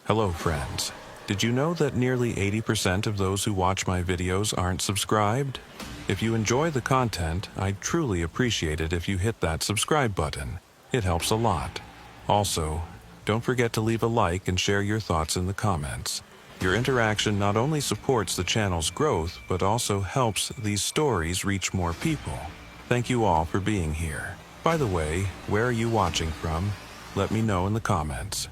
Hello, friends. Did you know that nearly 80% of those who watch my videos aren't subscribed? If you enjoy the content, I'd truly appreciate it if you hit that subscribe button. It helps a lot. Also, don't forget to leave a like and share your thoughts in the comments. Your interaction not only supports the channel's growth, but also helps these stories reach more people. Thank you all for being here. By the way, where are you watching from? Let me know in the comments.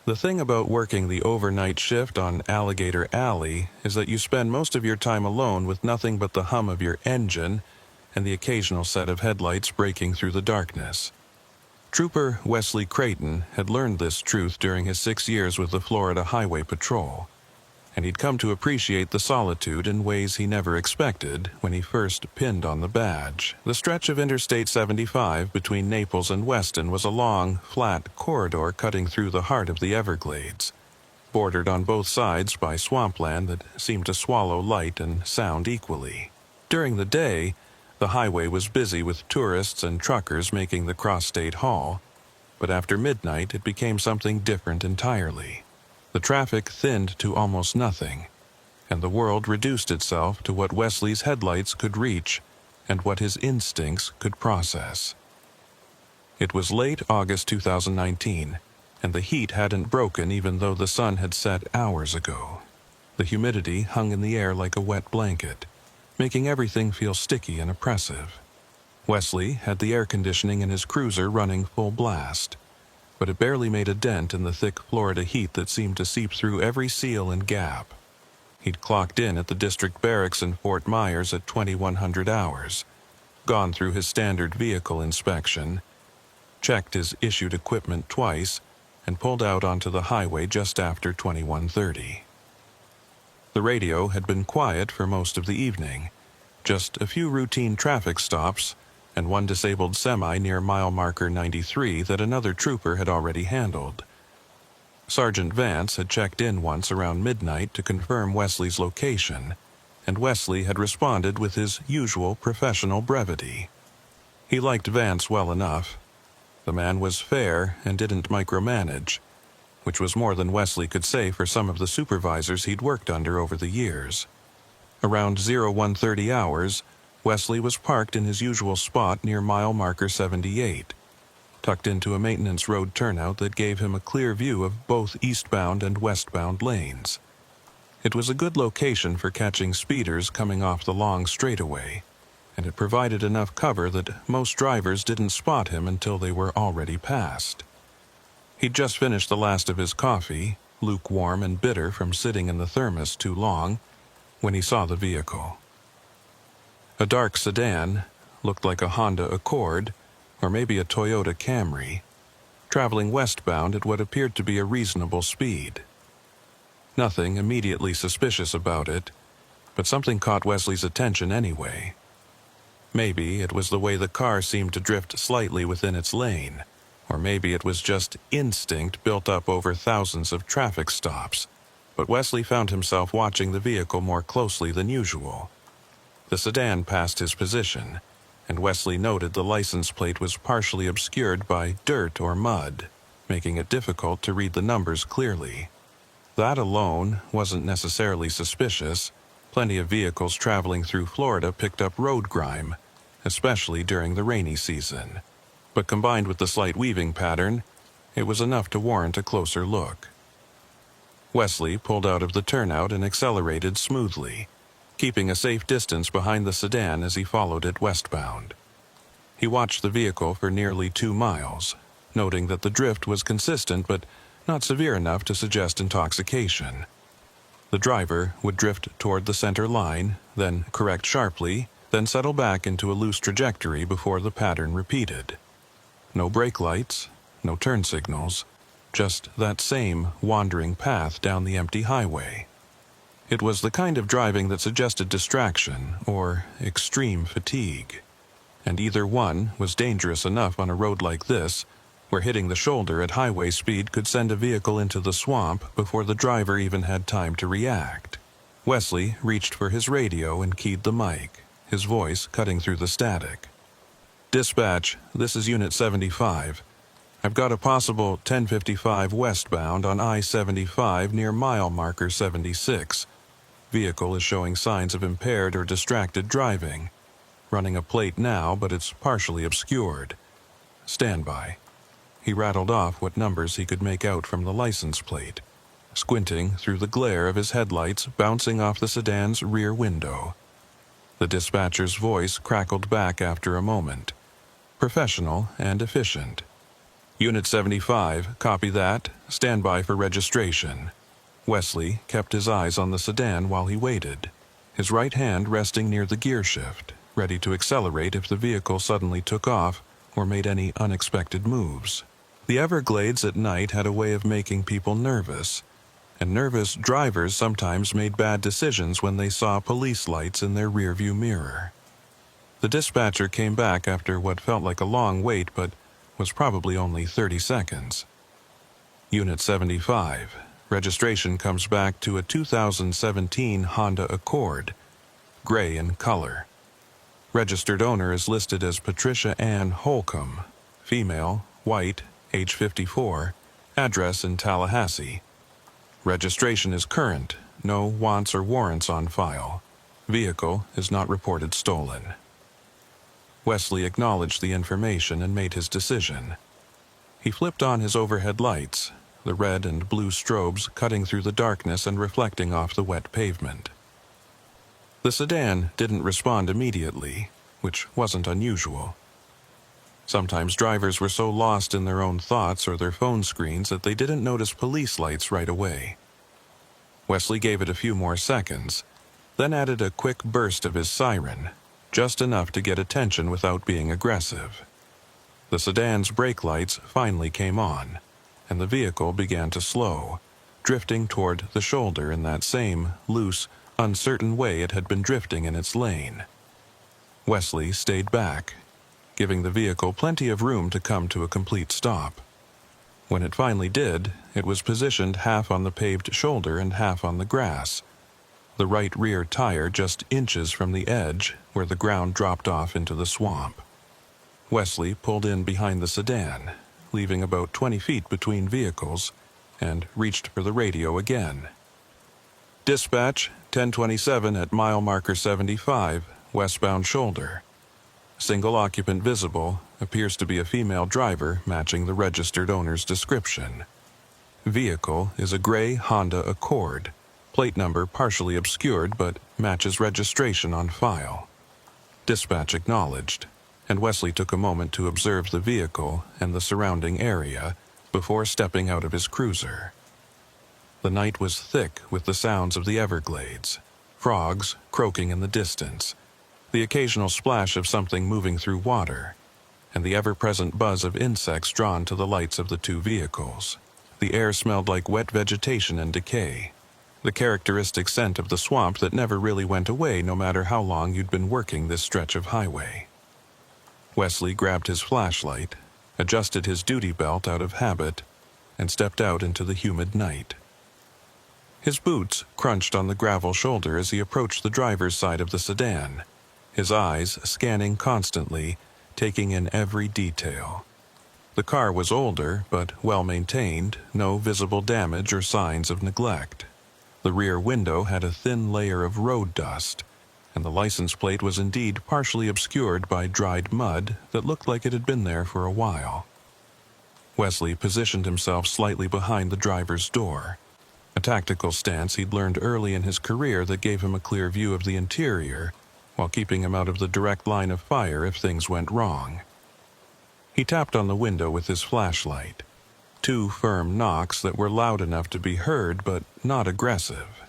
The thing about working the overnight shift on Alligator Alley is that you spend most of your time alone with nothing but the hum of your engine and the occasional set of headlights breaking through the darkness. Trooper Wesley Creighton had learned this truth during his 6 years with the Florida Highway Patrol, and he'd come to appreciate the solitude in ways he never expected when he first pinned on the badge. The stretch of Interstate 75 between Naples and Weston was a long, flat corridor cutting through the heart of the Everglades, bordered on both sides by swampland that seemed to swallow light and sound equally. During the day, the highway was busy with tourists and truckers making the cross-state haul, but after midnight it became something different entirely. The traffic thinned to almost nothing, and the world reduced itself to what Wesley's headlights could reach and what his instincts could process. It was late August 2019, and the heat hadn't broken even though the sun had set hours ago. The humidity hung in the air like a wet blanket, making everything feel sticky and oppressive. Wesley had the air conditioning in his cruiser running full blast, but it barely made a dent in the thick Florida heat that seemed to seep through every seal and gap. He'd clocked in at the district barracks in Fort Myers at 2100 hours, gone through his standard vehicle inspection, checked his issued equipment twice, and pulled out onto the highway just after 2130. The radio had been quiet for most of the evening, just a few routine traffic stops and one disabled semi near mile marker 93 that another trooper had already handled. Sergeant Vance had checked in once around midnight to confirm Wesley's location, and Wesley had responded with his usual professional brevity. He liked Vance well enough. The man was fair and didn't micromanage, which was more than Wesley could say for some of the supervisors he'd worked under over the years. Around 0130 hours, Wesley was parked in his usual spot near mile marker 78, tucked into a maintenance road turnout that gave him a clear view of both eastbound and westbound lanes. It was a good location for catching speeders coming off the long straightaway, and it provided enough cover that most drivers didn't spot him until they were already past. He'd just finished the last of his coffee, lukewarm and bitter from sitting in the thermos too long, when he saw the vehicle. A dark sedan, looked like a Honda Accord, or maybe a Toyota Camry, traveling westbound at what appeared to be a reasonable speed. Nothing immediately suspicious about it, but something caught Wesley's attention anyway. Maybe it was the way the car seemed to drift slightly within its lane, or maybe it was just instinct built up over thousands of traffic stops, but Wesley found himself watching the vehicle more closely than usual. The sedan passed his position, and Wesley noted the license plate was partially obscured by dirt or mud, making it difficult to read the numbers clearly. That alone wasn't necessarily suspicious. Plenty of vehicles traveling through Florida picked up road grime, especially during the rainy season. But combined with the slight weaving pattern, it was enough to warrant a closer look. Wesley pulled out of the turnout and accelerated smoothly, keeping a safe distance behind the sedan as he followed it westbound. He watched the vehicle for nearly 2 miles, noting that the drift was consistent but not severe enough to suggest intoxication. The driver would drift toward the center line, then correct sharply, then settle back into a loose trajectory before the pattern repeated. No brake lights, no turn signals, just that same wandering path down the empty highway. It was the kind of driving that suggested distraction or extreme fatigue, and either one was dangerous enough on a road like this, where hitting the shoulder at highway speed could send a vehicle into the swamp before the driver even had time to react. Wesley reached for his radio and keyed the mic, his voice cutting through the static. Dispatch, this is Unit 75. I've got a possible 1055 westbound on I-75 near mile marker 76. Vehicle is showing signs of impaired or distracted driving. Running a plate now, but it's partially obscured. Stand by. He rattled off what numbers he could make out from the license plate, squinting through the glare of his headlights bouncing off the sedan's rear window. The dispatcher's voice crackled back after a moment. Professional and efficient. Unit 75, copy that. Stand by for registration. Wesley kept his eyes on the sedan while he waited, his right hand resting near the gear shift, ready to accelerate if the vehicle suddenly took off or made any unexpected moves. The Everglades at night had a way of making people nervous, and nervous drivers sometimes made bad decisions when they saw police lights in their rearview mirror. The dispatcher came back after what felt like a long wait, but was probably only 30 seconds. Unit 75. Registration comes back to a 2017 Honda Accord, gray in color. Registered owner is listed as Patricia Ann Holcomb, female, white, age 54, address in Tallahassee. Registration is current, no wants or warrants on file. Vehicle is not reported stolen. Wesley acknowledged the information and made his decision. He flipped on his overhead lights, the red and blue strobes cutting through the darkness and reflecting off the wet pavement. The sedan didn't respond immediately, which wasn't unusual. Sometimes drivers were so lost in their own thoughts or their phone screens that they didn't notice police lights right away. Wesley gave it a few more seconds, then added a quick burst of his siren, just enough to get attention without being aggressive. The sedan's brake lights finally came on, and the vehicle began to slow, drifting toward the shoulder in that same loose, uncertain way it had been drifting in its lane. Wesley stayed back, giving the vehicle plenty of room to come to a complete stop. When it finally did, it was positioned half on the paved shoulder and half on the grass, the right rear tire just inches from the edge where the ground dropped off into the swamp. Wesley pulled in behind the sedan, leaving about 20 feet between vehicles, and reached for the radio again. Dispatch, 1027 at mile marker 75, westbound shoulder. Single occupant visible, appears to be a female driver matching the registered owner's description. Vehicle is a gray Honda Accord, plate number partially obscured but matches registration on file. Dispatch acknowledged, and Wesley took a moment to observe the vehicle and the surrounding area before stepping out of his cruiser. The night was thick with the sounds of the Everglades, frogs croaking in the distance, the occasional splash of something moving through water, and the ever-present buzz of insects drawn to the lights of the two vehicles. The air smelled like wet vegetation and decay, the characteristic scent of the swamp that never really went away no matter how long you'd been working this stretch of highway. Wesley grabbed his flashlight, adjusted his duty belt out of habit, and stepped out into the humid night. His boots crunched on the gravel shoulder as he approached the driver's side of the sedan, his eyes scanning constantly, taking in every detail. The car was older, but well-maintained, no visible damage or signs of neglect. The rear window had a thin layer of road dust, and the license plate was indeed partially obscured by dried mud that looked like it had been there for a while. Wesley positioned himself slightly behind the driver's door, a tactical stance he'd learned early in his career that gave him a clear view of the interior, while keeping him out of the direct line of fire if things went wrong. He tapped on the window with his flashlight, 2 firm knocks that were loud enough to be heard but not aggressive.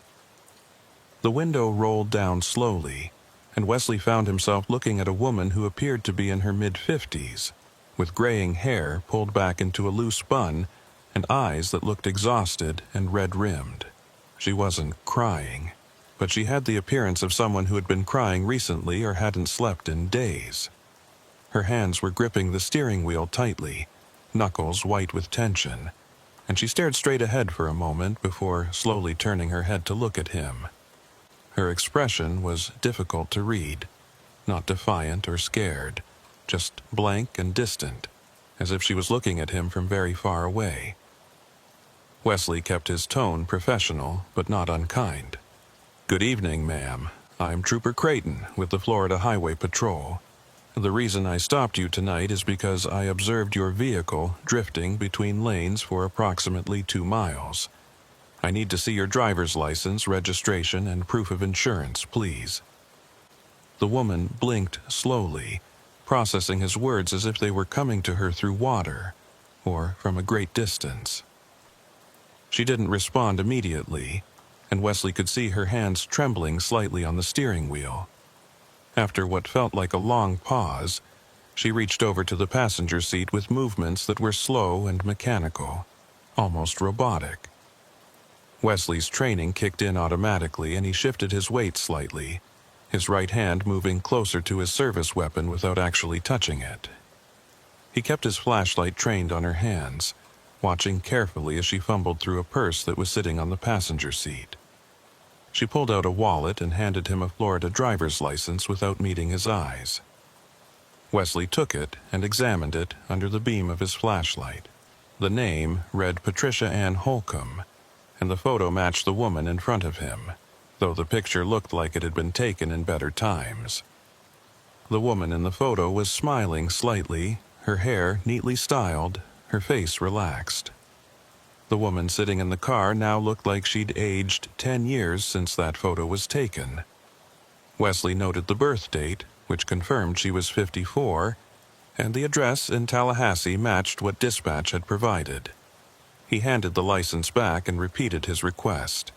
The window rolled down slowly, and Wesley found himself looking at a woman who appeared to be in her mid-50s, with graying hair pulled back into a loose bun and eyes that looked exhausted and red-rimmed. She wasn't crying, but she had the appearance of someone who had been crying recently or hadn't slept in days. Her hands were gripping the steering wheel tightly, knuckles white with tension, and she stared straight ahead for a moment before slowly turning her head to look at him. Her expression was difficult to read, not defiant or scared, just blank and distant, as if she was looking at him from very far away. Wesley kept his tone professional, but not unkind. "Good evening, ma'am. I'm Trooper Creighton with the Florida Highway Patrol. The reason I stopped you tonight is because I observed your vehicle drifting between lanes for approximately 2 miles. I need to see your driver's license, registration, and proof of insurance, please." The woman blinked slowly, processing his words as if they were coming to her through water, or from a great distance. She didn't respond immediately, and Wesley could see her hands trembling slightly on the steering wheel. After what felt like a long pause, she reached over to the passenger seat with movements that were slow and mechanical, almost robotic. Wesley's training kicked in automatically, and he shifted his weight slightly, his right hand moving closer to his service weapon without actually touching it. He kept his flashlight trained on her hands, watching carefully as she fumbled through a purse that was sitting on the passenger seat. She pulled out a wallet and handed him a Florida driver's license without meeting his eyes. Wesley took it and examined it under the beam of his flashlight. The name read Patricia Ann Holcomb, and the photo matched the woman in front of him, though the picture looked like it had been taken in better times. The woman in the photo was smiling slightly, her hair neatly styled, her face relaxed. The woman sitting in the car now looked like she'd aged 10 years since that photo was taken. Wesley noted the birth date, which confirmed she was 54, and the address in Tallahassee matched what dispatch had provided. He handed the license back and repeated his request.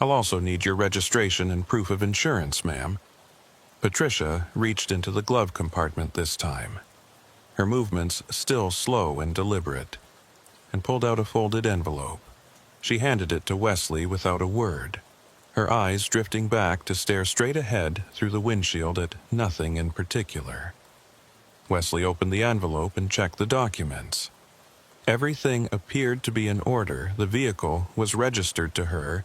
"I'll also need your registration and proof of insurance, ma'am." Patricia reached into the glove compartment this time, her movements still slow and deliberate, and pulled out a folded envelope. She handed it to Wesley without a word, her eyes drifting back to stare straight ahead through the windshield at nothing in particular. Wesley opened the envelope and checked the documents. Everything appeared to be in order. The vehicle was registered to her,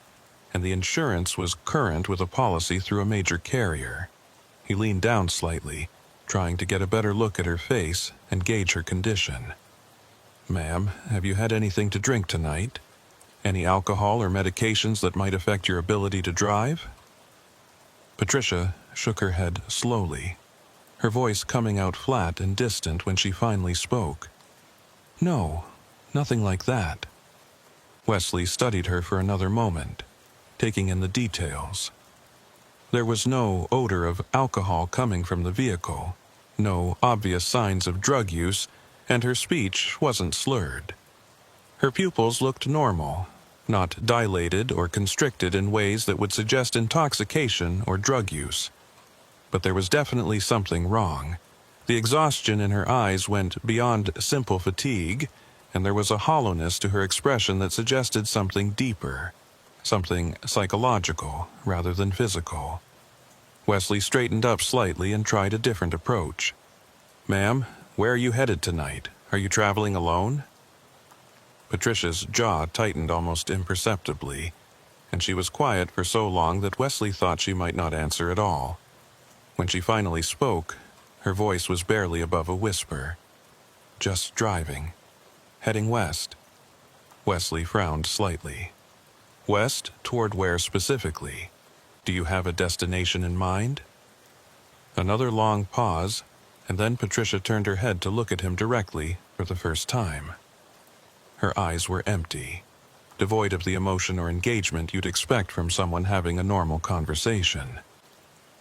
and the insurance was current with a policy through a major carrier. He leaned down slightly, trying to get a better look at her face and gauge her condition. "Ma'am, have you had anything to drink tonight? Any alcohol or medications that might affect your ability to drive?" Patricia shook her head slowly, her voice coming out flat and distant when she finally spoke. "No, nothing like that." Wesley studied her for another moment, taking in the details. There was no odor of alcohol coming from the vehicle, no obvious signs of drug use, and her speech wasn't slurred. Her pupils looked normal, not dilated or constricted in ways that would suggest intoxication or drug use. But there was definitely something wrong. The exhaustion in her eyes went beyond simple fatigue, and there was a hollowness to her expression that suggested something deeper, something psychological rather than physical. Wesley straightened up slightly and tried a different approach. "Ma'am, where are you headed tonight? Are you traveling alone?" Patricia's jaw tightened almost imperceptibly, and she was quiet for so long that Wesley thought she might not answer at all. When she finally spoke, her voice was barely above a whisper. "Just driving. Heading west." Wesley frowned slightly. "West? Toward where specifically? Do you have a destination in mind?" Another long pause, and then Patricia turned her head to look at him directly for the first time. Her eyes were empty, devoid of the emotion or engagement you'd expect from someone having a normal conversation.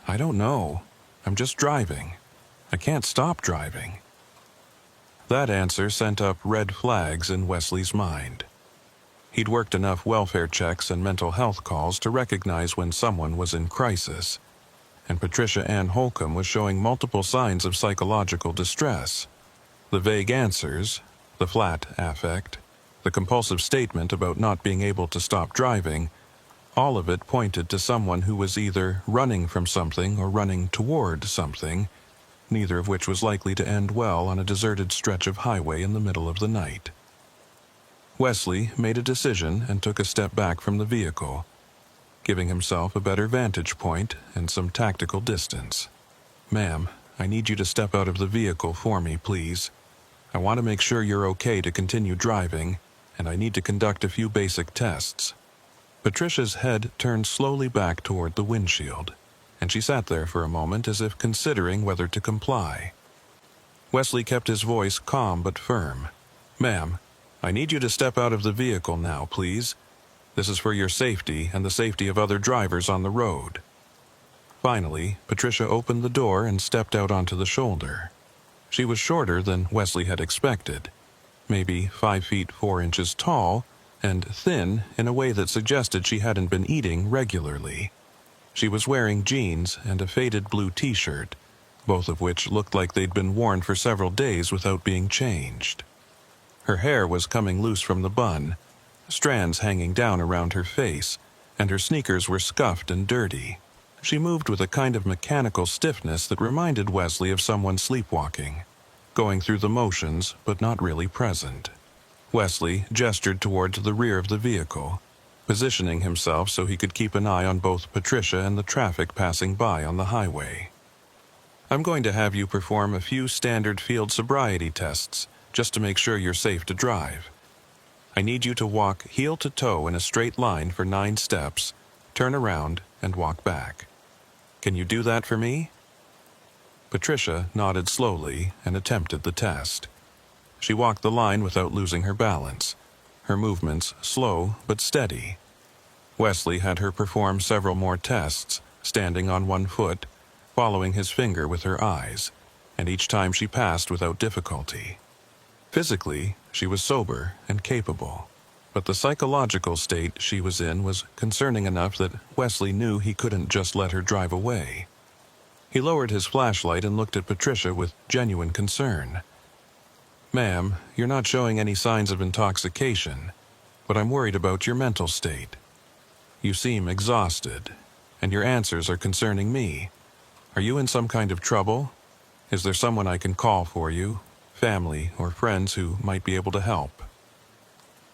"I don't know. I'm just driving. I can't stop driving." That answer sent up red flags in Wesley's mind. He'd worked enough welfare checks and mental health calls to recognize when someone was in crisis, and Patricia Ann Holcomb was showing multiple signs of psychological distress. The vague answers, the flat affect, the compulsive statement about not being able to stop driving, all of it pointed to someone who was either running from something or running toward something, neither of which was likely to end well on a deserted stretch of highway in the middle of the night. Wesley made a decision and took a step back from the vehicle, giving himself a better vantage point and some tactical distance. "Ma'am, I need you to step out of the vehicle for me, please. I want to make sure you're okay to continue driving, and I need to conduct a few basic tests." Patricia's head turned slowly back toward the windshield, and she sat there for a moment as if considering whether to comply. Wesley kept his voice calm but firm. "Ma'am, I need you to step out of the vehicle now, please. This is for your safety and the safety of other drivers on the road." Finally, Patricia opened the door and stepped out onto the shoulder. She was shorter than Wesley had expected, maybe 5 feet 4 inches tall, and thin in a way that suggested she hadn't been eating regularly. She was wearing jeans and a faded blue t-shirt, both of which looked like they'd been worn for several days without being changed. Her hair was coming loose from the bun, strands hanging down around her face, and her sneakers were scuffed and dirty. She moved with a kind of mechanical stiffness that reminded Wesley of someone sleepwalking, going through the motions but not really present. Wesley gestured towards the rear of the vehicle, positioning himself so he could keep an eye on both Patricia and the traffic passing by on the highway. "I'm going to have you perform a few standard field sobriety tests just to make sure you're safe to drive. I need you to walk heel to toe in a straight line for 9 steps, turn around, and walk back. Can you do that for me?" Patricia nodded slowly and attempted the test. She walked the line without losing her balance, her movements slow but steady. Wesley had her perform several more tests, standing on one foot, following his finger with her eyes, and each time she passed without difficulty. Physically, she was sober and capable, but the psychological state she was in was concerning enough that Wesley knew he couldn't just let her drive away. He lowered his flashlight and looked at Patricia with genuine concern. "Ma'am, you're not showing any signs of intoxication, but I'm worried about your mental state. You seem exhausted, and your answers are concerning me. Are you in some kind of trouble? Is there someone I can call for you, family or friends who might be able to help?"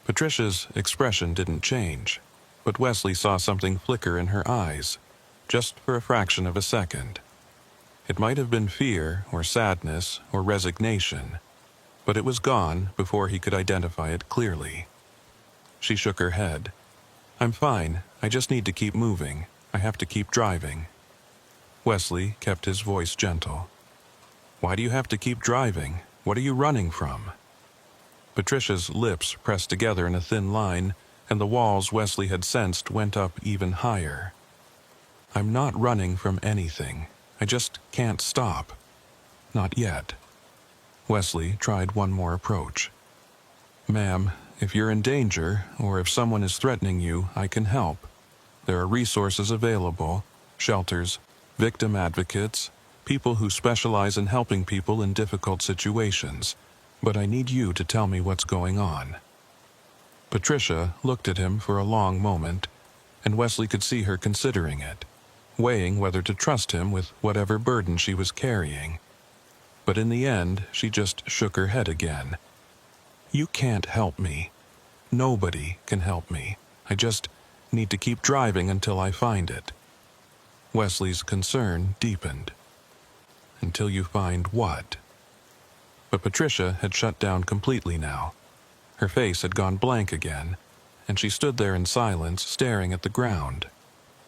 Patricia's expression didn't change, but Wesley saw something flicker in her eyes, just for a fraction of a second. It might have been fear or sadness or resignation, but it was gone before he could identify it clearly. She shook her head. "I'm fine. I just need to keep moving. I have to keep driving." Wesley kept his voice gentle. "Why do you have to keep driving? What are you running from?" Patricia's lips pressed together in a thin line, and the walls Wesley had sensed went up even higher. "I'm not running from anything. I just can't stop. Not yet." Wesley tried one more approach. "Ma'am, if you're in danger, or if someone is threatening you, I can help. There are resources available, shelters, victim advocates, people who specialize in helping people in difficult situations, but I need you to tell me what's going on." Patricia looked at him for a long moment, and Wesley could see her considering it, weighing whether to trust him with whatever burden she was carrying. But in the end, she just shook her head again. "You can't help me. Nobody can help me. I just need to keep driving until I find it." Wesley's concern deepened. "Until you find what?" But Patricia had shut down completely now. Her face had gone blank again, and she stood there in silence, staring at the ground.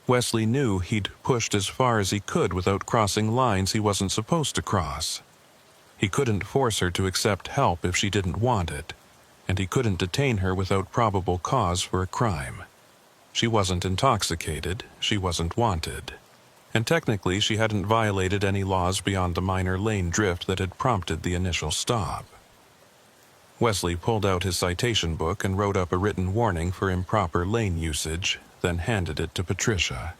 Wesley knew he'd pushed as far as he could without crossing lines he wasn't supposed to cross. He couldn't force her to accept help if she didn't want it, and he couldn't detain her without probable cause for a crime. She wasn't intoxicated, she wasn't wanted. And technically she hadn't violated any laws beyond the minor lane drift that had prompted the initial stop. Wesley pulled out his citation book and wrote up a written warning for improper lane usage, then handed it to Patricia.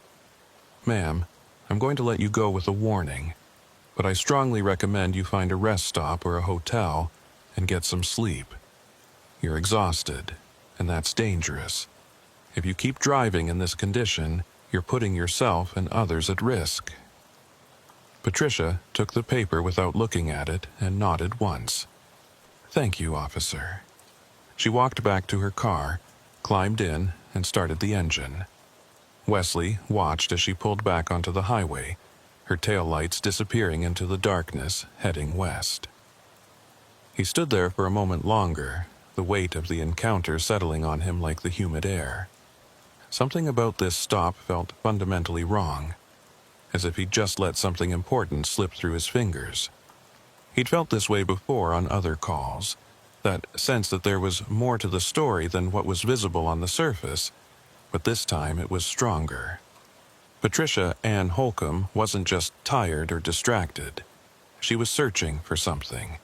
"Ma'am, I'm going to let you go with a warning, but I strongly recommend you find a rest stop or a hotel and get some sleep. You're exhausted, and that's dangerous. If you keep driving in this condition, you're putting yourself and others at risk." Patricia took the paper without looking at it and nodded once. "Thank you, officer." She walked back to her car, climbed in, and started the engine. Wesley watched as she pulled back onto the highway, her taillights disappearing into the darkness, heading west. He stood there for a moment longer, the weight of the encounter settling on him like the humid air. Something about this stop felt fundamentally wrong, as if he'd just let something important slip through his fingers. He'd felt this way before on other calls, that sense that there was more to the story than what was visible on the surface, but this time it was stronger. Patricia Ann Holcomb wasn't just tired or distracted. She was searching for something,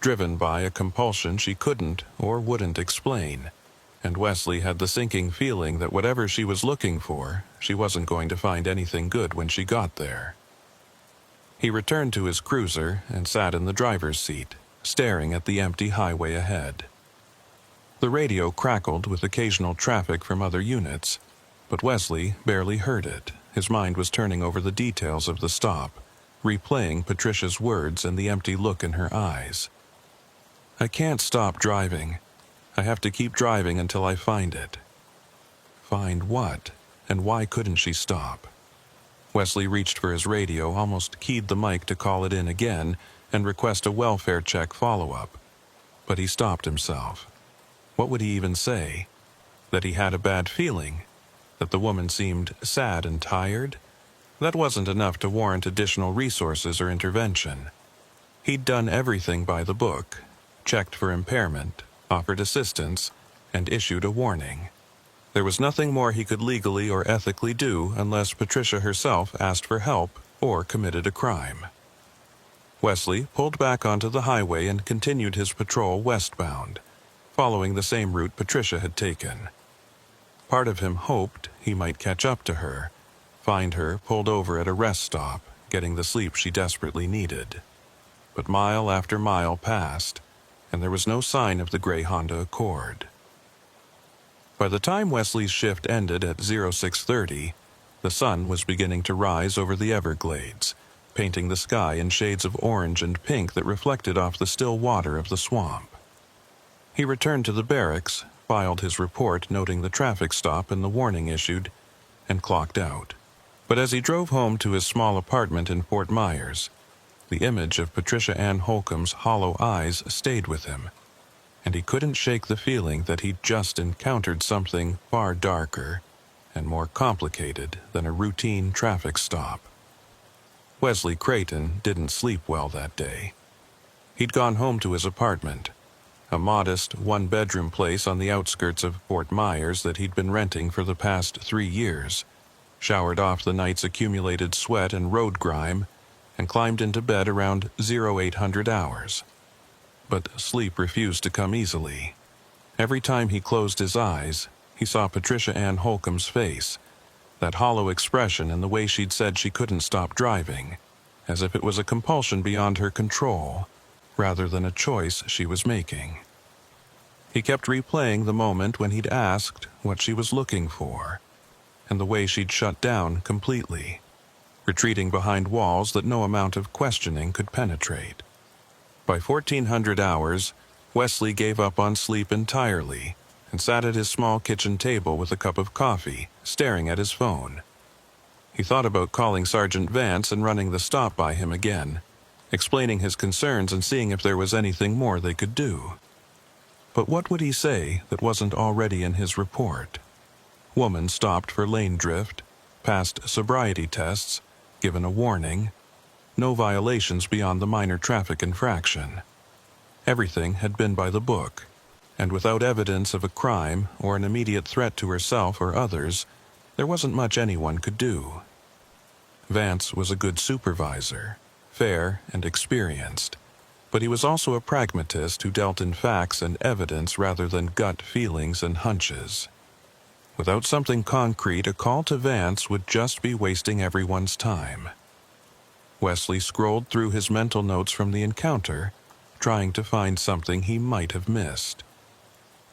driven by a compulsion she couldn't or wouldn't explain, and Wesley had the sinking feeling that whatever she was looking for, she wasn't going to find anything good when she got there. He returned to his cruiser and sat in the driver's seat, staring at the empty highway ahead. The radio crackled with occasional traffic from other units, but Wesley barely heard it. His mind was turning over the details of the stop, replaying Patricia's words and the empty look in her eyes. "I can't stop driving. I have to keep driving until I find it." Find what? And why couldn't she stop? Wesley reached for his radio, almost keyed the mic to call it in again and request a welfare check follow-up. But he stopped himself. What would he even say? That he had a bad feeling? That the woman seemed sad and tired? That wasn't enough to warrant additional resources or intervention. He'd done everything by the book, checked for impairment, offered assistance, and issued a warning. There was nothing more he could legally or ethically do unless Patricia herself asked for help or committed a crime. Wesley pulled back onto the highway and continued his patrol westbound, following the same route Patricia had taken. Part of him hoped he might catch up to her, find her pulled over at a rest stop, getting the sleep she desperately needed. But mile after mile passed, and there was no sign of the gray Honda Accord. By the time Wesley's shift ended at 0630, the sun was beginning to rise over the Everglades, painting the sky in shades of orange and pink that reflected off the still water of the swamp. He returned to the barracks, filed his report noting the traffic stop and the warning issued, and clocked out. But as he drove home to his small apartment in Fort Myers, the image of Patricia Ann Holcomb's hollow eyes stayed with him, and he couldn't shake the feeling that he'd just encountered something far darker and more complicated than a routine traffic stop. Wesley Creighton didn't sleep well that day. He'd gone home to his apartment, a modest one-bedroom place on the outskirts of Fort Myers that he'd been renting for the past 3 years, showered off the night's accumulated sweat and road grime, and climbed into bed around 0800 hours. But sleep refused to come easily. Every time he closed his eyes, he saw Patricia Ann Holcomb's face, that hollow expression in the way she'd said she couldn't stop driving, as if it was a compulsion beyond her control, rather than a choice she was making. He kept replaying the moment when he'd asked what she was looking for, and the way she'd shut down completely, retreating behind walls that no amount of questioning could penetrate. By 1400 hours, Wesley gave up on sleep entirely and sat at his small kitchen table with a cup of coffee, staring at his phone. He thought about calling Sergeant Vance and running the stop by him again, explaining his concerns and seeing if there was anything more they could do. But what would he say that wasn't already in his report? Woman stopped for lane drift, passed sobriety tests, given a warning, no violations beyond the minor traffic infraction. Everything had been by the book, and without evidence of a crime or an immediate threat to herself or others, there wasn't much anyone could do. Vance was a good supervisor, fair and experienced, but he was also a pragmatist who dealt in facts and evidence rather than gut feelings and hunches. Without something concrete, a call to Vance would just be wasting everyone's time. Wesley scrolled through his mental notes from the encounter, trying to find something he might have missed.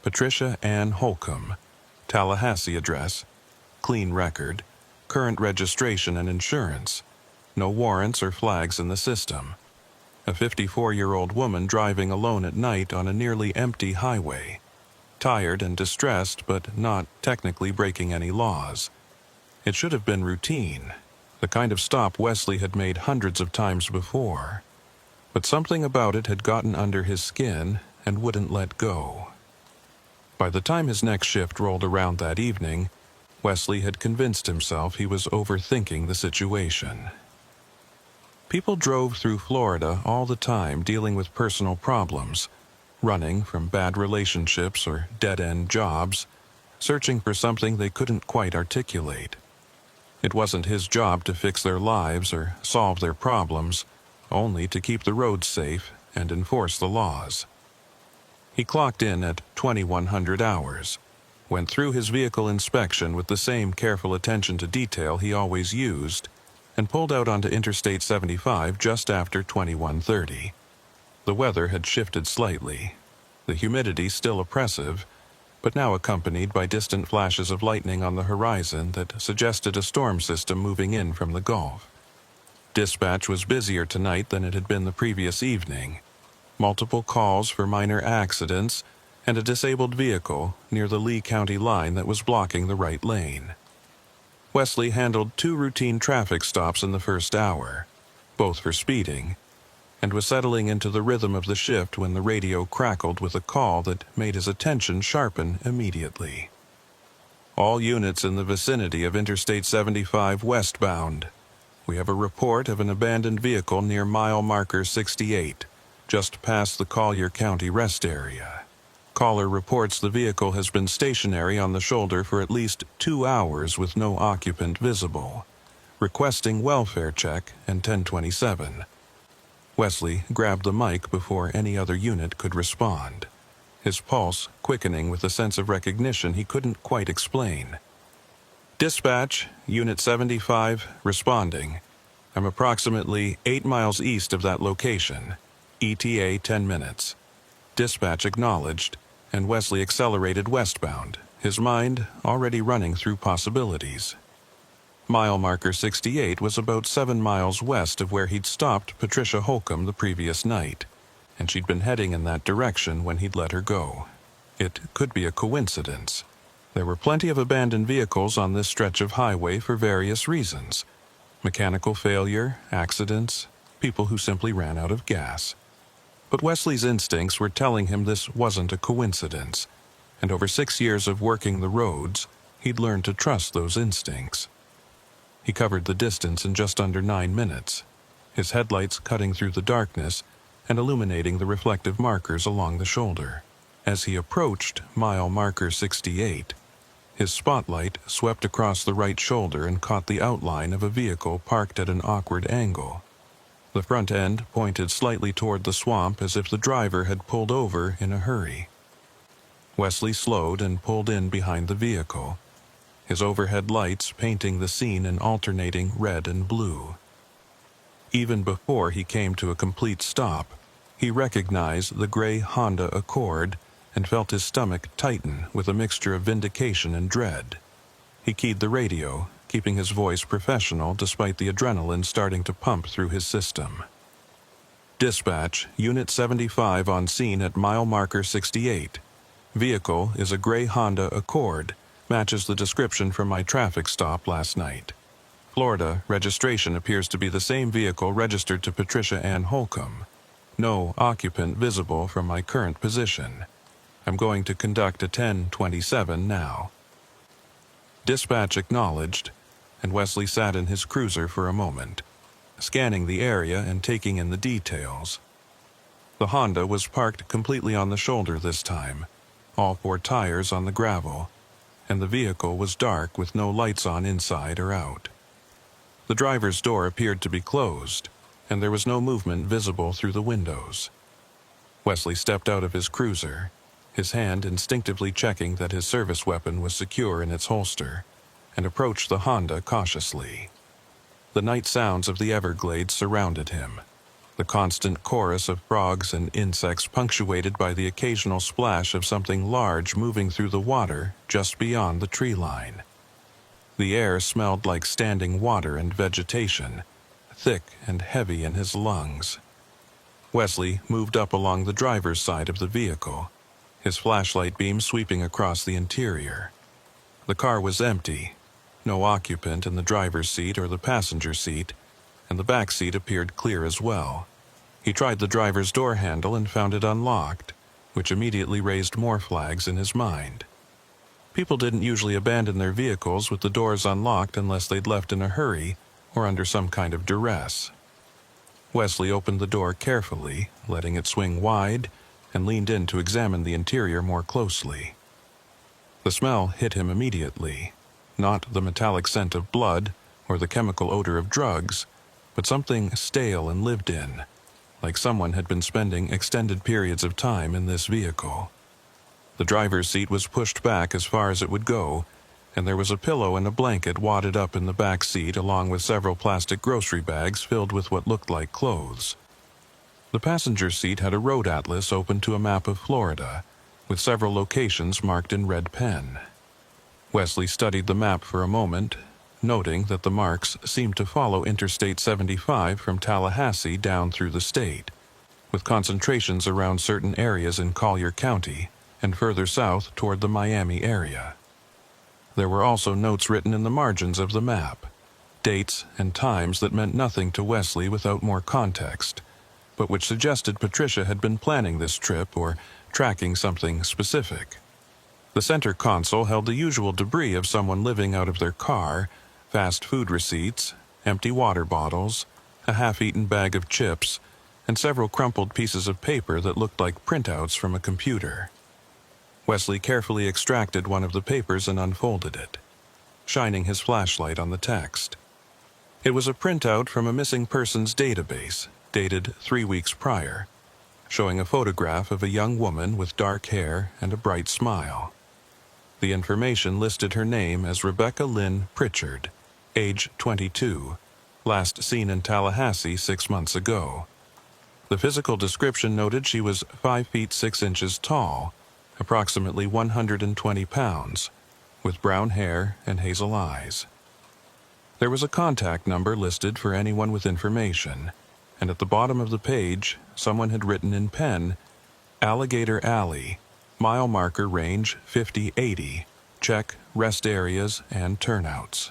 Patricia Ann Holcomb, Tallahassee address, clean record, current registration and insurance, no warrants or flags in the system. A 54-year-old woman driving alone at night on a nearly empty highway, tired and distressed but not technically breaking any laws. It should have been routine, the kind of stop Wesley had made hundreds of times before. But something about it had gotten under his skin and wouldn't let go. By the time his next shift rolled around that evening, Wesley had convinced himself he was overthinking the situation. People drove through Florida all the time dealing with personal problems, running from bad relationships or dead-end jobs, searching for something they couldn't quite articulate. It wasn't his job to fix their lives or solve their problems, only to keep the roads safe and enforce the laws. He clocked in at 2100 hours, went through his vehicle inspection with the same careful attention to detail he always used, and pulled out onto Interstate 75 just after 2130. The weather had shifted slightly, the humidity still oppressive, but now accompanied by distant flashes of lightning on the horizon that suggested a storm system moving in from the Gulf. Dispatch was busier tonight than it had been the previous evening. Multiple calls for minor accidents and a disabled vehicle near the Lee County line that was blocking the right lane. Wesley handled 2 routine traffic stops in the first hour, both for speeding, and was settling into the rhythm of the shift when the radio crackled with a call that made his attention sharpen immediately. All units in the vicinity of Interstate 75 westbound. We have a report of an abandoned vehicle near mile marker 68, just past the Collier County rest area. Caller reports the vehicle has been stationary on the shoulder for at least 2 hours with no occupant visible, requesting welfare check and 1027. Wesley grabbed the mic before any other unit could respond, his pulse quickening with a sense of recognition he couldn't quite explain. Dispatch, Unit 75, responding. I'm approximately 8 miles east of that location. ETA 10 minutes. Dispatch acknowledged, and Wesley accelerated westbound, his mind already running through possibilities. Mile marker 68 was about 7 miles west of where he'd stopped Patricia Holcomb the previous night, and she'd been heading in that direction when he'd let her go. It could be a coincidence. There were plenty of abandoned vehicles on this stretch of highway for various reasons. Mechanical failure, accidents, people who simply ran out of gas. But Wesley's instincts were telling him this wasn't a coincidence, and over 6 years of working the roads, he'd learned to trust those instincts. He covered the distance in just under 9 minutes, his headlights cutting through the darkness and illuminating the reflective markers along the shoulder. As he approached mile marker 68, his spotlight swept across the right shoulder and caught the outline of a vehicle parked at an awkward angle. The front end pointed slightly toward the swamp as if the driver had pulled over in a hurry. Wesley slowed and pulled in behind the vehicle, his overhead lights painting the scene in alternating red and blue. Even before he came to a complete stop, he recognized the gray Honda Accord and felt his stomach tighten with a mixture of vindication and dread. He keyed the radio, keeping his voice professional despite the adrenaline starting to pump through his system. Dispatch, Unit 75 on scene at mile marker 68. Vehicle is a gray Honda Accord, matches the description from my traffic stop last night. Florida registration appears to be the same vehicle registered to Patricia Ann Holcomb. No occupant visible from my current position. I'm going to conduct a 1027 now. Dispatch acknowledged, and Wesley sat in his cruiser for a moment, scanning the area and taking in the details. The Honda was parked completely on the shoulder this time, all 4 tires on the gravel, and the vehicle was dark with no lights on inside or out. The driver's door appeared to be closed, and there was no movement visible through the windows. Wesley stepped out of his cruiser, his hand instinctively checking that his service weapon was secure in its holster, and approached the Honda cautiously. The night sounds of the Everglades surrounded him, the constant chorus of frogs and insects punctuated by the occasional splash of something large moving through the water just beyond the tree line. The air smelled like standing water and vegetation, thick and heavy in his lungs. Wesley moved up along the driver's side of the vehicle, his flashlight beam sweeping across the interior. The car was empty. no occupant in the driver's seat or the passenger seat, and the back seat appeared clear as well. He tried the driver's door handle and found it unlocked, which immediately raised more flags in his mind. People didn't usually abandon their vehicles with the doors unlocked unless they'd left in a hurry or under some kind of duress. Wesley opened the door carefully, letting it swing wide, and leaned in to examine the interior more closely. The smell hit him immediately, not the metallic scent of blood or the chemical odor of drugs, but something stale and lived in, like someone had been spending extended periods of time in this vehicle. The driver's seat was pushed back as far as it would go, and there was a pillow and a blanket wadded up in the back seat along with several plastic grocery bags filled with what looked like clothes. The passenger seat had a road atlas open to a map of Florida, with several locations marked in red pen. Wesley studied the map for a moment, noting that the marks seemed to follow Interstate 75 from Tallahassee down through the state, with concentrations around certain areas in Collier County and further south toward the Miami area. There were also notes written in the margins of the map, dates and times that meant nothing to Wesley without more context, but which suggested Patricia had been planning this trip or tracking something specific. The center console held the usual debris of someone living out of their car, fast food receipts, empty water bottles, a half-eaten bag of chips, and several crumpled pieces of paper that looked like printouts from a computer. Wesley carefully extracted one of the papers and unfolded it, shining his flashlight on the text. It was a printout from a missing persons database, dated 3 weeks prior, showing a photograph of a young woman with dark hair and a bright smile. The information listed her name as Rebecca Lynn Pritchard, age 22, last seen in Tallahassee 6 months ago. The physical description noted she was 5 feet 6 inches tall, approximately 120 pounds, with brown hair and hazel eyes. There was a contact number listed for anyone with information, and at the bottom of the page, someone had written in pen, Alligator Alley, mile marker range 50-80, check rest areas and turnouts.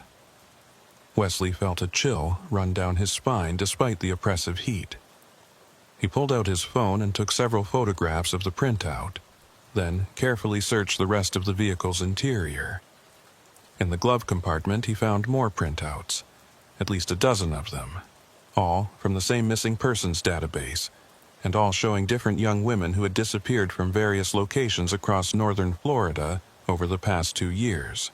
Wesley felt a chill run down his spine despite the oppressive heat. He pulled out his phone and took several photographs of the printout, then carefully searched the rest of the vehicle's interior. In the glove compartment, he found more printouts, at least a dozen of them, all from the same missing persons database, and all showing different young women who had disappeared from various locations across northern Florida over the past 2 years.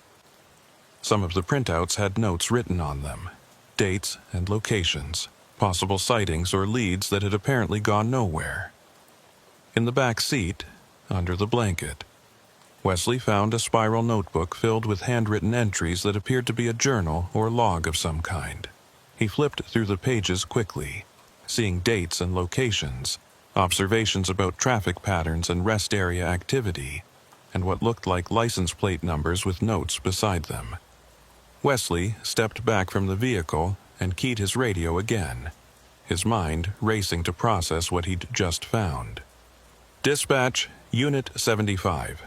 Some of the printouts had notes written on them, dates and locations, possible sightings or leads that had apparently gone nowhere. In the back seat, under the blanket, Wesley found a spiral notebook filled with handwritten entries that appeared to be a journal or log of some kind. He flipped through the pages quickly, seeing dates and locations, observations about traffic patterns and rest area activity, and what looked like license plate numbers with notes beside them. Wesley stepped back from the vehicle and keyed his radio again, his mind racing to process what he'd just found. Dispatch, Unit 75.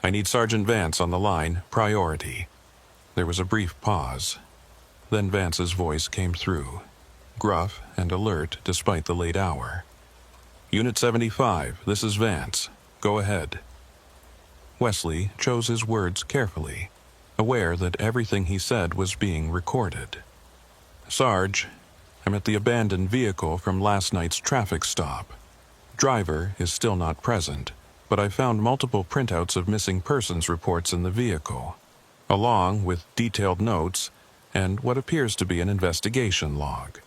I need Sergeant Vance on the line, priority. There was a brief pause. Then Vance's voice came through, gruff and alert despite the late hour. Unit 75, this is Vance. Go ahead. Wesley chose his words carefully, aware that everything he said was being recorded. Sarge, I'm at the abandoned vehicle from last night's traffic stop. Driver is still not present, but I found multiple printouts of missing persons reports in the vehicle, along with detailed notes and what appears to be an investigation log.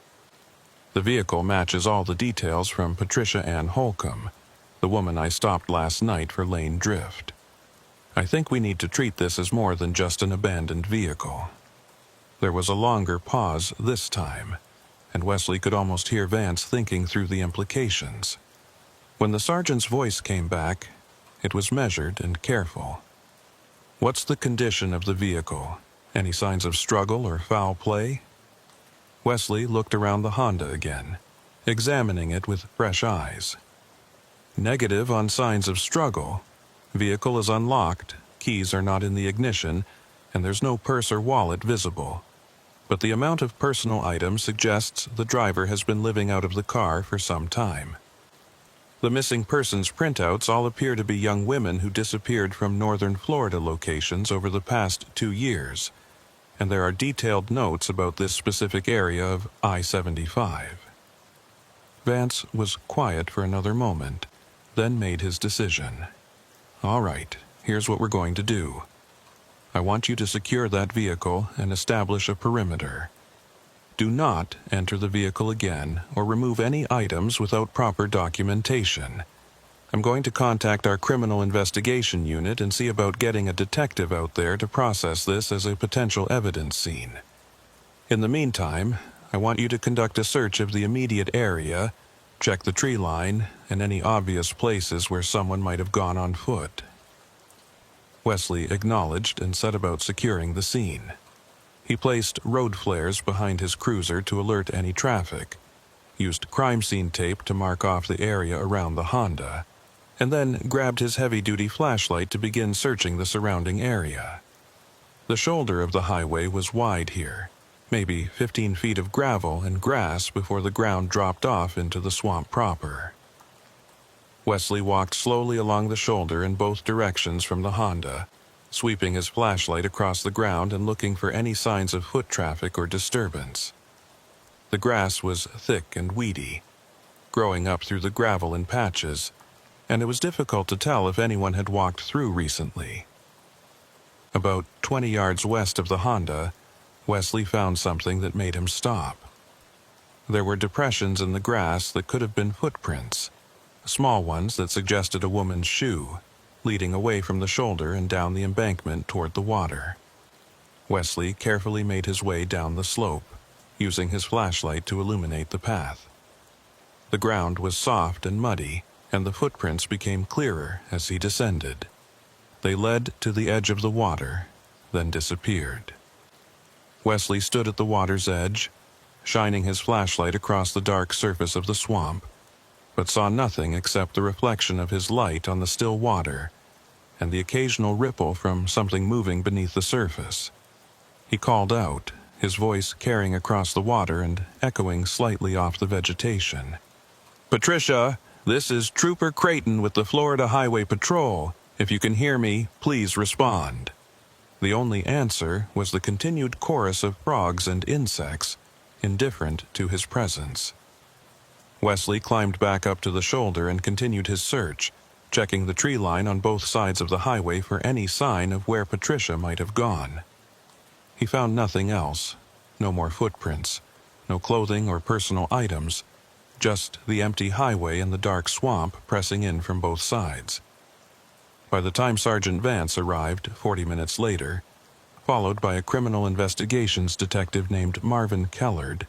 The vehicle matches all the details from Patricia Ann Holcomb, the woman I stopped last night for lane drift. I think we need to treat this as more than just an abandoned vehicle. There was a longer pause this time, and Wesley could almost hear Vance thinking through the implications. When the sergeant's voice came back, it was measured and careful. What's the condition of the vehicle? Any signs of struggle or foul play? Wesley looked around the Honda again, examining it with fresh eyes. Negative on signs of struggle. Vehicle is unlocked, keys are not in the ignition, and there's no purse or wallet visible. But the amount of personal items suggests the driver has been living out of the car for some time. The missing persons printouts all appear to be young women who disappeared from northern Florida locations over the past 2 years, and there are detailed notes about this specific area of I-75. Vance was quiet for another moment, then made his decision. All right, here's what we're going to do. I want you to secure that vehicle and establish a perimeter. Do not enter the vehicle again or remove any items without proper documentation. I'm going to contact our criminal investigation unit and see about getting a detective out there to process this as a potential evidence scene. In the meantime, I want you to conduct a search of the immediate area, check the tree line, and any obvious places where someone might have gone on foot. Wesley acknowledged and set about securing the scene. He placed road flares behind his cruiser to alert any traffic, used crime scene tape to mark off the area around the Honda, and then grabbed his heavy-duty flashlight to begin searching the surrounding area. The shoulder of the highway was wide here, maybe 15 feet of gravel and grass before the ground dropped off into the swamp proper. Wesley walked slowly along the shoulder in both directions from the Honda, sweeping his flashlight across the ground and looking for any signs of foot traffic or disturbance. The grass was thick and weedy, growing up through the gravel in patches, and it was difficult to tell if anyone had walked through recently. About 20 yards west of the Honda, Wesley found something that made him stop. There were depressions in the grass that could have been footprints, small ones that suggested a woman's shoe, leading away from the shoulder and down the embankment toward the water. Wesley carefully made his way down the slope, using his flashlight to illuminate the path. The ground was soft and muddy, and the footprints became clearer as he descended. They led to the edge of the water, then disappeared. Wesley stood at the water's edge, shining his flashlight across the dark surface of the swamp, but saw nothing except the reflection of his light on the still water and the occasional ripple from something moving beneath the surface. He called out, his voice carrying across the water and echoing slightly off the vegetation. "Patricia, this is Trooper Creighton with the Florida Highway Patrol. If you can hear me, please respond." The only answer was the continued chorus of frogs and insects, indifferent to his presence. Wesley climbed back up to the shoulder and continued his search, checking the tree line on both sides of the highway for any sign of where Patricia might have gone. He found nothing else, no more footprints, no clothing or personal items, just the empty highway and the dark swamp pressing in from both sides. By the time Sergeant Vance arrived 40 minutes later, followed by a criminal investigations detective named Marvin Kellard,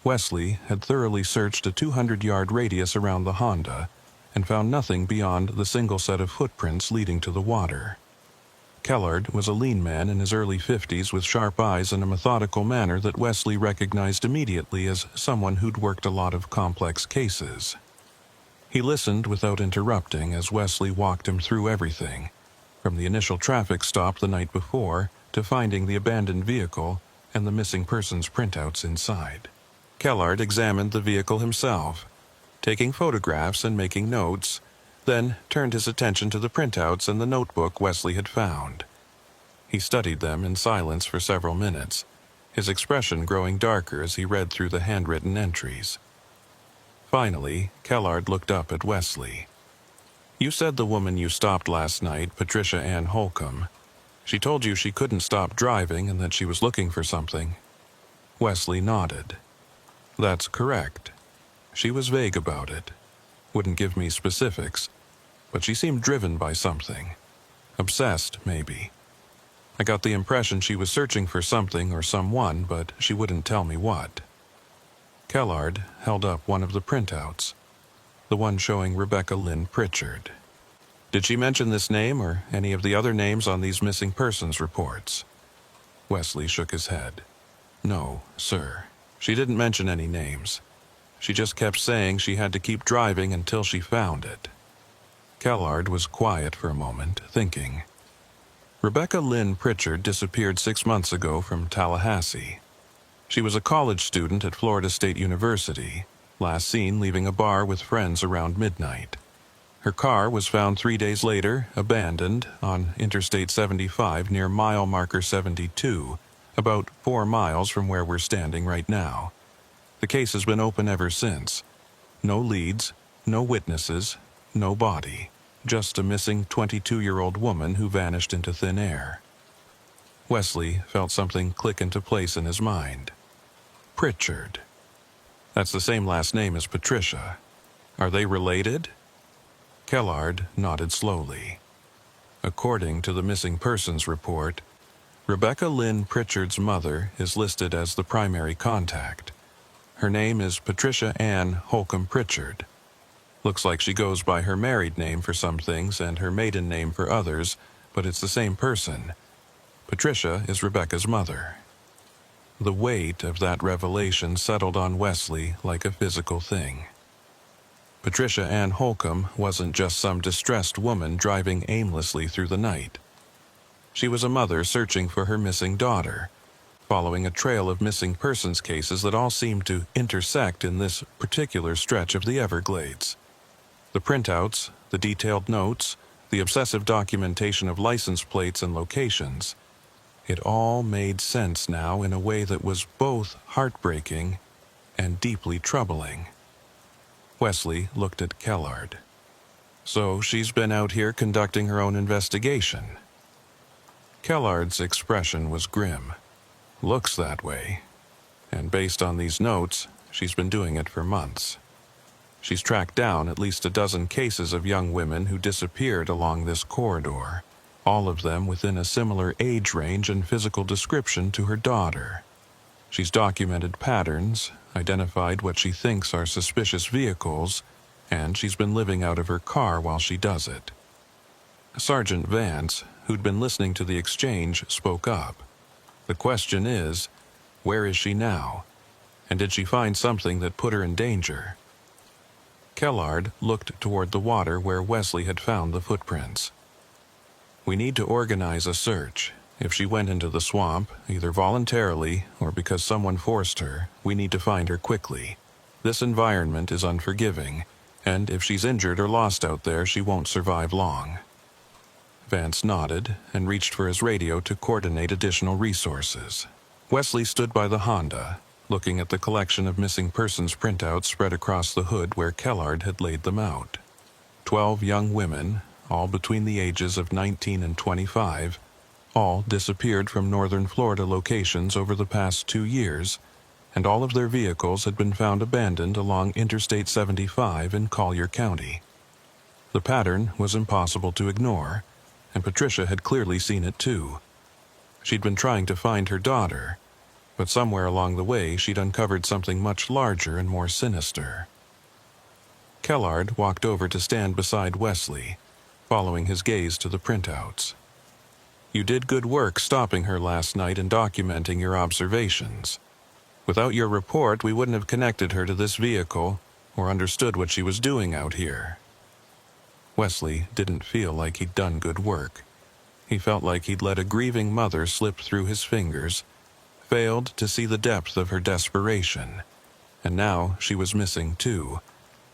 Wesley had thoroughly searched a 200-yard radius around the Honda and found nothing beyond the single set of footprints leading to the water. Kellard was a lean man in his early 50s with sharp eyes and a methodical manner that Wesley recognized immediately as someone who'd worked a lot of complex cases. He listened without interrupting as Wesley walked him through everything, from the initial traffic stop the night before to finding the abandoned vehicle and the missing persons printouts inside. Kellard examined the vehicle himself, taking photographs and making notes, then turned his attention to the printouts and the notebook Wesley had found. He studied them in silence for several minutes, his expression growing darker as he read through the handwritten entries. Finally, Kellard looked up at Wesley. "You said the woman you stopped last night, Patricia Ann Holcomb. She told you she couldn't stop driving and that she was looking for something." Wesley nodded. "That's correct. She was vague about it. Wouldn't give me specifics, but she seemed driven by something. Obsessed, maybe. I got the impression she was searching for something or someone, but she wouldn't tell me what." Kellard held up one of the printouts, the one showing Rebecca Lynn Pritchard. "Did she mention this name or any of the other names on these missing persons reports?" Wesley shook his head. "No, sir. She didn't mention any names. She just kept saying she had to keep driving until she found it." Kellard was quiet for a moment, thinking. Rebecca Lynn Pritchard disappeared 6 months ago from Tallahassee. She was a college student at Florida State University, last seen leaving a bar with friends around midnight. Her car was found 3 days later, abandoned, on Interstate 75 near mile marker 72, about 4 miles from where we're standing right now. The case has been open ever since. No leads, no witnesses, no body. Just a missing 22-year-old woman who vanished into thin air. Wesley felt something click into place in his mind. Pritchard. That's the same last name as Patricia. Are they related? Kellard nodded slowly. According to the missing persons report, Rebecca Lynn Pritchard's mother is listed as the primary contact. Her name is Patricia Ann Holcomb Pritchard. Looks like she goes by her married name for some things and her maiden name for others, but it's the same person. Patricia is Rebecca's mother. The weight of that revelation settled on Wesley like a physical thing. Patricia Ann Holcomb wasn't just some distressed woman driving aimlessly through the night. She was a mother searching for her missing daughter, following a trail of missing persons cases that all seemed to intersect in this particular stretch of the Everglades. The printouts, the detailed notes, the obsessive documentation of license plates and locations. It all made sense now in a way that was both heartbreaking and deeply troubling. Wesley looked at Kellard. So she's been out here conducting her own investigation. Kellard's expression was grim. Looks that way. And based on these notes, she's been doing it for months. She's tracked down at least a dozen cases of young women who disappeared along this corridor, all of them within a similar age range and physical description to her daughter. She's documented patterns, identified what she thinks are suspicious vehicles, and she's been living out of her car while she does it. Sergeant Vance, who'd been listening to the exchange, spoke up. The question is, where is she now? And did she find something that put her in danger? Kellard looked toward the water where Wesley had found the footprints. We need to organize a search. If she went into the swamp, either voluntarily or because someone forced her, we need to find her quickly. This environment is unforgiving, and if she's injured or lost out there, she won't survive long. Vance nodded and reached for his radio to coordinate additional resources. Wesley stood by the Honda, looking at the collection of missing persons printouts spread across the hood where Kellard had laid them out. 12 young women, all between the ages of 19 and 25, all disappeared from northern Florida locations over the past 2 years, and all of their vehicles had been found abandoned along Interstate 75 in Collier County. The pattern was impossible to ignore, and Patricia had clearly seen it too. She'd been trying to find her daughter, but somewhere along the way she'd uncovered something much larger and more sinister. Kellard walked over to stand beside Wesley, following his gaze to the printouts. You did good work stopping her last night and documenting your observations. Without your report, we wouldn't have connected her to this vehicle or understood what she was doing out here. Wesley didn't feel like he'd done good work. He felt like he'd let a grieving mother slip through his fingers, failed to see the depth of her desperation, and now she was missing too,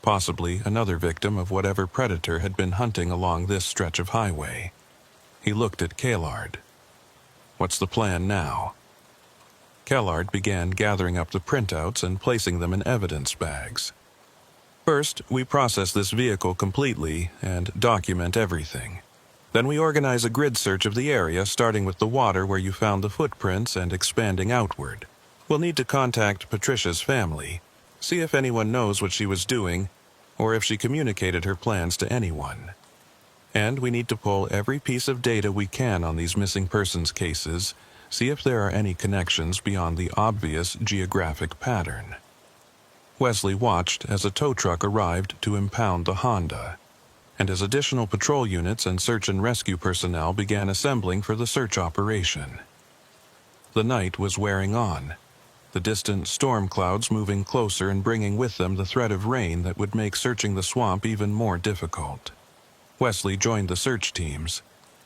possibly another victim of whatever predator had been hunting along this stretch of highway. He looked at Kellard. What's the plan now? Kellard began gathering up the printouts and placing them in evidence bags. First, we process this vehicle completely and document everything. Then we organize a grid search of the area, starting with the water where you found the footprints and expanding outward. We'll need to contact Patricia's family, see if anyone knows what she was doing, or if she communicated her plans to anyone. And we need to pull every piece of data we can on these missing persons cases, see if there are any connections beyond the obvious geographic pattern. Wesley watched as a tow truck arrived to impound the Honda, and as additional patrol units and search and rescue personnel began assembling for the search operation. The night was wearing on, the distant storm clouds moving closer and bringing with them the threat of rain that would make searching the swamp even more difficult. Wesley joined the search teams,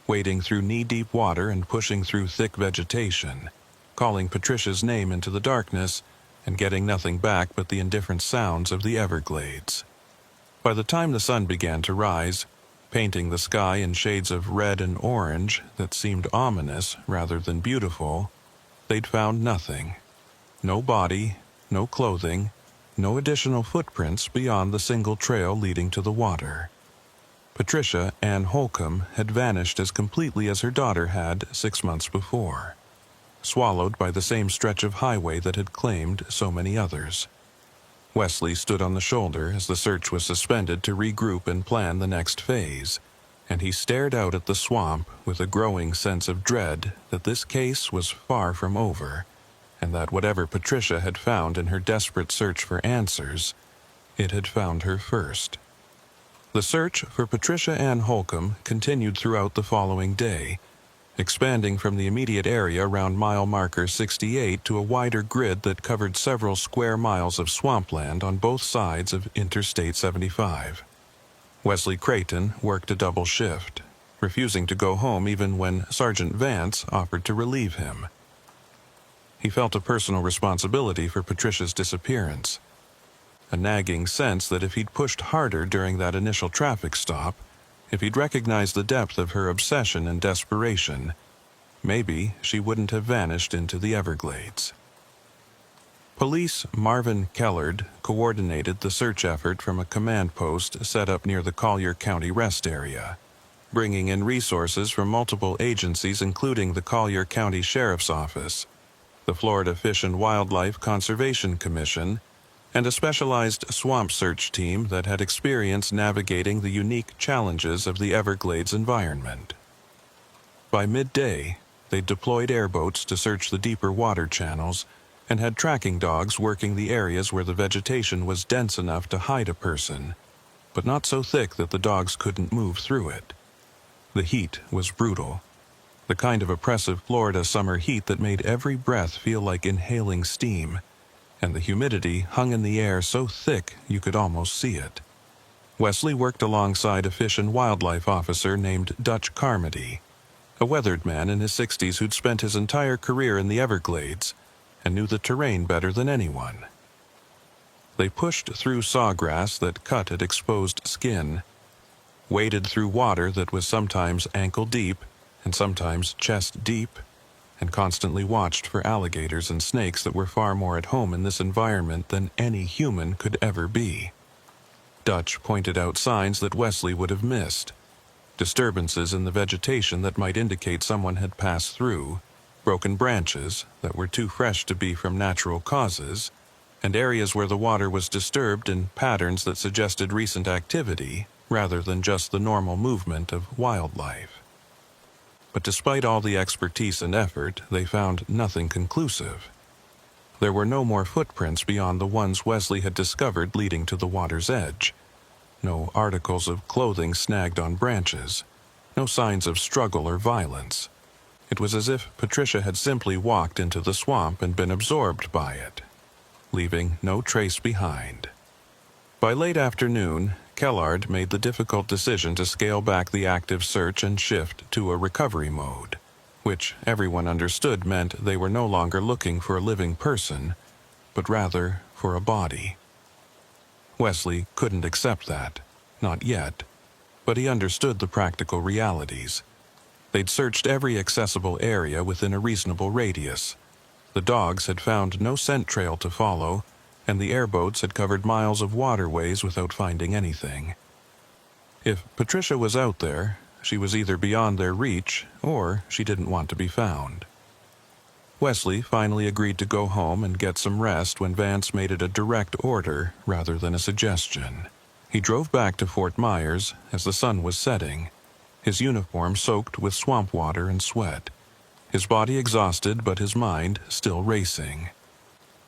wading through knee-deep water and pushing through thick vegetation, calling Patricia's name into the darkness and getting nothing back but the indifferent sounds of the Everglades. By the time the sun began to rise, painting the sky in shades of red and orange that seemed ominous rather than beautiful, they'd found nothing. No body, no clothing, no additional footprints beyond the single trail leading to the water. Patricia Ann Holcomb had vanished as completely as her daughter had 6 months before, swallowed by the same stretch of highway that had claimed so many others. Wesley stood on the shoulder as the search was suspended to regroup and plan the next phase, and he stared out at the swamp with a growing sense of dread that this case was far from over, and that whatever Patricia had found in her desperate search for answers, it had found her first. The search for Patricia Ann Holcomb continued throughout the following day, expanding from the immediate area around mile marker 68 to a wider grid that covered several square miles of swampland on both sides of Interstate 75. Wesley Creighton worked a double shift, refusing to go home even when Sergeant Vance offered to relieve him. He felt a personal responsibility for Patricia's disappearance, a nagging sense that if he'd pushed harder during that initial traffic stop, if he'd recognized the depth of her obsession and desperation, maybe she wouldn't have vanished into the Everglades. Police Marvin Kellard coordinated the search effort from a command post set up near the Collier County Rest Area, bringing in resources from multiple agencies including the Collier County Sheriff's Office, the Florida Fish and Wildlife Conservation Commission, and a specialized swamp search team that had experience navigating the unique challenges of the Everglades environment. By midday, they deployed airboats to search the deeper water channels and had tracking dogs working the areas where the vegetation was dense enough to hide a person, but not so thick that the dogs couldn't move through it. The heat was brutal, the kind of oppressive Florida summer heat that made every breath feel like inhaling steam, and the humidity hung in the air so thick you could almost see it. Wesley worked alongside a fish and wildlife officer named Dutch Carmody, a weathered man in his 60s who'd spent his entire career in the Everglades and knew the terrain better than anyone. They pushed through sawgrass that cut at exposed skin, waded through water that was sometimes ankle deep and sometimes chest deep, and constantly watched for alligators and snakes that were far more at home in this environment than any human could ever be. Dutch pointed out signs that Wesley would have missed, disturbances in the vegetation that might indicate someone had passed through, broken branches that were too fresh to be from natural causes, and areas where the water was disturbed in patterns that suggested recent activity rather than just the normal movement of wildlife. But despite all the expertise and effort, they found nothing conclusive. There were no more footprints beyond the ones Wesley had discovered leading to the water's edge. No articles of clothing snagged on branches. No signs of struggle or violence. It was as if Patricia had simply walked into the swamp and been absorbed by it, leaving no trace behind. By late afternoon, Kellard made the difficult decision to scale back the active search and shift to a recovery mode, which everyone understood meant they were no longer looking for a living person, but rather for a body. Wesley couldn't accept that, not yet, but he understood the practical realities. They'd searched every accessible area within a reasonable radius. The dogs had found no scent trail to follow, and the airboats had covered miles of waterways without finding anything. If Patricia was out there, she was either beyond their reach or she didn't want to be found. Wesley finally agreed to go home and get some rest when Vance made it a direct order rather than a suggestion. He drove back to Fort Myers as the sun was setting, his uniform soaked with swamp water and sweat, his body exhausted but his mind still racing.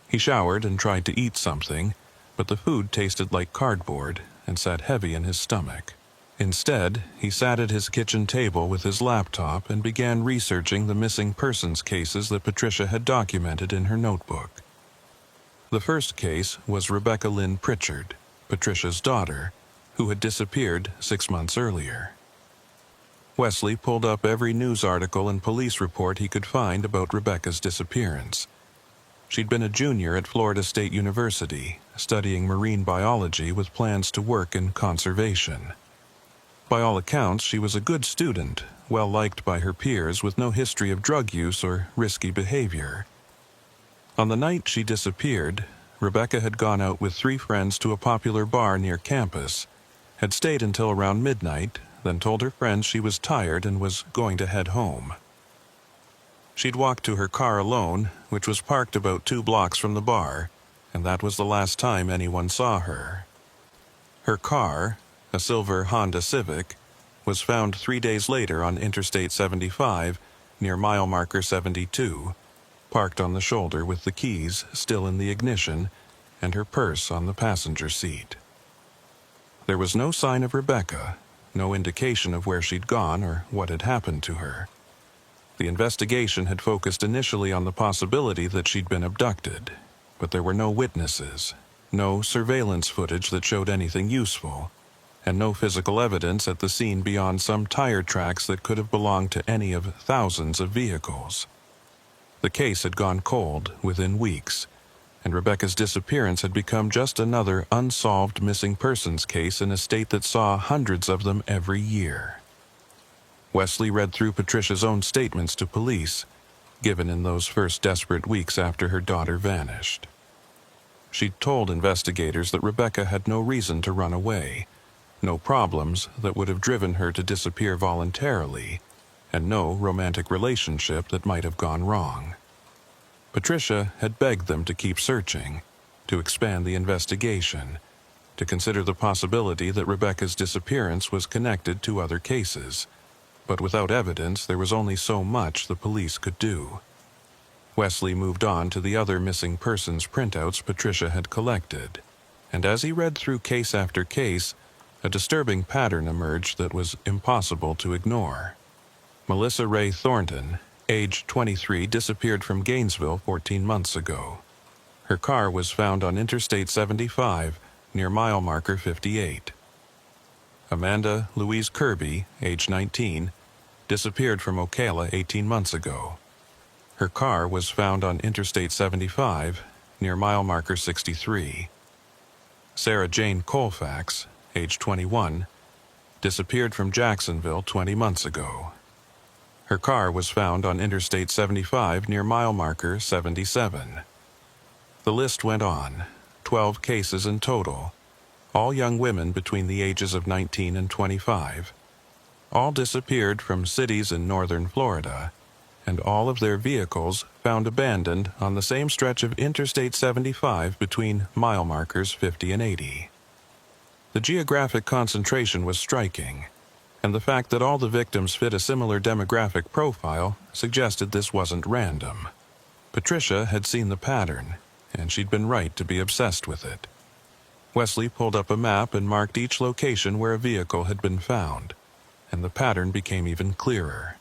He showered and tried to eat something, but the food tasted like cardboard and sat heavy in his stomach. Instead, he sat at his kitchen table with his laptop and began researching the missing persons cases that Patricia had documented in her notebook. The first case was Rebecca Lynn Pritchard, Patricia's daughter, who had disappeared 6 months earlier. Wesley pulled up every news article and police report he could find about Rebecca's disappearance. She'd been a junior at Florida State University, studying marine biology with plans to work in conservation. By all accounts, she was a good student, well liked by her peers with no history of drug use or risky behavior. On the night she disappeared, Rebecca had gone out with 3 friends to a popular bar near campus, had stayed until around midnight, then told her friends she was tired and was going to head home. She'd walked to her car alone, which was parked about 2 blocks from the bar, and that was the last time anyone saw her. Her car, a silver Honda Civic, was found 3 days later on Interstate 75 near mile marker 72, parked on the shoulder with the keys still in the ignition and her purse on the passenger seat. There was no sign of Rebecca, no indication of where she'd gone or what had happened to her. The investigation had focused initially on the possibility that she'd been abducted, but there were no witnesses, no surveillance footage that showed anything useful, and no physical evidence at the scene beyond some tire tracks that could have belonged to any of thousands of vehicles. The case had gone cold within weeks, and Rebecca's disappearance had become just another unsolved missing persons case in a state that saw hundreds of them every year. Wesley read through Patricia's own statements to police, given in those first desperate weeks after her daughter vanished. She'd told investigators that Rebecca had no reason to run away, no problems that would have driven her to disappear voluntarily, and no romantic relationship that might have gone wrong. Patricia had begged them to keep searching, to expand the investigation, to consider the possibility that Rebecca's disappearance was connected to other cases. But without evidence, there was only so much the police could do. Wesley moved on to the other missing persons printouts Patricia had collected, and as he read through case after case, a disturbing pattern emerged that was impossible to ignore. Melissa Ray Thornton, age 23, disappeared from Gainesville 14 months ago. Her car was found on Interstate 75 near mile marker 58. Amanda Louise Kirby, age 19, disappeared from Ocala 18 months ago. Her car was found on Interstate 75 near mile marker 63. Sarah Jane Colfax, age 21, disappeared from Jacksonville 20 months ago. Her car was found on Interstate 75 near mile marker 77. The list went on, 12 cases in total, all young women between the ages of 19 and 25. All disappeared from cities in northern Florida, and all of their vehicles found abandoned on the same stretch of Interstate 75 between mile markers 50 and 80. The geographic concentration was striking, and the fact that all the victims fit a similar demographic profile suggested this wasn't random. Patricia had seen the pattern, and she'd been right to be obsessed with it. Wesley pulled up a map and marked each location where a vehicle had been found, and the pattern became even clearer.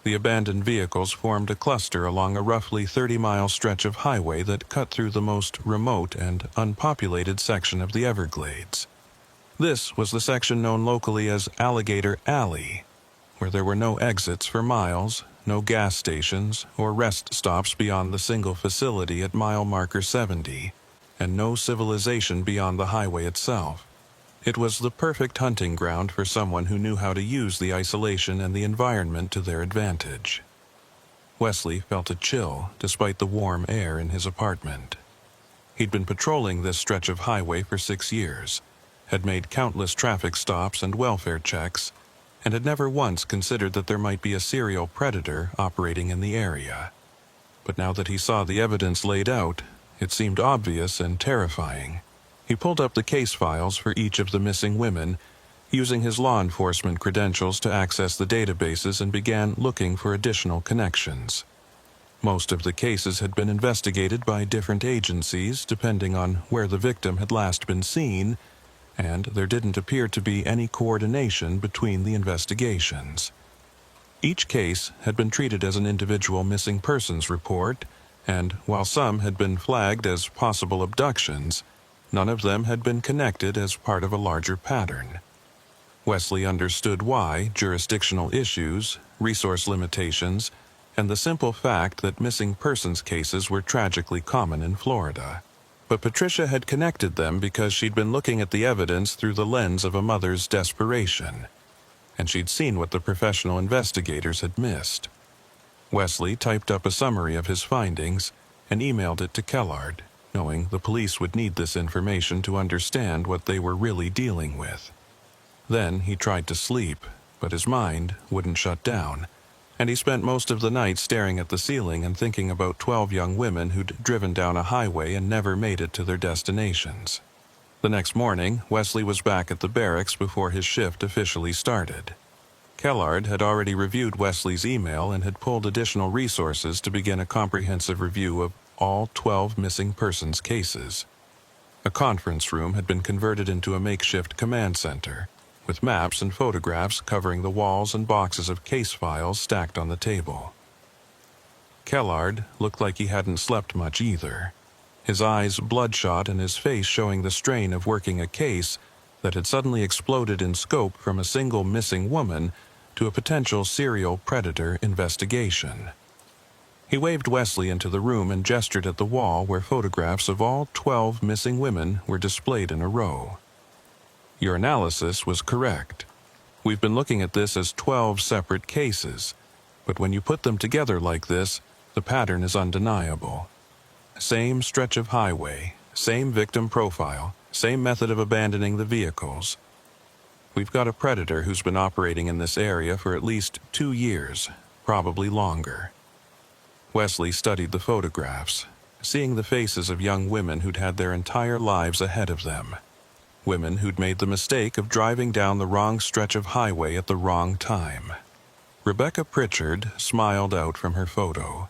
The abandoned vehicles formed a cluster along a roughly 30-mile stretch of highway that cut through the most remote and unpopulated section of the Everglades. This was the section known locally as Alligator Alley, where there were no exits for miles, no gas stations or rest stops beyond the single facility at mile marker 70, and no civilization beyond the highway itself. It was the perfect hunting ground for someone who knew how to use the isolation and the environment to their advantage. Wesley felt a chill despite the warm air in his apartment. He'd been patrolling this stretch of highway for 6 years, had made countless traffic stops and welfare checks, and had never once considered that there might be a serial predator operating in the area. But now that he saw the evidence laid out, it seemed obvious and terrifying. He pulled up the case files for each of the missing women, using his law enforcement credentials to access the databases, and began looking for additional connections. Most of the cases had been investigated by different agencies depending on where the victim had last been seen, and there didn't appear to be any coordination between the investigations. Each case had been treated as an individual missing persons report, and while some had been flagged as possible abductions, none of them had been connected as part of a larger pattern. Wesley understood why jurisdictional issues, resource limitations, and the simple fact that missing persons cases were tragically common in Florida. But Patricia had connected them because she'd been looking at the evidence through the lens of a mother's desperation, and she'd seen what the professional investigators had missed. Wesley typed up a summary of his findings and emailed it to Kellard, knowing the police would need this information to understand what they were really dealing with. Then he tried to sleep, but his mind wouldn't shut down, and he spent most of the night staring at the ceiling and thinking about 12 young women who'd driven down a highway and never made it to their destinations. The next morning, Wesley was back at the barracks before his shift officially started. Kellard had already reviewed Wesley's email and had pulled additional resources to begin a comprehensive review of all 12 missing persons cases. A conference room had been converted into a makeshift command center, with maps and photographs covering the walls and boxes of case files stacked on the table. Kellard looked like he hadn't slept much either, his eyes bloodshot and his face showing the strain of working a case that had suddenly exploded in scope from a single missing woman to a potential serial predator investigation. He waved Wesley into the room and gestured at the wall where photographs of all 12 missing women were displayed in a row. Your analysis was correct. We've been looking at this as 12 separate cases, but when you put them together like this, the pattern is undeniable. Same stretch of highway, same victim profile, same method of abandoning the vehicles. We've got a predator who's been operating in this area for at least 2 years, probably longer. Wesley studied the photographs, seeing the faces of young women who'd had their entire lives ahead of them. Women who'd made the mistake of driving down the wrong stretch of highway at the wrong time. Rebecca Pritchard smiled out from her photo,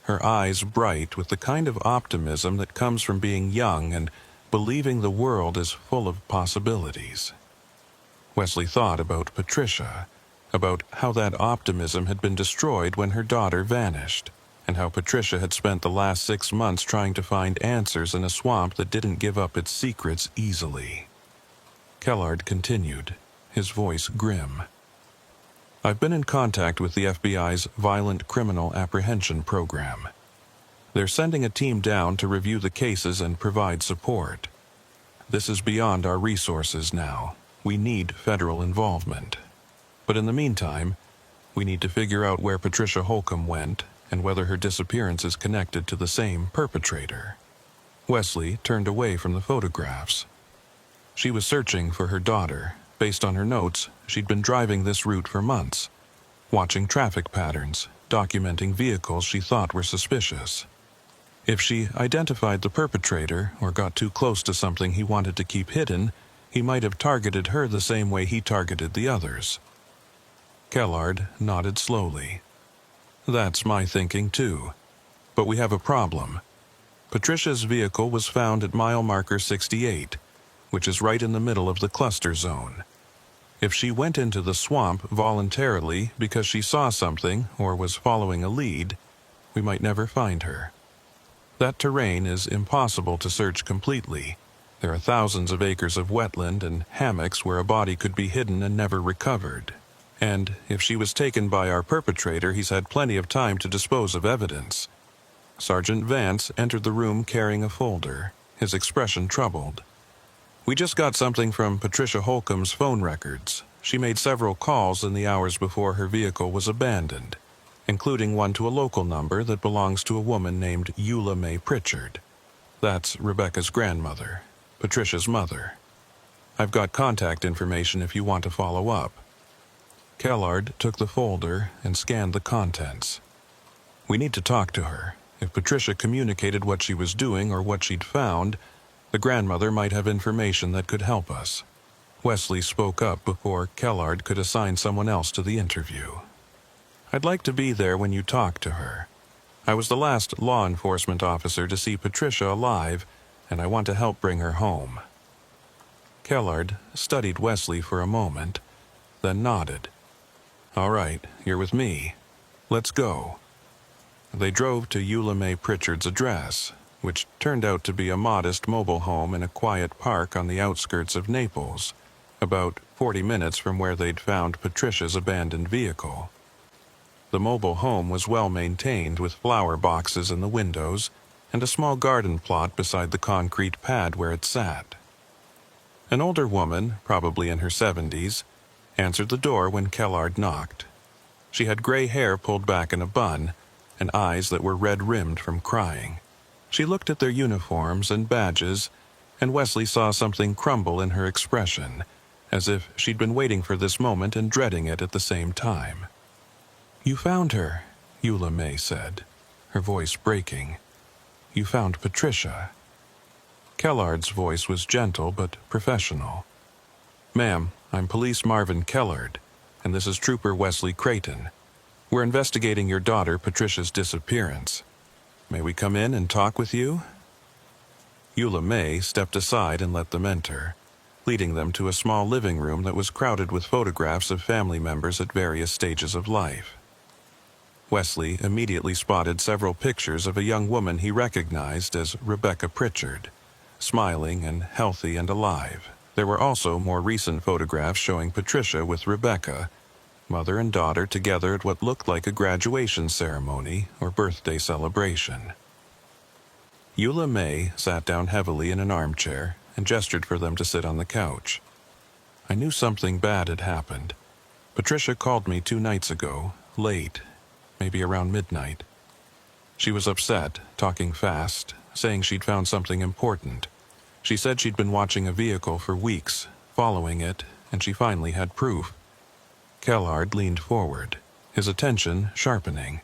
her eyes bright with the kind of optimism that comes from being young and believing the world is full of possibilities. Wesley thought about Patricia, about how that optimism had been destroyed when her daughter vanished, and how Patricia had spent the last 6 months trying to find answers in a swamp that didn't give up its secrets easily. Kellard continued, his voice grim. I've been in contact with the FBI's Violent Criminal Apprehension Program. They're sending a team down to review the cases and provide support. This is beyond our resources now. We need federal involvement. But in the meantime, we need to figure out where Patricia Holcomb went and whether her disappearance is connected to the same perpetrator. Wesley turned away from the photographs. She was searching for her daughter. Based on her notes, she'd been driving this route for months, watching traffic patterns, documenting vehicles she thought were suspicious. If she identified the perpetrator or got too close to something he wanted to keep hidden, he might have targeted her the same way he targeted the others. Kellard nodded slowly. That's my thinking too. But we have a problem. Patricia's vehicle was found at mile marker 68, which is right in the middle of the cluster zone. If she went into the swamp voluntarily because she saw something or was following a lead, we might never find her. That terrain is impossible to search completely. There are thousands of acres of wetland and hammocks where a body could be hidden and never recovered. And if she was taken by our perpetrator, he's had plenty of time to dispose of evidence. Sergeant Vance entered the room carrying a folder, his expression troubled. We just got something from Patricia Holcomb's phone records. She made several calls in the hours before her vehicle was abandoned, including one to a local number that belongs to a woman named Eula Mae Pritchard. That's Rebecca's grandmother, Patricia's mother. I've got contact information if you want to follow up. Kellard took the folder and scanned the contents. We need to talk to her. If Patricia communicated what she was doing or what she'd found, the grandmother might have information that could help us. Wesley spoke up before Kellard could assign someone else to the interview. I'd like to be there when you talk to her. I was the last law enforcement officer to see Patricia alive, and I want to help bring her home. Kellard studied Wesley for a moment, then nodded. All right, you're with me. Let's go. They drove to Eula Mae Pritchard's address, which turned out to be a modest mobile home in a quiet park on the outskirts of Naples, about 40 minutes from where they'd found Patricia's abandoned vehicle. The mobile home was well maintained with flower boxes in the windows and a small garden plot beside the concrete pad where it sat. An older woman, probably in her 70s, answered the door when Kellard knocked. She had gray hair pulled back in a bun and eyes that were red-rimmed from crying. She looked at their uniforms and badges, and Wesley saw something crumble in her expression, as if she'd been waiting for this moment and dreading it at the same time. "You found her," Eula May said, her voice breaking. "You found Patricia." Kellard's voice was gentle but professional. "Ma'am, I'm Police Marvin Kellard, and this is Trooper Wesley Creighton. We're investigating your daughter Patricia's disappearance. May we come in and talk with you?" Eula May stepped aside and let them enter, leading them to a small living room that was crowded with photographs of family members at various stages of life. Wesley immediately spotted several pictures of a young woman he recognized as Rebecca Pritchard, smiling and healthy and alive. There were also more recent photographs showing Patricia with Rebecca, mother and daughter together at what looked like a graduation ceremony or birthday celebration. Eula May sat down heavily in an armchair and gestured for them to sit on the couch. "I knew something bad had happened. Patricia called me 2 nights ago, late, maybe around midnight. She was upset, talking fast, saying she'd found something important. She said she'd been watching a vehicle for weeks, following it, and she finally had proof." Kellard leaned forward, his attention sharpening.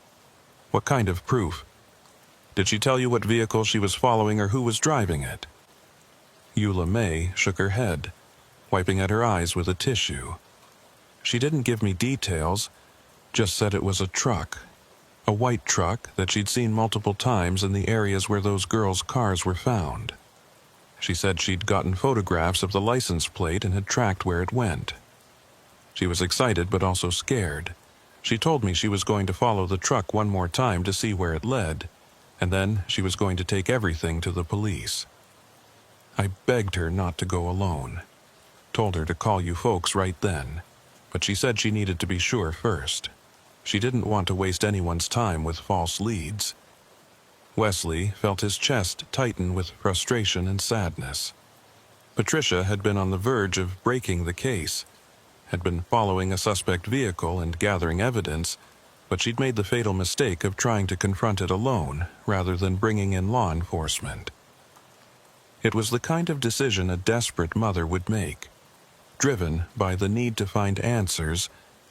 "What kind of proof? Did she tell you what vehicle she was following or who was driving it?" Eula May shook her head, wiping at her eyes with a tissue. "She didn't give me details, just said it was a truck. A white truck that she'd seen multiple times in the areas where those girls' cars were found. She said she'd gotten photographs of the license plate and had tracked where it went. She was excited but also scared. She told me she was going to follow the truck one more time to see where it led, and then she was going to take everything to the police. I begged her not to go alone. Told her to call you folks right then, but she said she needed to be sure first. She didn't want to waste anyone's time with false leads." Wesley felt his chest tighten with frustration and sadness. Patricia had been on the verge of breaking the case, had been following a suspect vehicle and gathering evidence, but she'd made the fatal mistake of trying to confront it alone rather than bringing in law enforcement. It was the kind of decision a desperate mother would make, driven by the need to find answers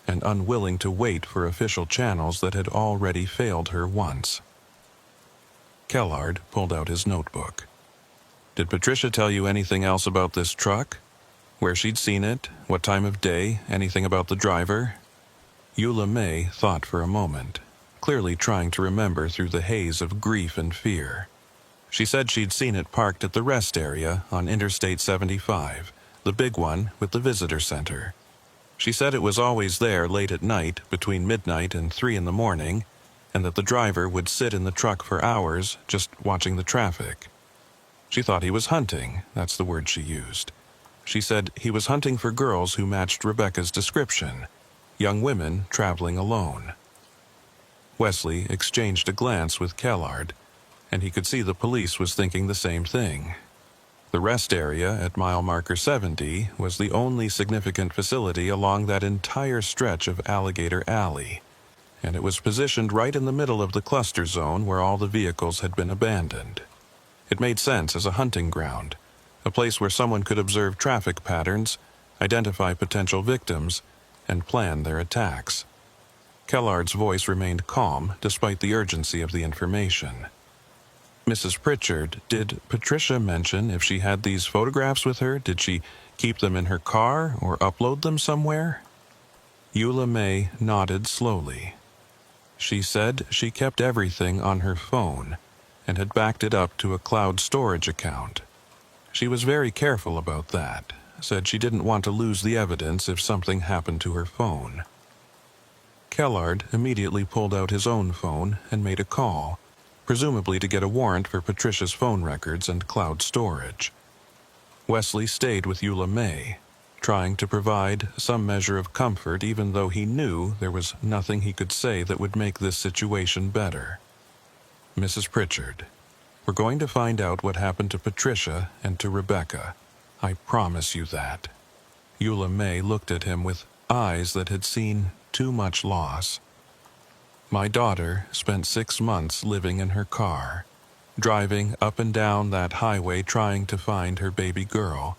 and unwilling to wait for official channels that had already failed her once. Kellard pulled out his notebook. "Did Patricia tell you anything else about this truck? Where she'd seen it? What time of day? Anything about the driver?" Eula May thought for a moment, clearly trying to remember through the haze of grief and fear. She said she'd seen it parked at the rest area on Interstate 75, the big one with the visitor center. She said it was always there late at night, between midnight and 3 in the morning, and that the driver would sit in the truck for hours just watching the traffic. She thought he was hunting, that's the word she used. She said he was hunting for girls who matched Rebecca's description, young women traveling alone. Wesley exchanged a glance with Kellard, and he could see the police was thinking the same thing. The rest area at mile marker 70 was the only significant facility along that entire stretch of Alligator Alley, and it was positioned right in the middle of the cluster zone where all the vehicles had been abandoned. It made sense as a hunting ground, a place where someone could observe traffic patterns, identify potential victims, and plan their attacks. Kellard's voice remained calm despite the urgency of the information. "Mrs. Pritchard, did Patricia mention if she had these photographs with her? Did she keep them in her car or upload them somewhere?" Eula May nodded slowly. She said she kept everything on her phone and had backed it up to a cloud storage account. She was very careful about that, said she didn't want to lose the evidence if something happened to her phone. Kellard immediately pulled out his own phone and made a call, presumably to get a warrant for Patricia's phone records and cloud storage. Wesley stayed with Eula May, trying to provide some measure of comfort even though he knew there was nothing he could say that would make this situation better. "Mrs. Pritchard, we're going to find out what happened to Patricia and to Rebecca. I promise you that." Eula May looked at him with eyes that had seen too much loss. "My daughter spent 6 months living in her car, driving up and down that highway trying to find her baby girl.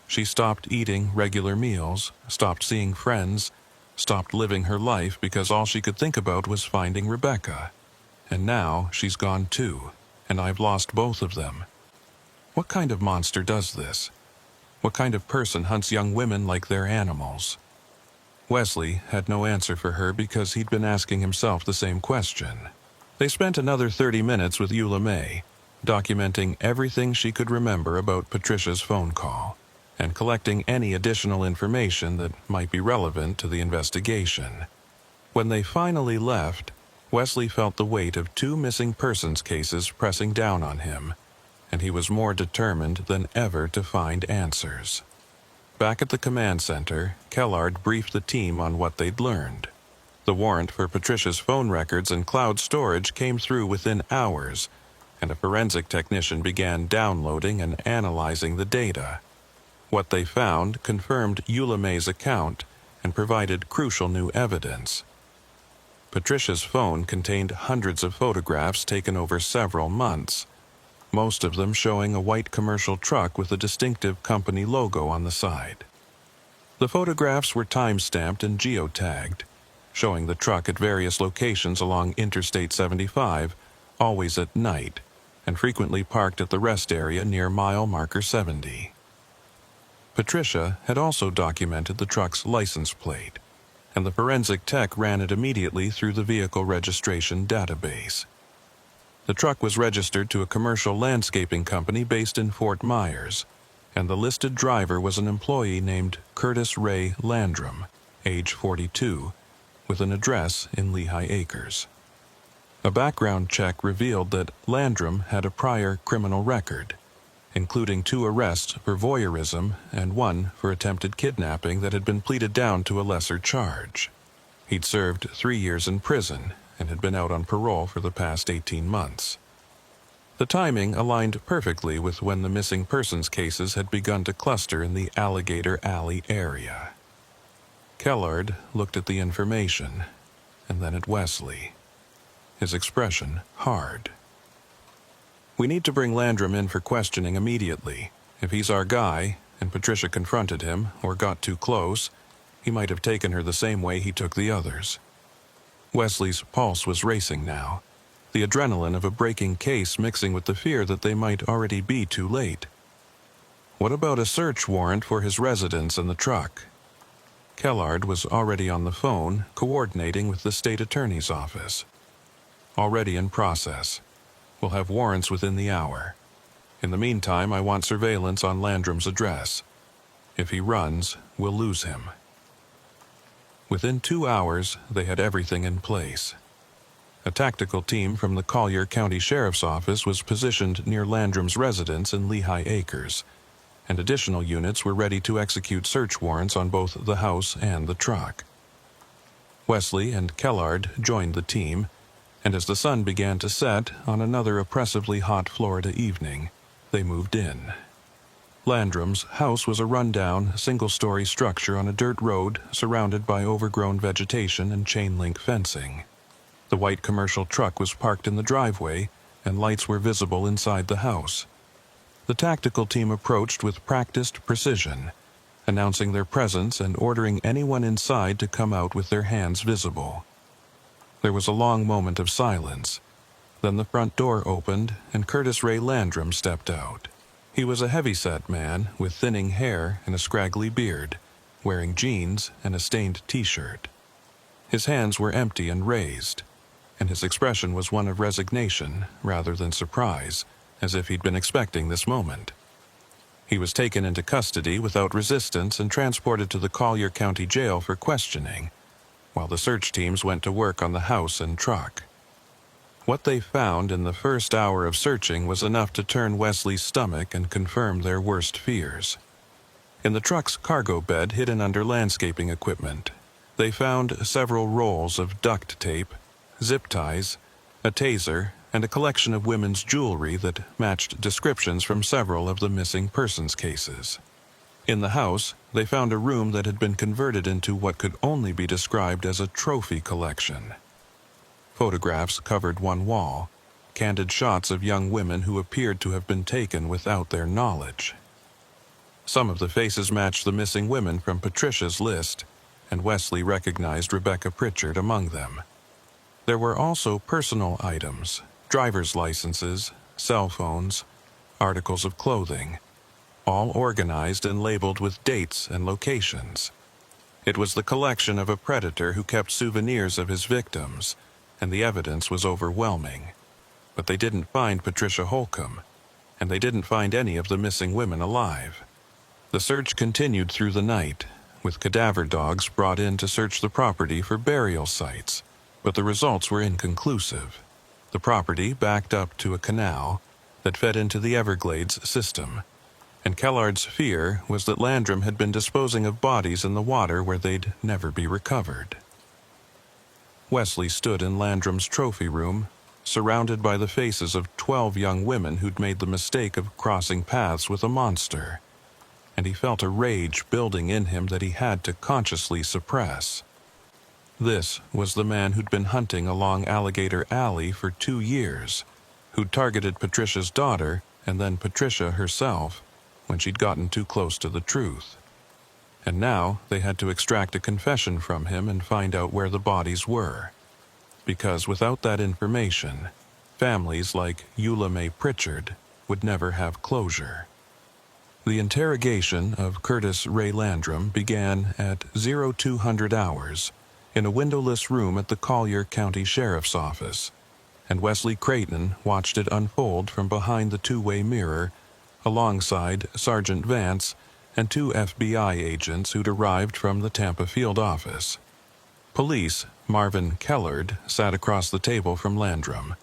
She stopped eating regular meals, stopped seeing friends, stopped living her life because all she could think about was finding Rebecca. And now she's gone too, and I've lost both of them. What kind of monster does this? What kind of person hunts young women like they're animals?" Wesley had no answer for her because he'd been asking himself the same question. They spent another 30 minutes with Eula May, documenting everything she could remember about Patricia's phone call, and collecting any additional information that might be relevant to the investigation. When they finally left, Wesley felt the weight of 2 missing persons cases pressing down on him, and he was more determined than ever to find answers. Back at the command center, Kellard briefed the team on what they'd learned. The warrant for Patricia's phone records and cloud storage came through within hours, and a forensic technician began downloading and analyzing the data. What they found confirmed Eula May's account and provided crucial new evidence. Patricia's phone contained hundreds of photographs taken over several months, most of them showing a white commercial truck with a distinctive company logo on the side. The photographs were time-stamped and geotagged, showing the truck at various locations along Interstate 75, always at night, and frequently parked at the rest area near mile marker 70. Patricia had also documented the truck's license plate, and the forensic tech ran it immediately through the vehicle registration database. The truck was registered to a commercial landscaping company based in Fort Myers, and the listed driver was an employee named Curtis Ray Landrum, age 42, with an address in Lehigh Acres. A background check revealed that Landrum had a prior criminal record, including 2 arrests for voyeurism and 1 for attempted kidnapping that had been pleaded down to a lesser charge. He'd served 3 years in prison and had been out on parole for the past 18 months. The timing aligned perfectly with when the missing persons cases had begun to cluster in the Alligator Alley area. Kellard looked at the information, and then at Wesley, his expression hard. "We need to bring Landrum in for questioning immediately. If he's our guy, and Patricia confronted him or got too close, he might have taken her the same way he took the others." Wesley's pulse was racing now, the adrenaline of a breaking case mixing with the fear that they might already be too late. What about a search warrant for his residence and the truck? Kellard was already on the phone, coordinating with the state attorney's office. "Already in process. We'll have warrants within the hour. In the meantime, I want surveillance on Landrum's address. If he runs, we'll lose him." Within 2 hours, they had everything in place. A tactical team from the Collier County Sheriff's Office was positioned near Landrum's residence in Lehigh Acres, and additional units were ready to execute search warrants on both the house and the truck. Wesley and Kellard joined the team, and as the sun began to set on another oppressively hot Florida evening, they moved in. Landrum's house was a rundown, single-story structure on a dirt road surrounded by overgrown vegetation and chain-link fencing. The white commercial truck was parked in the driveway, and lights were visible inside the house. The tactical team approached with practiced precision, announcing their presence and ordering anyone inside to come out with their hands visible. There was a long moment of silence. Then the front door opened, and Curtis Ray Landrum stepped out. He was a heavy-set man with thinning hair and a scraggly beard, wearing jeans and a stained T-shirt. His hands were empty and raised, and his expression was one of resignation rather than surprise, as if he'd been expecting this moment. He was taken into custody without resistance and transported to the Collier County Jail for questioning, while the search teams went to work on the house and truck. What they found in the first hour of searching was enough to turn Wesley's stomach and confirm their worst fears. In the truck's cargo bed hidden under landscaping equipment, they found several rolls of duct tape, zip ties, a taser, and a collection of women's jewelry that matched descriptions from several of the missing persons cases. In the house, they found a room that had been converted into what could only be described as a trophy collection. Photographs covered one wall, candid shots of young women who appeared to have been taken without their knowledge. Some of the faces matched the missing women from Patricia's list, and Wesley recognized Rebecca Pritchard among them. There were also personal items, driver's licenses, cell phones, articles of clothing, all organized and labeled with dates and locations. It was the collection of a predator who kept souvenirs of his victims, and the evidence was overwhelming. But they didn't find Patricia Holcomb, and they didn't find any of the missing women alive. The search continued through the night, with cadaver dogs brought in to search the property for burial sites, but the results were inconclusive. The property backed up to a canal that fed into the Everglades system, and Kellard's fear was that Landrum had been disposing of bodies in the water where they'd never be recovered. Wesley stood in Landrum's trophy room, surrounded by the faces of 12 young women who'd made the mistake of crossing paths with a monster, and he felt a rage building in him that he had to consciously suppress. This was the man who'd been hunting along Alligator Alley for 2 years, who'd targeted Patricia's daughter and then Patricia herself when she'd gotten too close to the truth. And now they had to extract a confession from him and find out where the bodies were. Because without that information, families like Eula Mae Pritchard would never have closure. The interrogation of Curtis Ray Landrum began at 0200 hours in a windowless room at the Collier County Sheriff's Office, and Wesley Creighton watched it unfold from behind the two-way mirror alongside Sergeant Vance and 2 FBI agents who'd arrived from the Tampa field office. Police Marvin Kellard sat across the table from Landrum,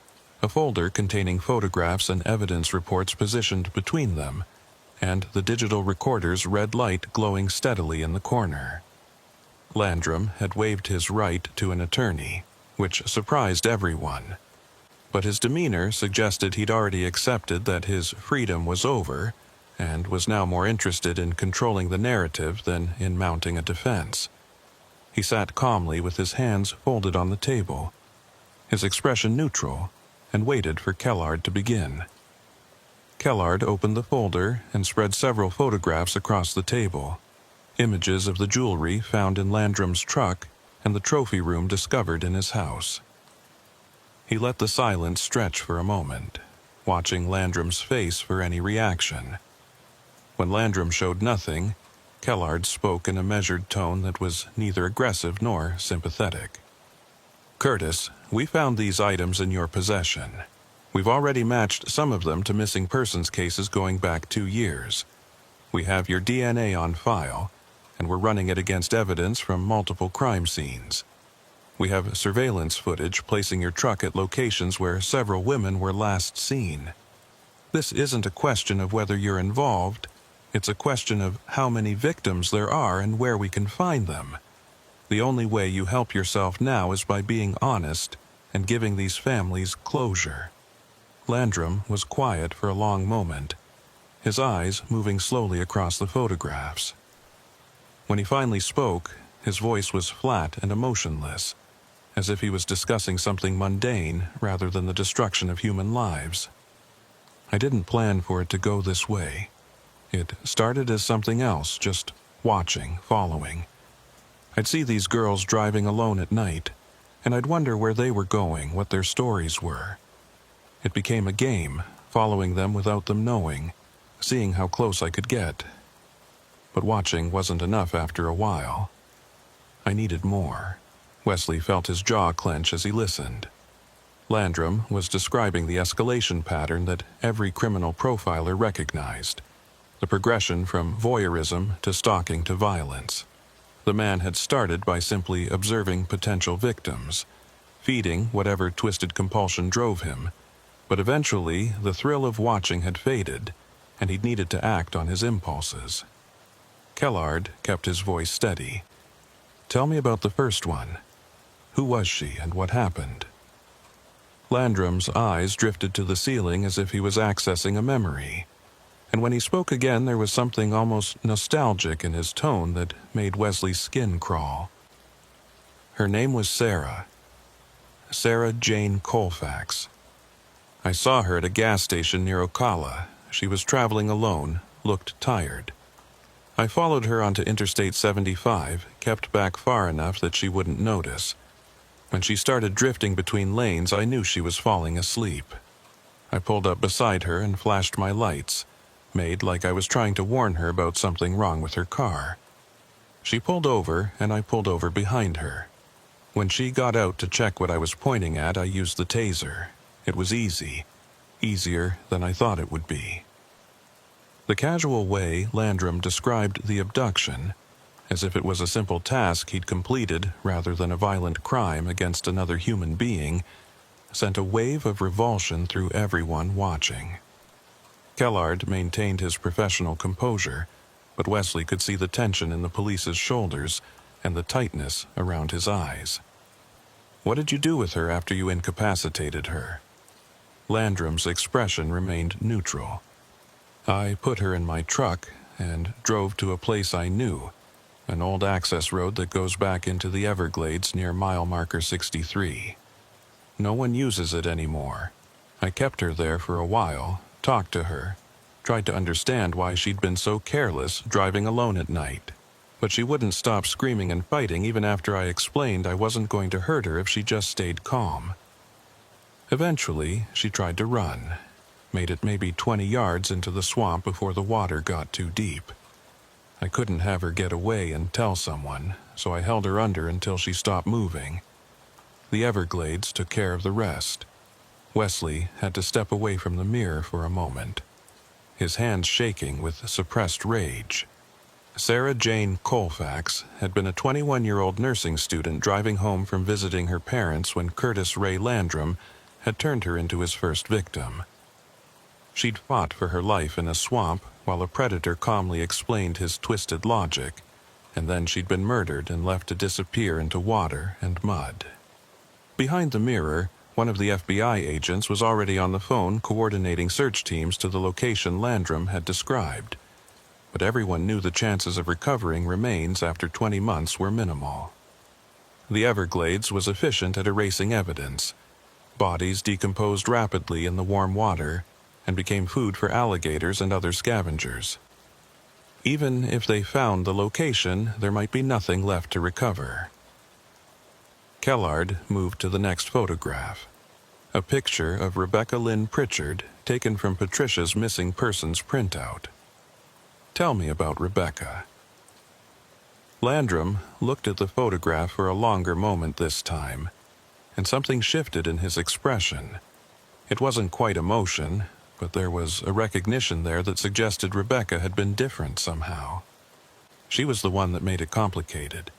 a folder containing photographs and evidence reports positioned between them, and the digital recorder's red light glowing steadily in the corner. Landrum had waived his right to an attorney, which surprised everyone, but his demeanor suggested he'd already accepted that his freedom was over and was now more interested in controlling the narrative than in mounting a defense. He sat calmly with his hands folded on the table, his expression neutral, and waited for Kellard to begin. Kellard opened the folder and spread several photographs across the table, images of the jewelry found in Landrum's truck and the trophy room discovered in his house. He let the silence stretch for a moment, watching Landrum's face for any reaction. When Landrum showed nothing, Kellard spoke in a measured tone that was neither aggressive nor sympathetic. "Curtis, we found these items in your possession. We've already matched some of them to missing persons cases going back 2 years. We have your DNA on file, and we're running it against evidence from multiple crime scenes. We have surveillance footage placing your truck at locations where several women were last seen. This isn't a question of whether you're involved. It's a question of how many victims there are and where we can find them. The only way you help yourself now is by being honest and giving these families closure." Landrum was quiet for a long moment, his eyes moving slowly across the photographs. When he finally spoke, his voice was flat and emotionless, as if he was discussing something mundane rather than the destruction of human lives. "I didn't plan for it to go this way. It started as something else, just watching, following. I'd see these girls driving alone at night, and I'd wonder where they were going, what their stories were. It became a game, following them without them knowing, seeing how close I could get. But watching wasn't enough after a while. I needed more." Wesley felt his jaw clench as he listened. Landrum was describing the escalation pattern that every criminal profiler recognized, the progression from voyeurism to stalking to violence. The man had started by simply observing potential victims, feeding whatever twisted compulsion drove him, but eventually the thrill of watching had faded, and he'd needed to act on his impulses. Kellard kept his voice steady. "Tell me about the first one. Who was she and what happened?" Landrum's eyes drifted to the ceiling as if he was accessing a memory. And when he spoke again, there was something almost nostalgic in his tone that made Wesley's skin crawl. "Her name was Sarah. Sarah Jane Colfax. I saw her at a gas station near Ocala. She was traveling alone, looked tired. I followed her onto Interstate 75, kept back far enough that she wouldn't notice. When she started drifting between lanes, I knew she was falling asleep. I pulled up beside her and flashed my lights, made like I was trying to warn her about something wrong with her car. She pulled over, and I pulled over behind her. When she got out to check what I was pointing at, I used the taser. It was easy, easier than I thought it would be." The casual way Landrum described the abduction, as if it was a simple task he'd completed rather than a violent crime against another human being, sent a wave of revulsion through everyone watching. Kellard maintained his professional composure, but Wesley could see the tension in the police's shoulders and the tightness around his eyes. "What did you do with her after you incapacitated her?" Landrum's expression remained neutral. "I put her in my truck and drove to a place I knew, an old access road that goes back into the Everglades near mile marker 63. No one uses it anymore. I kept her there for a while, talked to her, tried to understand why she'd been so careless driving alone at night. But she wouldn't stop screaming and fighting even after I explained I wasn't going to hurt her if she just stayed calm. Eventually, she tried to run, made it maybe 20 yards into the swamp before the water got too deep. I couldn't have her get away and tell someone, so I held her under until she stopped moving. The Everglades took care of the rest. Wesley had to step away from the mirror for a moment, his hands shaking with suppressed rage. Sarah Jane Colfax had been a 21-year-old nursing student driving home from visiting her parents when Curtis Ray Landrum had turned her into his first victim. She'd fought for her life in a swamp while a predator calmly explained his twisted logic, and then she'd been murdered and left to disappear into water and mud. Behind the mirror, one of the FBI agents was already on the phone coordinating search teams to the location Landrum had described. But everyone knew the chances of recovering remains after 20 months were minimal. The Everglades was efficient at erasing evidence. Bodies decomposed rapidly in the warm water and became food for alligators and other scavengers. Even if they found the location, there might be nothing left to recover. Kellard moved to the next photograph, a picture of Rebecca Lynn Pritchard taken from Patricia's missing persons printout. "Tell me about Rebecca." Landrum looked at the photograph for a longer moment this time, and something shifted in his expression. It wasn't quite emotion, but there was a recognition there that suggested Rebecca had been different somehow. She was the one that made it complicated.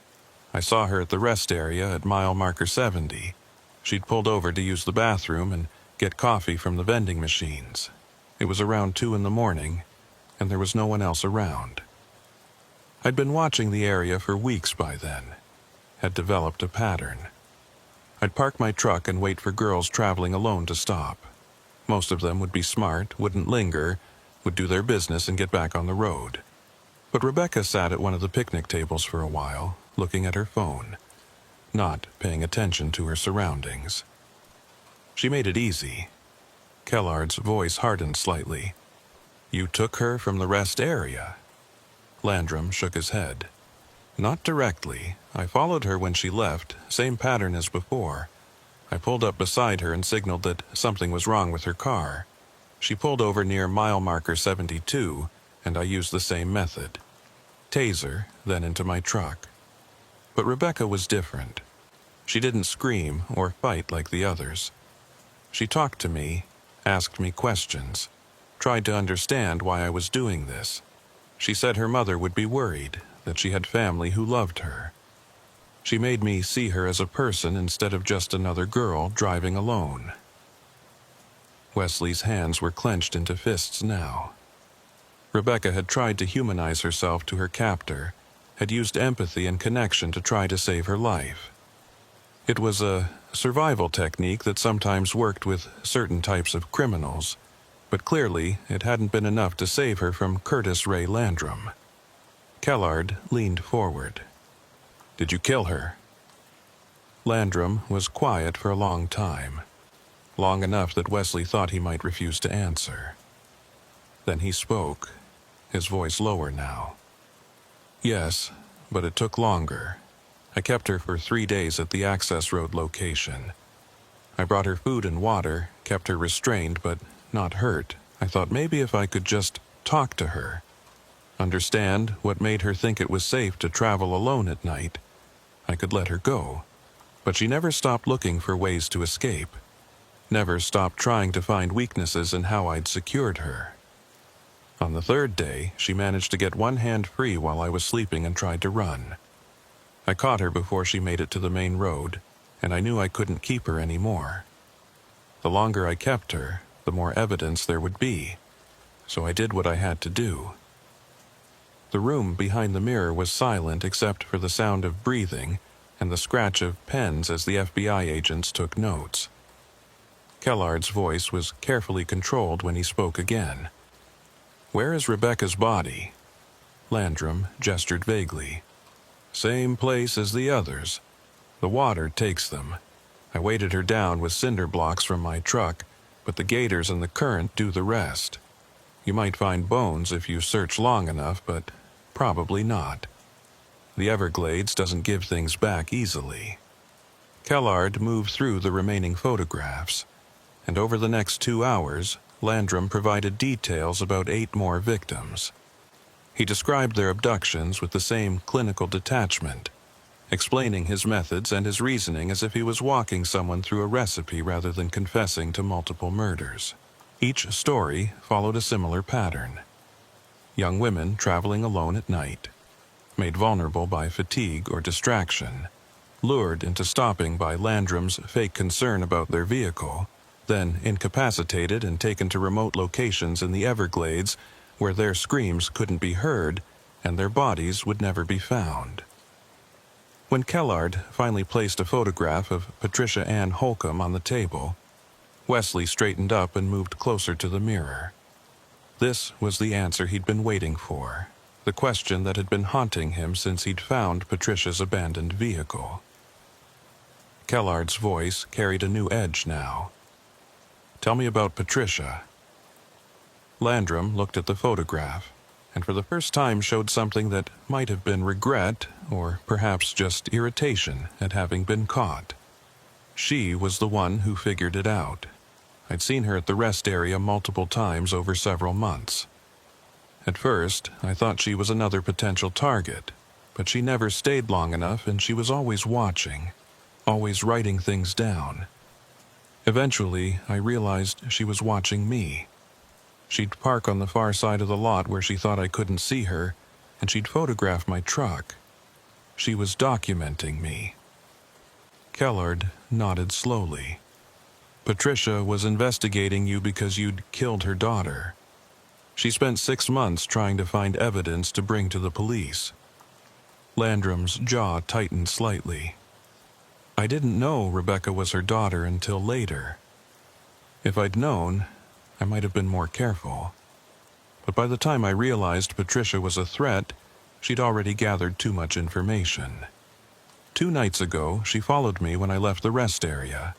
I saw her at the rest area at mile marker 70. She'd pulled over to use the bathroom and get coffee from the vending machines. It was around 2 in the morning, and there was no one else around. I'd been watching the area for weeks by then, had developed a pattern. I'd park my truck and wait for girls traveling alone to stop. Most of them would be smart, wouldn't linger, would do their business and get back on the road. But Rebecca sat at one of the picnic tables for a while, looking at her phone, not paying attention to her surroundings. She made it easy. Kellard's voice hardened slightly. "You took her from the rest area?" Landrum shook his head. "Not directly. I followed her when she left, same pattern as before. I pulled up beside her and signaled that something was wrong with her car. She pulled over near mile marker 72, and I used the same method. Taser, then into my truck. But Rebecca was different. She didn't scream or fight like the others. She talked to me, asked me questions, tried to understand why I was doing this. She said her mother would be worried, that she had family who loved her. She made me see her as a person instead of just another girl driving alone." Wesley's hands were clenched into fists now. Rebecca had tried to humanize herself to her captor, had used empathy and connection to try to save her life. It was a survival technique that sometimes worked with certain types of criminals, but clearly it hadn't been enough to save her from Curtis Ray Landrum. Kellard leaned forward. "Did you kill her?" Landrum was quiet for a long time, long enough that Wesley thought he might refuse to answer. Then he spoke, his voice lower now. "Yes, but it took longer. I kept her for 3 days at the access road location. I brought her food and water, kept her restrained but not hurt. I thought maybe if I could just talk to her, understand what made her think it was safe to travel alone at night, I could let her go. But she never stopped looking for ways to escape, never stopped trying to find weaknesses in how I'd secured her. On the 3rd day, she managed to get one hand free while I was sleeping and tried to run. I caught her before she made it to the main road, and I knew I couldn't keep her anymore. The longer I kept her, the more evidence there would be, so I did what I had to do." The room behind the mirror was silent except for the sound of breathing and the scratch of pens as the FBI agents took notes. Kellard's voice was carefully controlled when he spoke again. "Where is Rebecca's body?" Landrum gestured vaguely. "Same place as the others. The water takes them. I weighted her down with cinder blocks from my truck, but the gators and the current do the rest. You might find bones if you search long enough, but probably not. The Everglades doesn't give things back easily." Kellard moved through the remaining photographs, and over the next 2 hours, Landrum provided details about 8 more victims. He described their abductions with the same clinical detachment, explaining his methods and his reasoning as if he was walking someone through a recipe rather than confessing to multiple murders. Each story followed a similar pattern. Young women traveling alone at night, made vulnerable by fatigue or distraction, lured into stopping by Landrum's fake concern about their vehicle, then incapacitated and taken to remote locations in the Everglades where their screams couldn't be heard and their bodies would never be found. When Kellard finally placed a photograph of Patricia Ann Holcomb on the table, Wesley straightened up and moved closer to the mirror. This was the answer he'd been waiting for, the question that had been haunting him since he'd found Patricia's abandoned vehicle. Kellard's voice carried a new edge now. "Tell me about Patricia." Landrum looked at the photograph, and for the first time showed something that might have been regret, or perhaps just irritation at having been caught. She was the one who figured it out. I'd seen her at the rest area multiple times over several months. At first, I thought she was another potential target, but she never stayed long enough and she was always watching, always writing things down. Eventually, I realized she was watching me. She'd park on the far side of the lot where she thought I couldn't see her, and she'd photograph my truck. She was documenting me. Kellard nodded slowly. "Patricia was investigating you because you'd killed her daughter. She spent 6 months trying to find evidence to bring to the police." Landrum's jaw tightened slightly. "I didn't know Rebecca was her daughter until later. If I'd known, I might have been more careful. But by the time I realized Patricia was a threat, she'd already gathered too much information. 2 nights ago, she followed me when I left the rest area.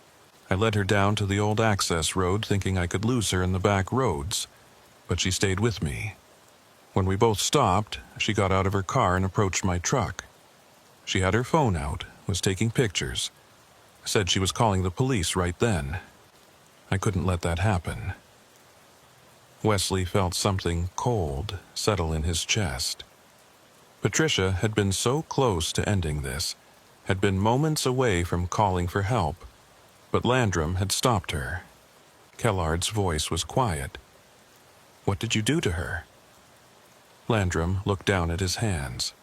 I led her down to the old access road thinking I could lose her in the back roads, but she stayed with me. When we both stopped, she got out of her car and approached my truck. She had her phone out, was taking pictures, said she was calling the police right then. I couldn't let that happen." Wesley felt something cold settle in his chest. Patricia had been so close to ending this, had been moments away from calling for help, but Landrum had stopped her. Kellard's voice was quiet. "What did you do to her?" Landrum looked down at his hands.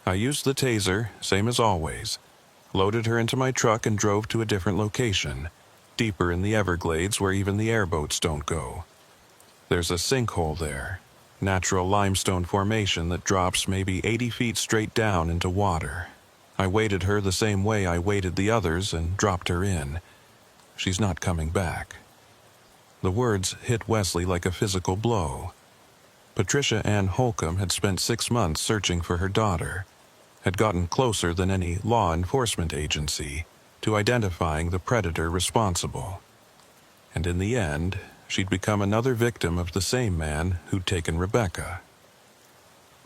"I used the taser, same as always, loaded her into my truck and drove to a different location, deeper in the Everglades where even the airboats don't go. There's a sinkhole there. natural limestone formation that drops maybe 80 feet straight down into water. I weighted her the same way I weighted the others and dropped her in. She's not coming back. The words hit Wesley like a physical blow. Patricia Ann Holcomb had spent 6 months searching for her daughter, had gotten closer than any law enforcement agency to identifying the predator responsible. And in the end, she'd become another victim of the same man who'd taken Rebecca.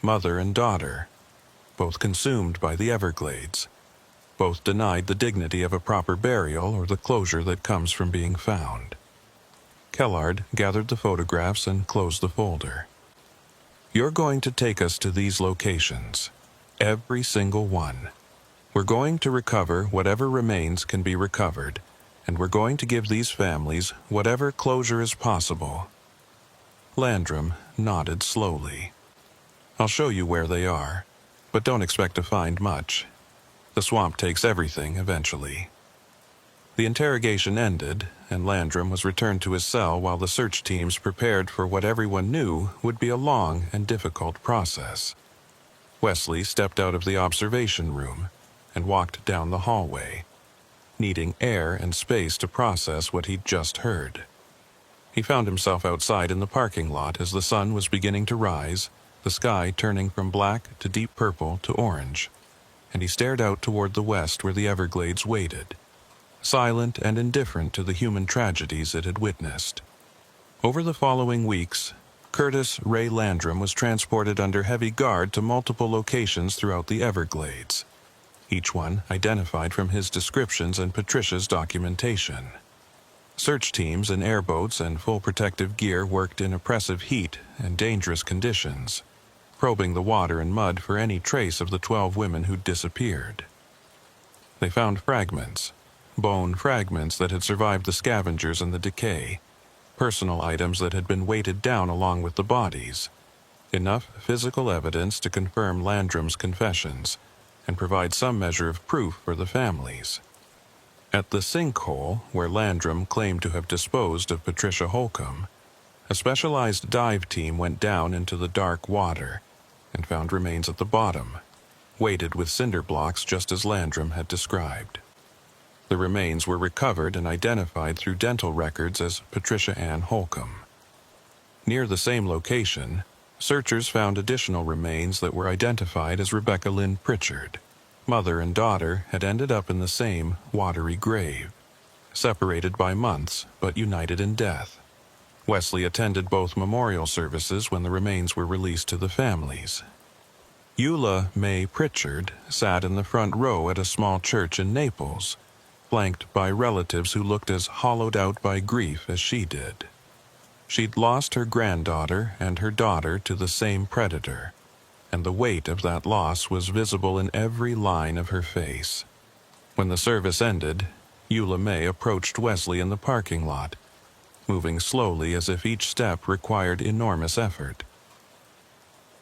Mother and daughter, both consumed by the Everglades, both denied the dignity of a proper burial or the closure that comes from being found. Kellard gathered the photographs and closed the folder. You're going to take us to these locations, every single one. We're going to recover whatever remains can be recovered, and we're going to give these families whatever closure is possible. Landrum nodded slowly. I'll show you where they are, but don't expect to find much. The swamp takes everything eventually. The interrogation ended, and Landrum was returned to his cell while the search teams prepared for what everyone knew would be a long and difficult process. Wesley stepped out of the observation room and walked down the hallway, needing air and space to process what he'd just heard. He found himself outside in the parking lot as the sun was beginning to rise, the sky turning from black to deep purple to orange, and he stared out toward the west where the Everglades waited, silent and indifferent to the human tragedies it had witnessed. Over the following weeks, Curtis Ray Landrum was transported under heavy guard to multiple locations throughout the Everglades, each one identified from his descriptions and Patricia's documentation. Search teams in airboats and full protective gear worked in oppressive heat and dangerous conditions, probing the water and mud for any trace of the 12 women who'd disappeared. They found fragments, bone fragments that had survived the scavengers and the decay, personal items that had been weighted down along with the bodies, enough physical evidence to confirm Landrum's confessions and provide some measure of proof for the families. At the sinkhole where Landrum claimed to have disposed of Patricia Holcomb, a specialized dive team went down into the dark water and found remains at the bottom, weighted with cinder blocks just as Landrum had described. The remains were recovered and identified through dental records as Patricia Ann Holcomb. Near the same location, searchers found additional remains that were identified as Rebecca Lynn Pritchard. Mother and daughter had ended up in the same watery grave, separated by months but united in death. Wesley attended both memorial services when the remains were released to the families. Eula Mae Pritchard sat in the front row at a small church in Naples, flanked by relatives who looked as hollowed out by grief as she did. She'd lost her granddaughter and her daughter to the same predator, and the weight of that loss was visible in every line of her face. When the service ended, Eula Mae approached Wesley in the parking lot, moving slowly as if each step required enormous effort.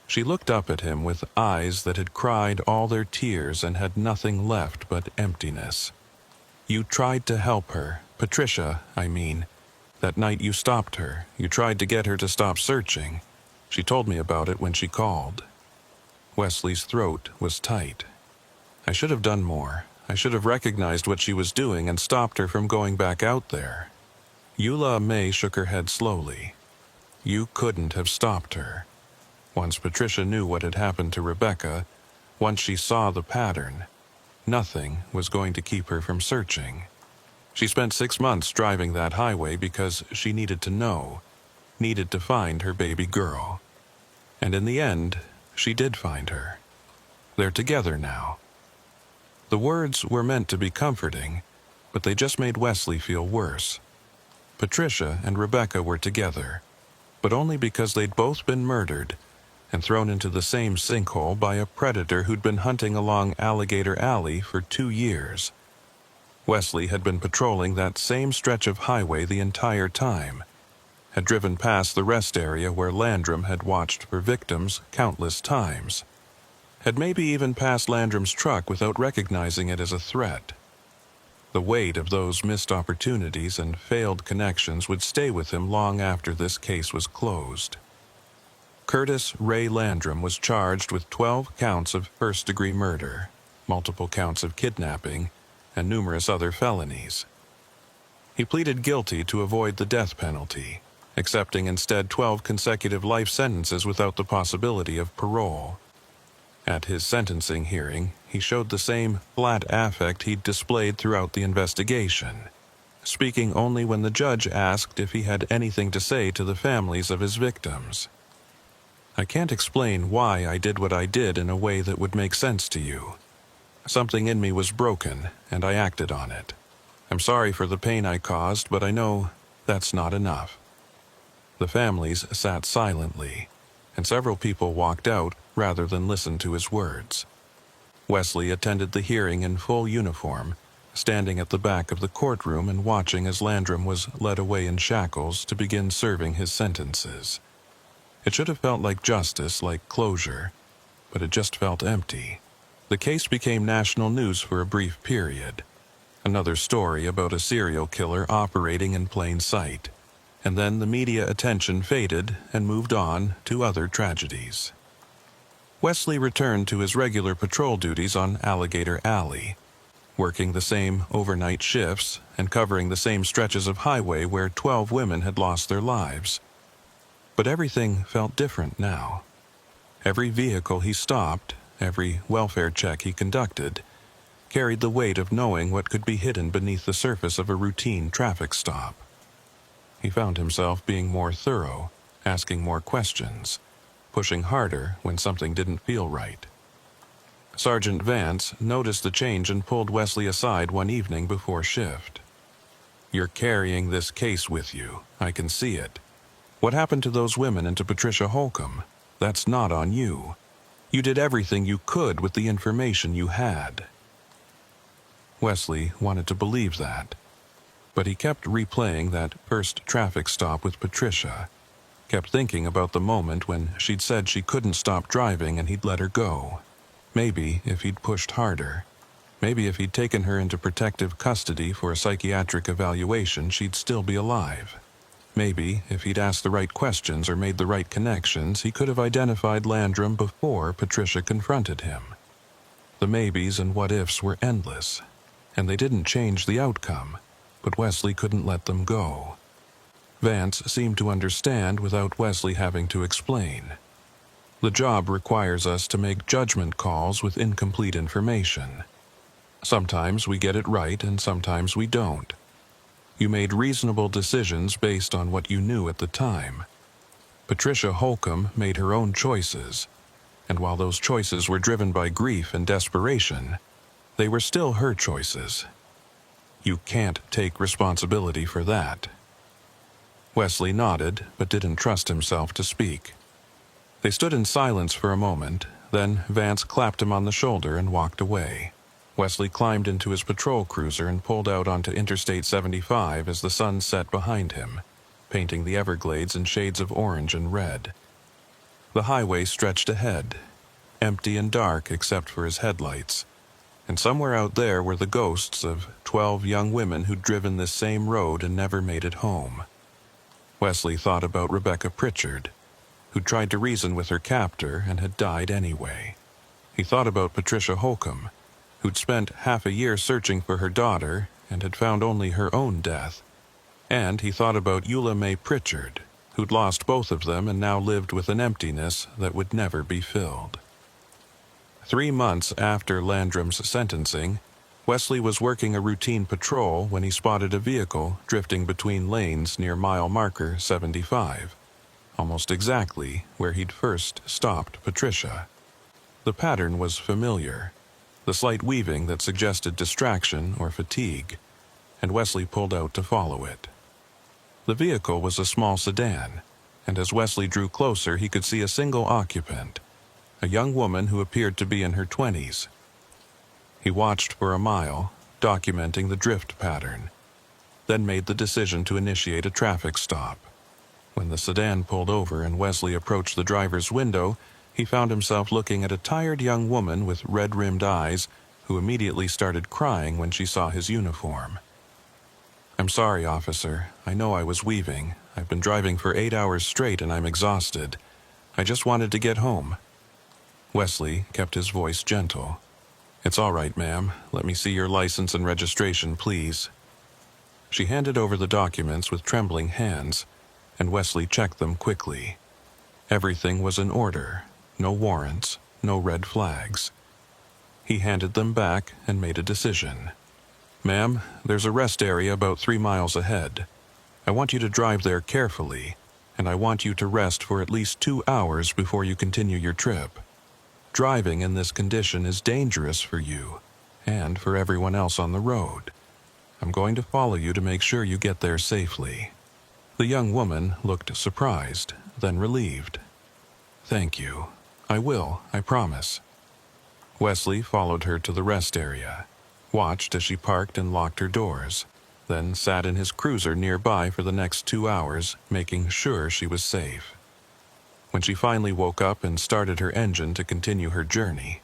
She looked up at him with eyes that had cried all their tears and had nothing left but emptiness. You tried to help her, Patricia, I mean. That night you stopped her. You tried to get her to stop searching. She told me about it when she called. Wesley's throat was tight. I should have done more. I should have recognized what she was doing and stopped her from going back out there. Eula Mae shook her head slowly. You couldn't have stopped her. Once Patricia knew what had happened to Rebecca, once she saw the pattern, nothing was going to keep her from searching. She spent 6 months driving that highway because she needed to know, needed to find her baby girl. And in the end, she did find her. They're together now. The words were meant to be comforting, but they just made Wesley feel worse. Patricia and Rebecca were together, but only because they'd both been murdered and thrown into the same sinkhole by a predator who'd been hunting along Alligator Alley for 2 years. Wesley had been patrolling that same stretch of highway the entire time, had driven past the rest area where Landrum had watched for victims countless times, had maybe even passed Landrum's truck without recognizing it as a threat. The weight of those missed opportunities and failed connections would stay with him long after this case was closed. Curtis Ray Landrum was charged with 12 counts of first-degree murder, multiple counts of kidnapping, and numerous other felonies. He pleaded guilty to avoid the death penalty, accepting instead 12 consecutive life sentences without the possibility of parole. At his sentencing hearing, he showed the same flat affect he'd displayed throughout the investigation, speaking only when the judge asked if he had anything to say to the families of his victims. "I can't explain why I did what I did in a way that would make sense to you. Something in me was broken, and I acted on it. I'm sorry for the pain I caused, but I know that's not enough." The families sat silently, and several people walked out rather than listen to his words. Wesley attended the hearing in full uniform, standing at the back of the courtroom and watching as Landrum was led away in shackles to begin serving his sentences. It should have felt like justice, like closure, but it just felt empty. The case became national news for a brief period. Another story about a serial killer operating in plain sight. And then the media attention faded and moved on to other tragedies. Wesley returned to his regular patrol duties on Alligator Alley, working the same overnight shifts and covering the same stretches of highway where 12 women had lost their lives. But everything felt different now. Every vehicle he stopped, every welfare check he conducted, carried the weight of knowing what could be hidden beneath the surface of a routine traffic stop. He found himself being more thorough, asking more questions, pushing harder when something didn't feel right. Sergeant Vance noticed the change and pulled Wesley aside one evening before shift. "You're carrying this case with you. I can see it. What happened to those women and to Patricia Holcomb? That's not on you. You did everything you could with the information you had." Wesley wanted to believe that, but he kept replaying that first traffic stop with Patricia, kept thinking about the moment when she'd said she couldn't stop driving and he'd let her go. Maybe if he'd pushed harder, maybe if he'd taken her into protective custody for a psychiatric evaluation, she'd still be alive. Maybe if he'd asked the right questions or made the right connections, he could have identified Landrum before Patricia confronted him. The maybes and what-ifs were endless, and they didn't change the outcome, but Wesley couldn't let them go. Vance seemed to understand without Wesley having to explain. The job requires us to make judgment calls with incomplete information. Sometimes we get it right and sometimes we don't. You made reasonable decisions based on what you knew at the time. Patricia Holcomb made her own choices, and while those choices were driven by grief and desperation, they were still her choices. You can't take responsibility for that. Wesley nodded, but didn't trust himself to speak. They stood in silence for a moment, then Vance clapped him on the shoulder and walked away. Wesley climbed into his patrol cruiser and pulled out onto Interstate 75 as the sun set behind him, painting the Everglades in shades of orange and red. The highway stretched ahead, empty and dark except for his headlights, and somewhere out there were the ghosts of 12 young women who'd driven this same road and never made it home. Wesley thought about Rebecca Pritchard, who'd tried to reason with her captor and had died anyway. He thought about Patricia Holcomb, who'd spent half a year searching for her daughter and had found only her own death. And he thought about Eula Mae Pritchard, who'd lost both of them and now lived with an emptiness that would never be filled. 3 months after Landrum's sentencing, Wesley was working a routine patrol when he spotted a vehicle drifting between lanes near mile marker 75, almost exactly where he'd first stopped Patricia. The pattern was familiar, the slight weaving that suggested distraction or fatigue, and Wesley pulled out to follow it. The vehicle was a small sedan, and as Wesley drew closer he could see a single occupant, a young woman who appeared to be in her 20s. He watched for a mile, documenting the drift pattern, then made the decision to initiate a traffic stop. When the sedan pulled over and Wesley approached the driver's window, he found himself looking at a tired young woman with red-rimmed eyes who immediately started crying when she saw his uniform. "I'm sorry, officer. I know I was weaving. I've been driving for 8 hours straight and I'm exhausted. I just wanted to get home." Wesley kept his voice gentle. "It's all right, ma'am. Let me see your license and registration, please." She handed over the documents with trembling hands, and Wesley checked them quickly. Everything was in order. No warrants, no red flags. He handed them back and made a decision. "Ma'am, there's a rest area about 3 miles ahead. I want you to drive there carefully, and I want you to rest for at least 2 hours before you continue your trip. Driving in this condition is dangerous for you and for everyone else on the road. I'm going to follow you to make sure you get there safely." The young woman looked surprised, then relieved. "Thank you. I will, I promise." Wesley followed her to the rest area, watched as she parked and locked her doors, then sat in his cruiser nearby for the next 2 hours, making sure she was safe. When she finally woke up and started her engine to continue her journey,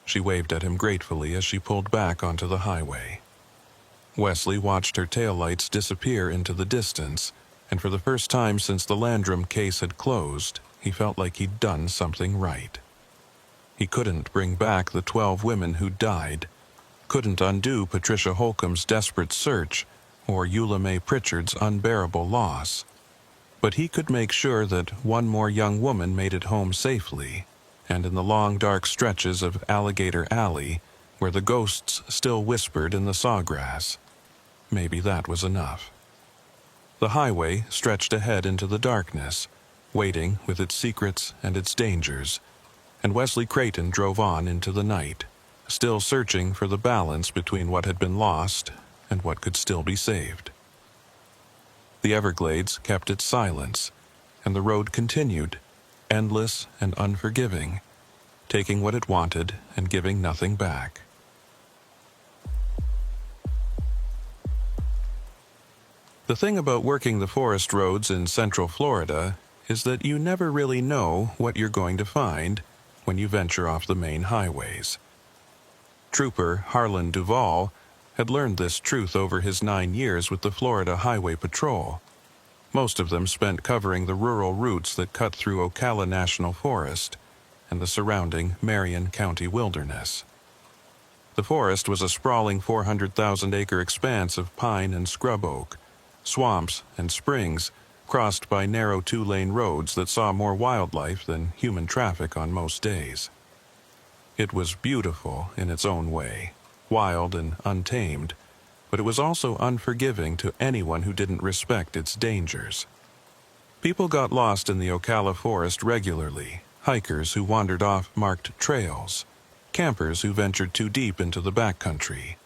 she waved at him gratefully as she pulled back onto the highway. Wesley watched her taillights disappear into the distance, and for the first time since the Landrum case had closed, he felt like he'd done something right. He couldn't bring back the 12 women who died, couldn't undo Patricia Holcomb's desperate search or Eula Mae Pritchard's unbearable loss, but he could make sure that one more young woman made it home safely, and in the long dark stretches of Alligator Alley, where the ghosts still whispered in the sawgrass, maybe that was enough. The highway stretched ahead into the darkness, waiting with its secrets and its dangers, and Wesley Creighton drove on into the night, still searching for the balance between what had been lost and what could still be saved. The Everglades kept its silence, and the road continued, endless and unforgiving, taking what it wanted and giving nothing back. The thing about working the forest roads in Central Florida is that you never really know what you're going to find when you venture off the main highways. Trooper Harlan Duvall had learned this truth over his 9 years with the Florida Highway Patrol, most of them spent covering the rural routes that cut through Ocala National Forest and the surrounding Marion County wilderness. The forest was a sprawling 400,000-acre expanse of pine and scrub oak, swamps and springs crossed by narrow 2-lane roads that saw more wildlife than human traffic on most days. It was beautiful in its own way, wild and untamed, but it was also unforgiving to anyone who didn't respect its dangers. People got lost in the Ocala forest regularly, hikers who wandered off marked trails, campers who ventured too deep into the backcountry,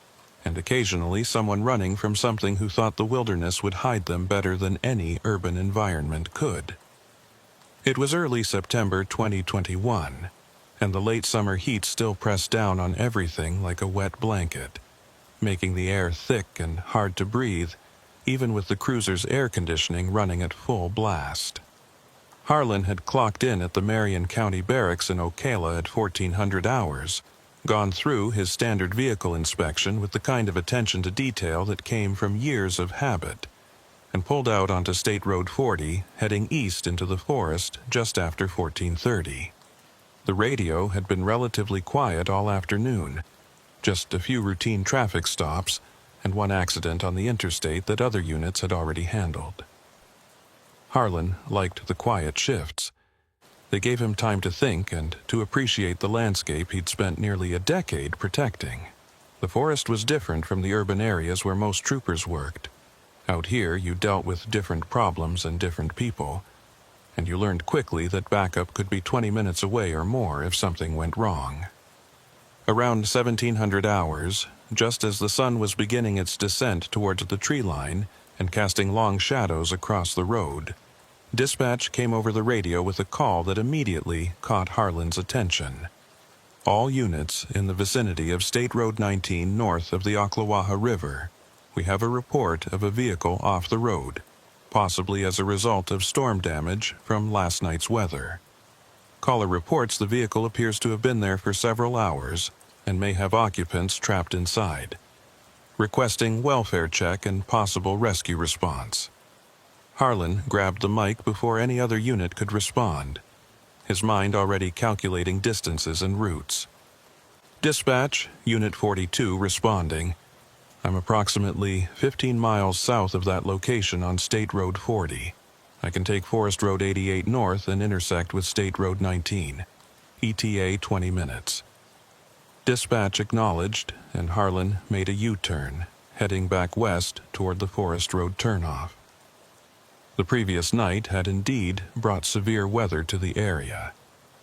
and occasionally someone running from something who thought the wilderness would hide them better than any urban environment could. It was early September 2021, and the late summer heat still pressed down on everything like a wet blanket, making the air thick and hard to breathe, even with the cruiser's air conditioning running at full blast. Harlan had clocked in at the Marion County Barracks in Ocala at 1400 hours, gone through his standard vehicle inspection with the kind of attention to detail that came from years of habit, and pulled out onto State Road 40, heading east into the forest just after 1430. The radio had been relatively quiet all afternoon, just a few routine traffic stops and one accident on the interstate that other units had already handled. Harlan liked the quiet shifts. They gave him time to think and to appreciate the landscape he'd spent nearly a decade protecting. The forest was different from the urban areas where most troopers worked. Out here, you dealt with different problems and different people, and you learned quickly that backup could be 20 minutes away or more if something went wrong. Around 1700 hours, just as the sun was beginning its descent towards the tree line and casting long shadows across the road, dispatch came over the radio with a call that immediately caught Harlan's attention. All units in the vicinity of State Road 19 north of the Ocklawaha River. We have a report of a vehicle off the road, possibly as a result of storm damage from last night's weather. Caller reports the vehicle appears to have been there for several hours and may have occupants trapped inside. Requesting welfare check and possible rescue response. Harlan grabbed the mic before any other unit could respond. his mind already calculating distances and routes. Dispatch, Unit 42 responding. I'm approximately 15 miles south of that location on State Road 40. I can take Forest Road 88 north and intersect with State Road 19. ETA 20 minutes. Dispatch acknowledged, and Harlan made a U-turn, heading back west toward the Forest Road turnoff. The previous night had indeed brought severe weather to the area.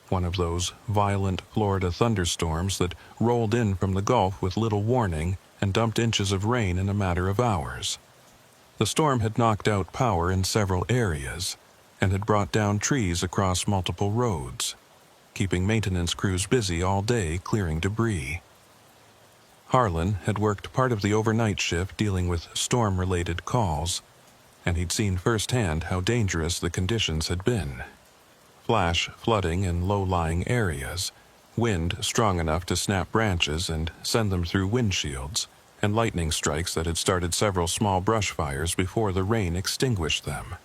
One of those violent Florida thunderstorms that rolled in from the Gulf with little warning and dumped inches of rain in a matter of hours. The storm had knocked out power in several areas and had brought down trees across multiple roads, keeping maintenance crews busy all day clearing debris. Harlan had worked part of the overnight shift dealing with storm-related calls, and he'd seen firsthand how dangerous the conditions had been. Flash flooding in low-lying areas, wind strong enough to snap branches and send them through windshields, and lightning strikes that had started several small brush fires before the rain extinguished them.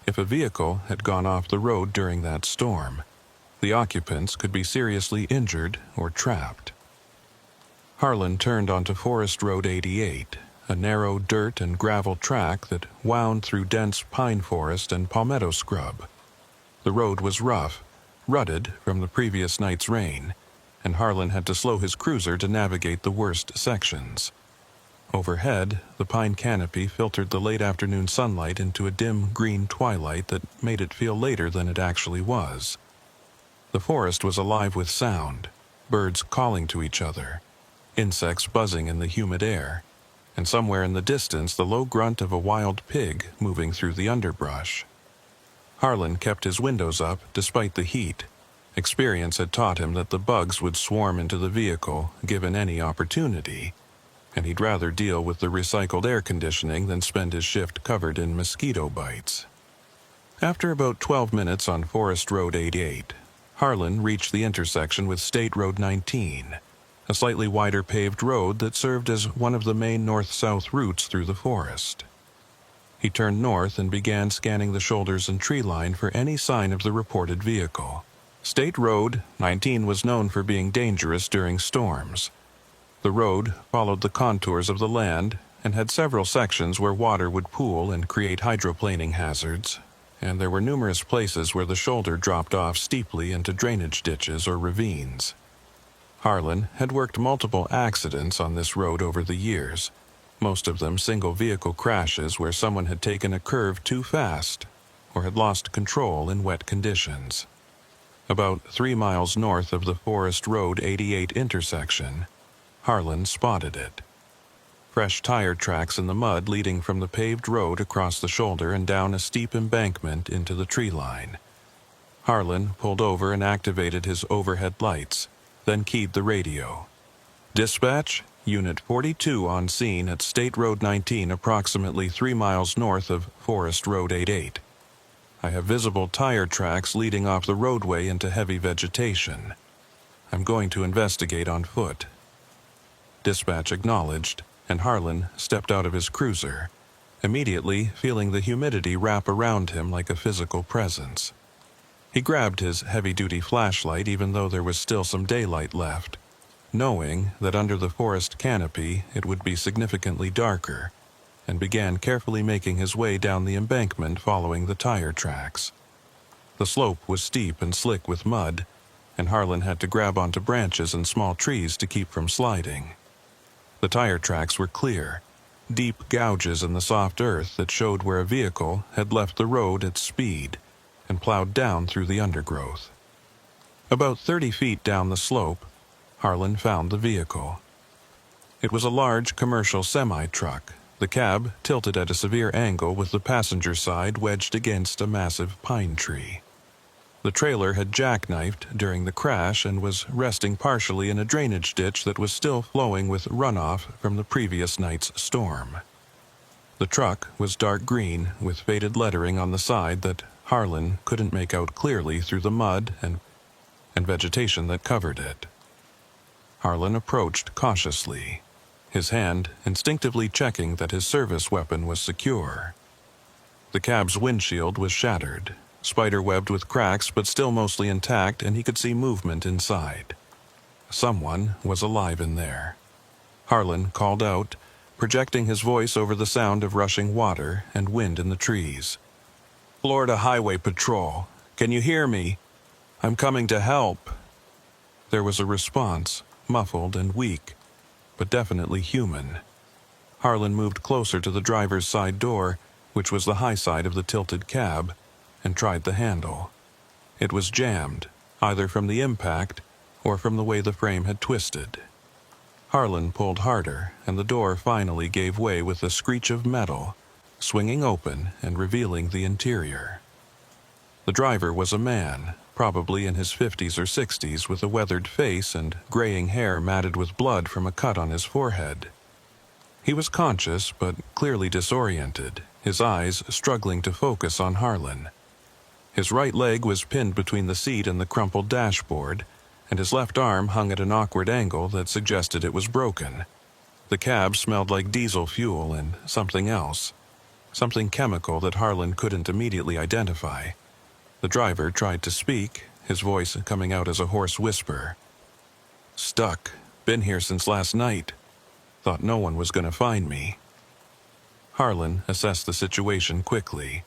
If a vehicle had gone off the road during that storm, the occupants could be seriously injured or trapped. Harlan turned onto Forest Road 88, a narrow dirt and gravel track that wound through dense pine forest and palmetto scrub. The road was rough, rutted from the previous night's rain, and Harlan had to slow his cruiser to navigate the worst sections. Overhead, the pine canopy filtered the late afternoon sunlight into a dim green twilight that made it feel later than it actually was. The forest was alive with sound, birds calling to each other, insects buzzing in the humid air, and somewhere in the distance the low grunt of a wild pig moving through the underbrush. Harlan kept his windows up despite the heat. Experience had taught him that the bugs would swarm into the vehicle given any opportunity, and he'd rather deal with the recycled air conditioning than spend his shift covered in mosquito bites. After about 12 minutes on Forest Road 88, Harlan reached the intersection with State Road 19, a slightly wider paved road that served as one of the main north-south routes through the forest. He turned north and began scanning the shoulders and tree line for any sign of the reported vehicle. State Road 19 was known for being dangerous during storms. The road followed the contours of the land and had several sections where water would pool and create hydroplaning hazards, and there were numerous places where the shoulder dropped off steeply into drainage ditches or ravines. Harlan had worked multiple accidents on this road over the years, most of them single-vehicle crashes where someone had taken a curve too fast or had lost control in wet conditions. About 3 miles north of the Forest Road 88 intersection, Harlan spotted it. Fresh tire tracks in the mud leading from the paved road across the shoulder and down a steep embankment into the tree line. Harlan pulled over and activated his overhead lights, then keyed the radio. Dispatch, Unit 42 on scene at State Road 19 approximately 3 miles north of Forest Road 88. I have visible tire tracks leading off the roadway into heavy vegetation. I'm going to investigate on foot. Dispatch acknowledged, and Harlan stepped out of his cruiser, immediately feeling the humidity wrap around him like a physical presence. He grabbed his heavy-duty flashlight even though there was still some daylight left, knowing that under the forest canopy it would be significantly darker, and began carefully making his way down the embankment following the tire tracks. The slope was steep and slick with mud, and Harlan had to grab onto branches and small trees to keep from sliding. The tire tracks were clear, deep gouges in the soft earth that showed where a vehicle had left the road at speed and plowed down through the undergrowth. About 30 feet down the slope, Harlan found the vehicle. It was a large commercial semi-truck, the cab tilted at a severe angle with the passenger side wedged against a massive pine tree. The trailer had jackknifed during the crash and was resting partially in a drainage ditch that was still flowing with runoff from the previous night's storm. The truck was dark green with faded lettering on the side that Harlan couldn't make out clearly through the mud and vegetation that covered it. Harlan approached cautiously, his hand instinctively checking that his service weapon was secure. The cab's windshield was shattered, spider-webbed with cracks but still mostly intact, and he could see movement inside. Someone was alive in there. Harlan called out, projecting his voice over the sound of rushing water and wind in the trees. "Florida Highway Patrol, can you hear me? I'm coming to help." There was a response, muffled and weak, but definitely human. Harlan moved closer to the driver's side door, which was the high side of the tilted cab, and tried the handle. It was jammed, either from the impact or from the way the frame had twisted. Harlan pulled harder, and the door finally gave way with a screech of metal, swinging open and revealing the interior. The driver was a man, probably in his 50s or 60s, with a weathered face and graying hair matted with blood from a cut on his forehead. He was conscious, but clearly disoriented, his eyes struggling to focus on Harlan. His right leg was pinned between the seat and the crumpled dashboard, and his left arm hung at an awkward angle that suggested it was broken. The cab smelled like diesel fuel and something else, something chemical that Harlan couldn't immediately identify. The driver tried to speak, his voice coming out as a hoarse whisper. "Stuck. Been here since last night. Thought no one was going to find me." Harlan assessed the situation quickly.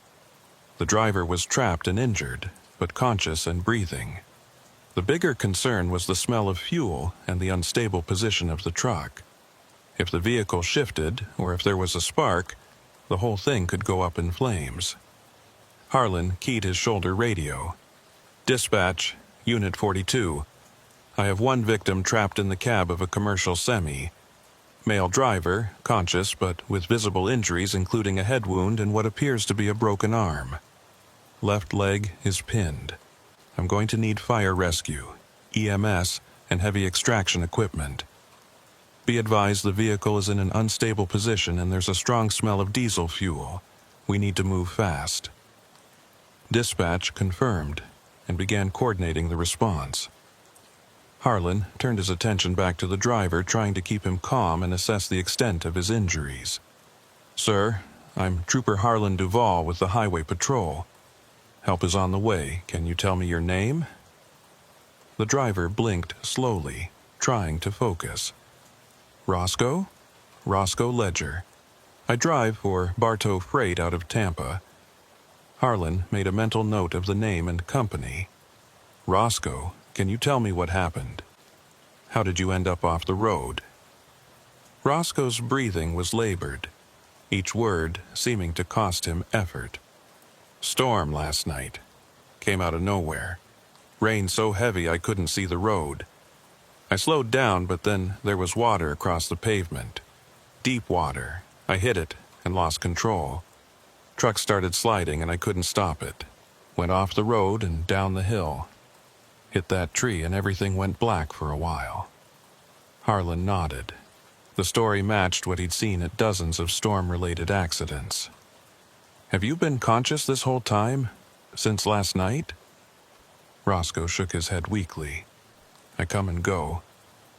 The driver was trapped and injured, but conscious and breathing. The bigger concern was the smell of fuel and the unstable position of the truck. If the vehicle shifted, or if there was a spark, the whole thing could go up in flames. Harlan keyed his shoulder radio. "Dispatch, Unit 42. I have one victim trapped in the cab of a commercial semi. Male driver, conscious but with visible injuries including a head wound and what appears to be a broken arm. Left leg is pinned. I'm going to need fire rescue, EMS, and heavy extraction equipment. Be advised the vehicle is in an unstable position and there's a strong smell of diesel fuel. We need to move fast." Dispatch confirmed and began coordinating the response. Harlan turned his attention back to the driver, trying to keep him calm and assess the extent of his injuries. "Sir, I'm Trooper Harlan Duvall with the Highway Patrol. Help is on the way. Can you tell me your name?" The driver blinked slowly, trying to focus. "Roscoe? Roscoe Ledger. I drive for Bartow Freight out of Tampa." Harlan made a mental note of the name and company. "Roscoe, can you tell me what happened? How did you end up off the road?" Roscoe's breathing was labored, each word seeming to cost him effort. "Storm last night. Came out of nowhere. Rain so heavy I couldn't see the road. I slowed down, but then there was water across the pavement. Deep water. I hit it and lost control. Truck started sliding and I couldn't stop it. Went off the road and down the hill. Hit that tree and everything went black for a while." Harlan nodded. The story matched what he'd seen at dozens of storm-related accidents. "Have you been conscious this whole time? Since last night?" Roscoe shook his head weakly. "I come and go.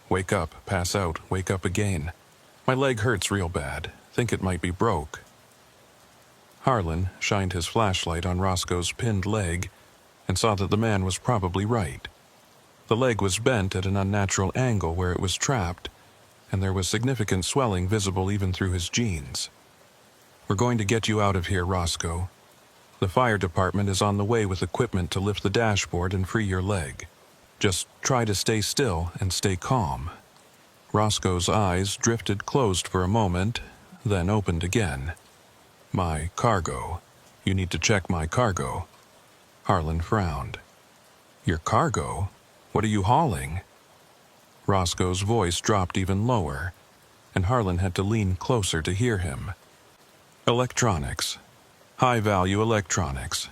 Wake up, pass out, wake up again. My leg hurts real bad. Think it might be broke." Harlan shined his flashlight on Roscoe's pinned leg and saw that the man was probably right. The leg was bent at an unnatural angle where it was trapped, and there was significant swelling visible even through his jeans. "We're going to get you out of here, Roscoe. The fire department is on the way with equipment to lift the dashboard and free your leg. Just try to stay still and stay calm." Roscoe's eyes drifted closed for a moment, then opened again. "My cargo. You need to check my cargo." Harlan frowned. "Your cargo? What are you hauling?" Roscoe's voice dropped even lower, and Harlan had to lean closer to hear him. "Electronics. High-value electronics.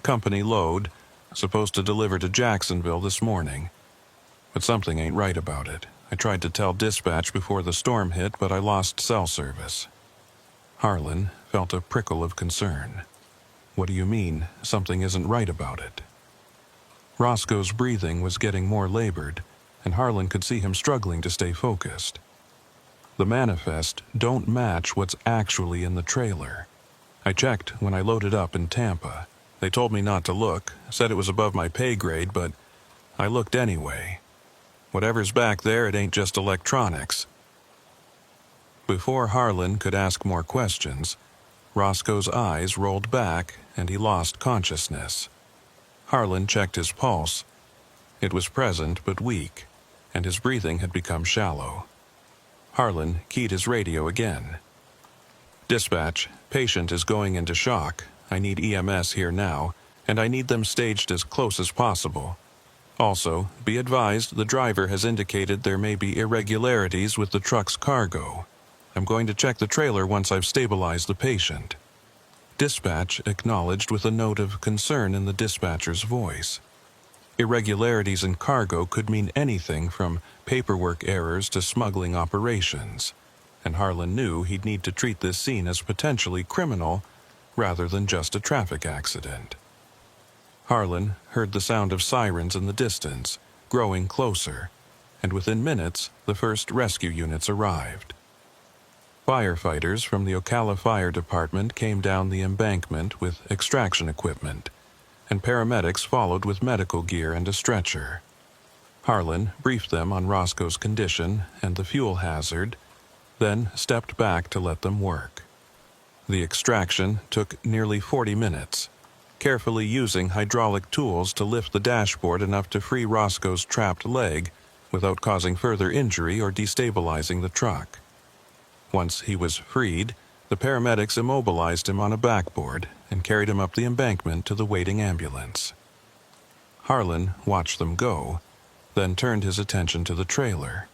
Company load. Supposed to deliver to Jacksonville this morning. But something ain't right about it. I tried to tell dispatch before the storm hit, but I lost cell service." Harlan felt a prickle of concern. "What do you mean, something isn't right about it?" Roscoe's breathing was getting more labored, and Harlan could see him struggling to stay focused. "The manifest don't match what's actually in the trailer. I checked when I loaded up in Tampa. They told me not to look, said it was above my pay grade, but I looked anyway. Whatever's back there, it ain't just electronics. Before Harlan could ask more questions, Roscoe's eyes rolled back and he lost consciousness. Harlan checked his pulse. It was present but weak, and his breathing had become shallow. Harlan keyed his radio again. "Dispatch, patient is going into shock. I need EMS here now, and I need them staged as close as possible. Also, be advised the driver has indicated there may be irregularities with the truck's cargo. I'm going to check the trailer once I've stabilized the patient." Dispatch acknowledged with a note of concern in the dispatcher's voice. Irregularities in cargo could mean anything from paperwork errors to smuggling operations, and Harlan knew he'd need to treat this scene as potentially criminal rather than just a traffic accident. Harlan heard the sound of sirens in the distance, growing closer, and within minutes the first rescue units arrived. Firefighters from the Ocala Fire Department came down the embankment with extraction equipment, and paramedics followed with medical gear and a stretcher. Harlan briefed them on Roscoe's condition and the fuel hazard, then stepped back to let them work. The extraction took nearly 40 minutes, carefully using hydraulic tools to lift the dashboard enough to free Roscoe's trapped leg without causing further injury or destabilizing the truck. Once he was freed, the paramedics immobilized him on a backboard and carried him up the embankment to the waiting ambulance. Harlan watched them go, then turned his attention to the trailer.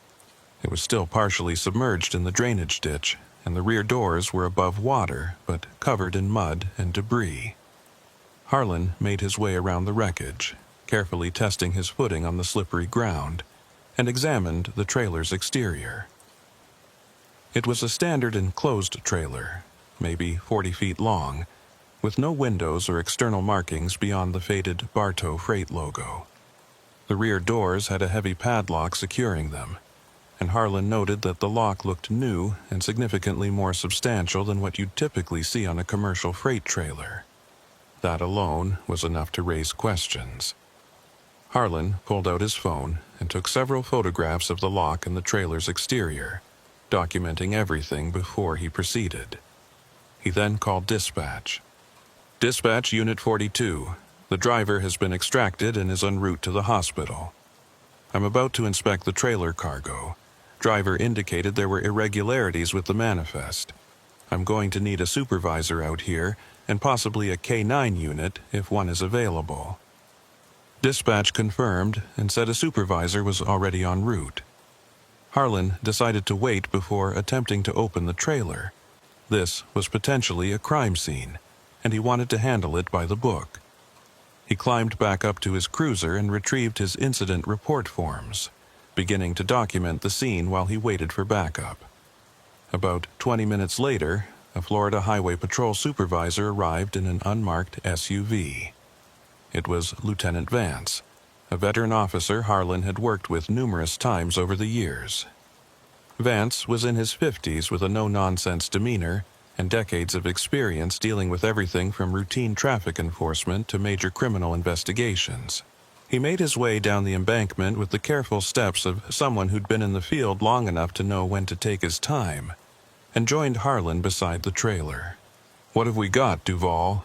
It was still partially submerged in the drainage ditch, and the rear doors were above water but covered in mud and debris. Harlan made his way around the wreckage, carefully testing his footing on the slippery ground, and examined the trailer's exterior. It was a standard enclosed trailer, maybe 40 feet long, with no windows or external markings beyond the faded Bartow Freight logo. The rear doors had a heavy padlock securing them, and Harlan noted that the lock looked new and significantly more substantial than what you'd typically see on a commercial freight trailer. That alone was enough to raise questions. Harlan pulled out his phone and took several photographs of the lock and the trailer's exterior, documenting everything before he proceeded. He then called dispatch. "Dispatch Unit 42. The driver has been extracted and is en route to the hospital. I'm about to inspect the trailer cargo. Driver indicated there were irregularities with the manifest. I'm going to need a supervisor out here and possibly a K9 unit if one is available." Dispatch confirmed and said a supervisor was already en route. Harlan decided to wait before attempting to open the trailer. This was potentially a crime scene, and he wanted to handle it by the book. He climbed back up to his cruiser and retrieved his incident report forms, beginning to document the scene while he waited for backup. About 20 minutes later, a Florida Highway Patrol supervisor arrived in an unmarked SUV. It was Lieutenant Vance, a veteran officer Harlan had worked with numerous times over the years. Vance was in his 50s with a no-nonsense demeanor and decades of experience dealing with everything from routine traffic enforcement to major criminal investigations. He made his way down the embankment with the careful steps of someone who'd been in the field long enough to know when to take his time, and joined Harlan beside the trailer. "What have we got, Duval?"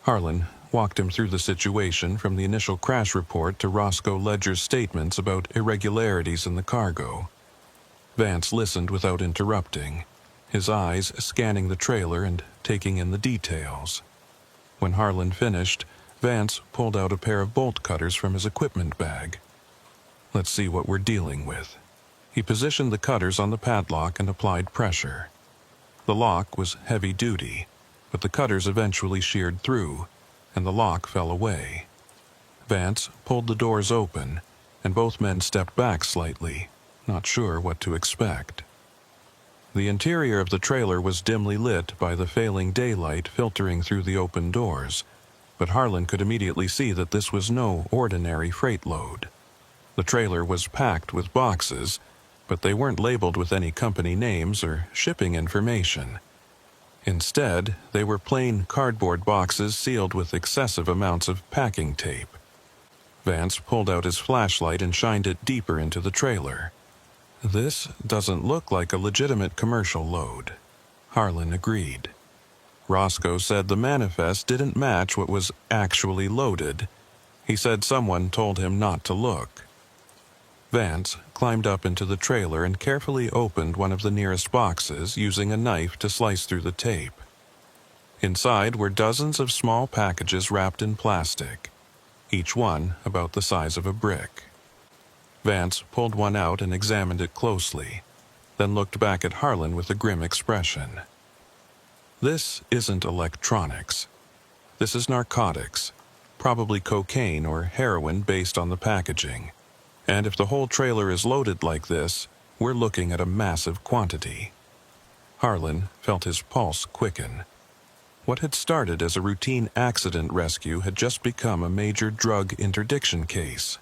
Harlan walked him through the situation from the initial crash report to Roscoe Ledger's statements about irregularities in the cargo. Vance listened without interrupting, his eyes scanning the trailer and taking in the details. When Harlan finished, Vance pulled out a pair of bolt cutters from his equipment bag. "Let's see what we're dealing with." He positioned the cutters on the padlock and applied pressure. The lock was heavy-duty, but the cutters eventually sheared through, and the lock fell away. Vance pulled the doors open, and both men stepped back slightly, not sure what to expect. The interior of the trailer was dimly lit by the failing daylight filtering through the open doors, but Harlan could immediately see that this was no ordinary freight load. The trailer was packed with boxes, but they weren't labeled with any company names or shipping information. Instead, they were plain cardboard boxes sealed with excessive amounts of packing tape. Vance pulled out his flashlight and shined it deeper into the trailer. "This doesn't look like a legitimate commercial load," Harlan agreed. Roscoe said the manifest didn't match what was actually loaded. He said someone told him not to look. Vance climbed up into the trailer and carefully opened one of the nearest boxes, using a knife to slice through the tape. Inside were dozens of small packages wrapped in plastic, each one about the size of a brick. Vance pulled one out and examined it closely, then looked back at Harlan with a grim expression. "This isn't electronics. This is narcotics, probably cocaine or heroin based on the packaging. And if the whole trailer is loaded like this, we're looking at a massive quantity." Harlan felt his pulse quicken. What had started as a routine accident rescue had just become a major drug interdiction case.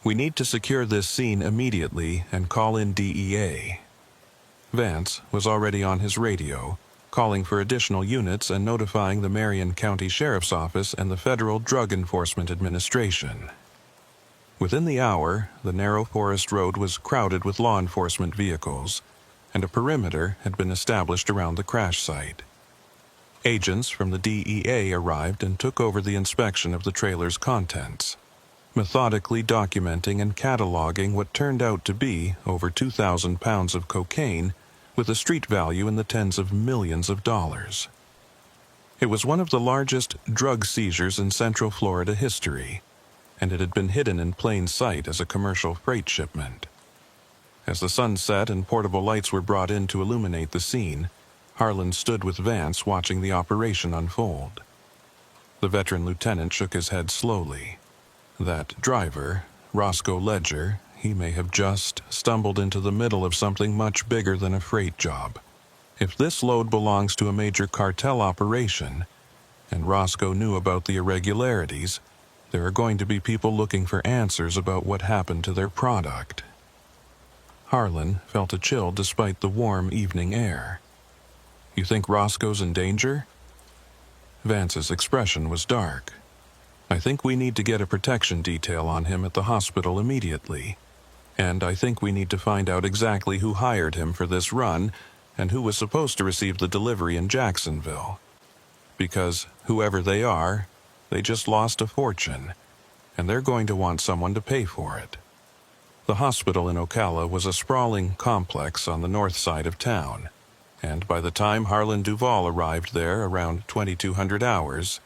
"We need to secure this scene immediately and call in DEA." Vance was already on his radio, calling for additional units and notifying the Marion County Sheriff's Office and the Federal Drug Enforcement Administration. Within the hour, the narrow forest road was crowded with law enforcement vehicles, and a perimeter had been established around the crash site. Agents from the DEA arrived and took over the inspection of the trailer's contents, methodically documenting and cataloging what turned out to be over 2,000 pounds of cocaine with a street value in the tens of millions of dollars. It was one of the largest drug seizures in Central Florida history, and it had been hidden in plain sight as a commercial freight shipment. As the sun set and portable lights were brought in to illuminate the scene, Harlan stood with Vance watching the operation unfold. The veteran lieutenant shook his head slowly. That driver, Roscoe Ledger, he may have just stumbled into the middle of something much bigger than a freight job. If this load belongs to a major cartel operation, and Roscoe knew about the irregularities, there are going to be people looking for answers about what happened to their product. Harlan felt a chill despite the warm evening air. "You think Roscoe's in danger?" Vance's expression was dark. "I think we need to get a protection detail on him at the hospital immediately. And I think we need to find out exactly who hired him for this run and who was supposed to receive the delivery in Jacksonville. Because whoever they are, they just lost a fortune, and they're going to want someone to pay for it." The hospital in Ocala was a sprawling complex on the north side of town, and by the time Harlan Duvall arrived there around 2200 hours,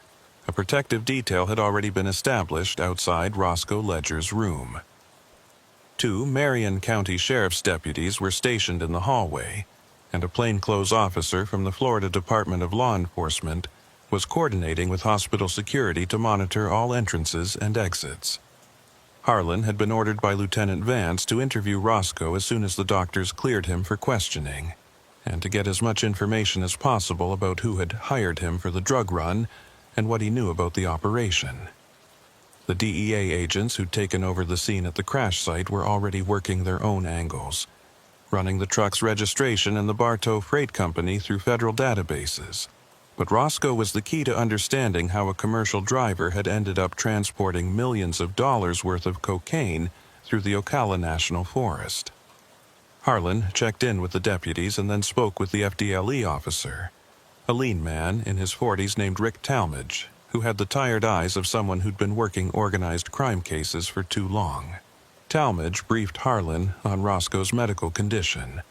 a protective detail had already been established outside Roscoe Ledger's room. 2 Marion County Sheriff's deputies were stationed in the hallway, and a plainclothes officer from the Florida Department of Law Enforcement was coordinating with hospital security to monitor all entrances and exits. Harlan had been ordered by Lieutenant Vance to interview Roscoe as soon as the doctors cleared him for questioning, and to get as much information as possible about who had hired him for the drug run and what he knew about the operation. The DEA agents who'd taken over the scene at the crash site were already working their own angles, running the truck's registration and the Bartow Freight Company through federal databases. But Roscoe was the key to understanding how a commercial driver had ended up transporting millions of dollars worth of cocaine through the Ocala National Forest. Harlan checked in with the deputies and then spoke with the FDLE officer, a lean man in his 40s named Rick Talmadge, who had the tired eyes of someone who'd been working organized crime cases for too long. Talmadge briefed Harlan on Roscoe's medical condition.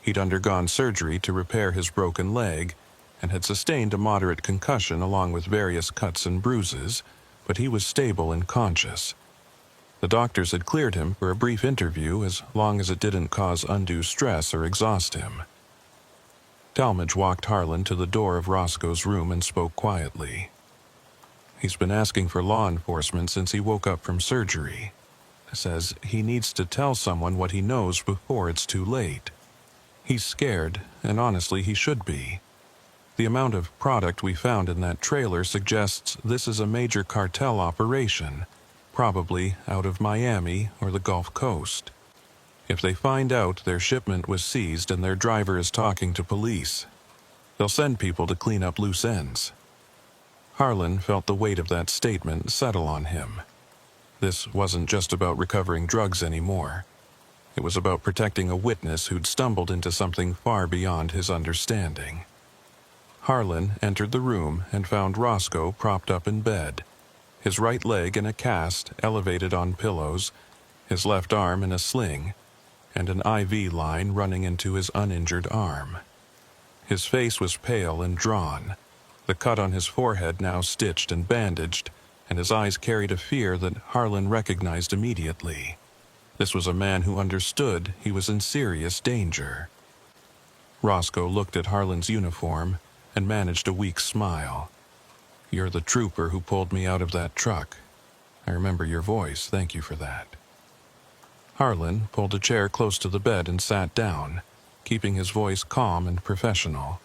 He'd undergone surgery to repair his broken leg and had sustained a moderate concussion along with various cuts and bruises, but he was stable and conscious. The doctors had cleared him for a brief interview as long as it didn't cause undue stress or exhaust him. Talmadge walked Harlan to the door of Roscoe's room and spoke quietly. "He's been asking for law enforcement since he woke up from surgery. Says he needs to tell someone what he knows before it's too late. He's scared, and honestly he should be. The amount of product we found in that trailer suggests this is a major cartel operation, probably out of Miami or the Gulf Coast. If they find out their shipment was seized and their driver is talking to police, They'll send people to clean up loose ends. Harlan felt the weight of that statement settle on him. This wasn't just about recovering drugs anymore. It was about protecting a witness who'd stumbled into something far beyond his understanding. Harlan entered the room and found Roscoe propped up in bed, his right leg in a cast elevated on pillows, his left arm in a sling, and an IV line running into his uninjured arm. His face was pale and drawn, the cut on his forehead now stitched and bandaged, and his eyes carried a fear that Harlan recognized immediately. This was a man who understood he was in serious danger. Roscoe looked at Harlan's uniform and managed a weak smile. "You're the trooper who pulled me out of that truck. I remember your voice, thank you for that." Harlan pulled a chair close to the bed and sat down, keeping his voice calm and professional.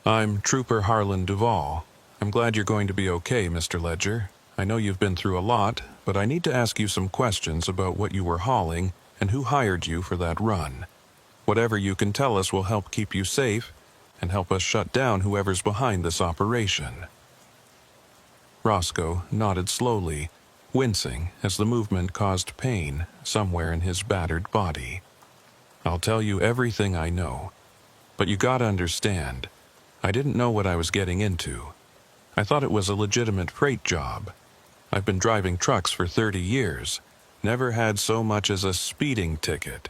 "I'm Trooper Harlan Duvall. I'm glad you're going to be okay, Mr. Ledger. I know you've been through a lot, but I need to ask you some questions about what you were hauling and who hired you for that run. Whatever you can tell us will help keep you safe and help us shut down whoever's behind this operation." Roscoe nodded slowly, wincing as the movement caused pain somewhere in his battered body. "I'll tell you everything I know, but you gotta understand, I didn't know what I was getting into. I thought it was a legitimate freight job. I've been driving trucks for 30 years, never had so much as a speeding ticket.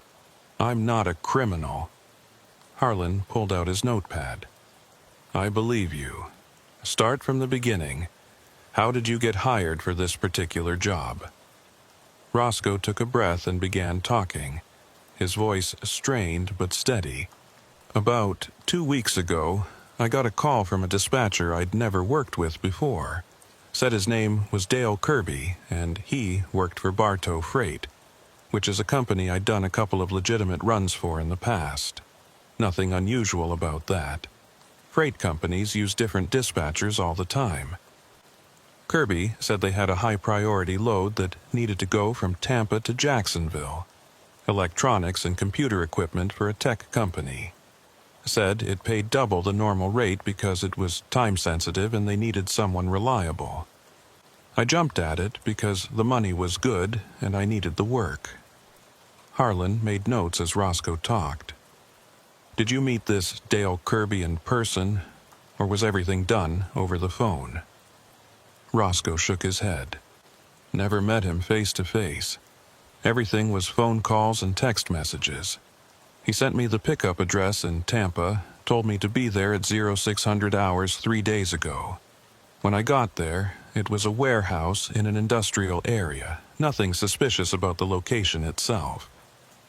I'm not a criminal." Harlan pulled out his notepad. "I believe you. Start from the beginning. How did you get hired for this particular job?" Roscoe took a breath and began talking, his voice strained but steady. "About 2 weeks ago, I got a call from a dispatcher I'd never worked with before. Said his name was Dale Kirby, and he worked for Bartow Freight, which is a company I'd done a couple of legitimate runs for in the past. Nothing unusual about that. Freight companies use different dispatchers all the time. Kirby said they had a high-priority load that needed to go from Tampa to Jacksonville. Electronics and computer equipment for a tech company. Said it paid double the normal rate because it was time-sensitive and they needed someone reliable. I jumped at it because the money was good and I needed the work." Harlan made notes as Roscoe talked. "Did you meet this Dale Kirby in person, or was everything done over the phone?" Roscoe shook his head. "Never met him face to face. Everything was phone calls and text messages. He sent me the pickup address in Tampa, told me to be there at 0600 hours 3 days ago. When I got there, it was a warehouse in an industrial area, nothing suspicious about the location itself.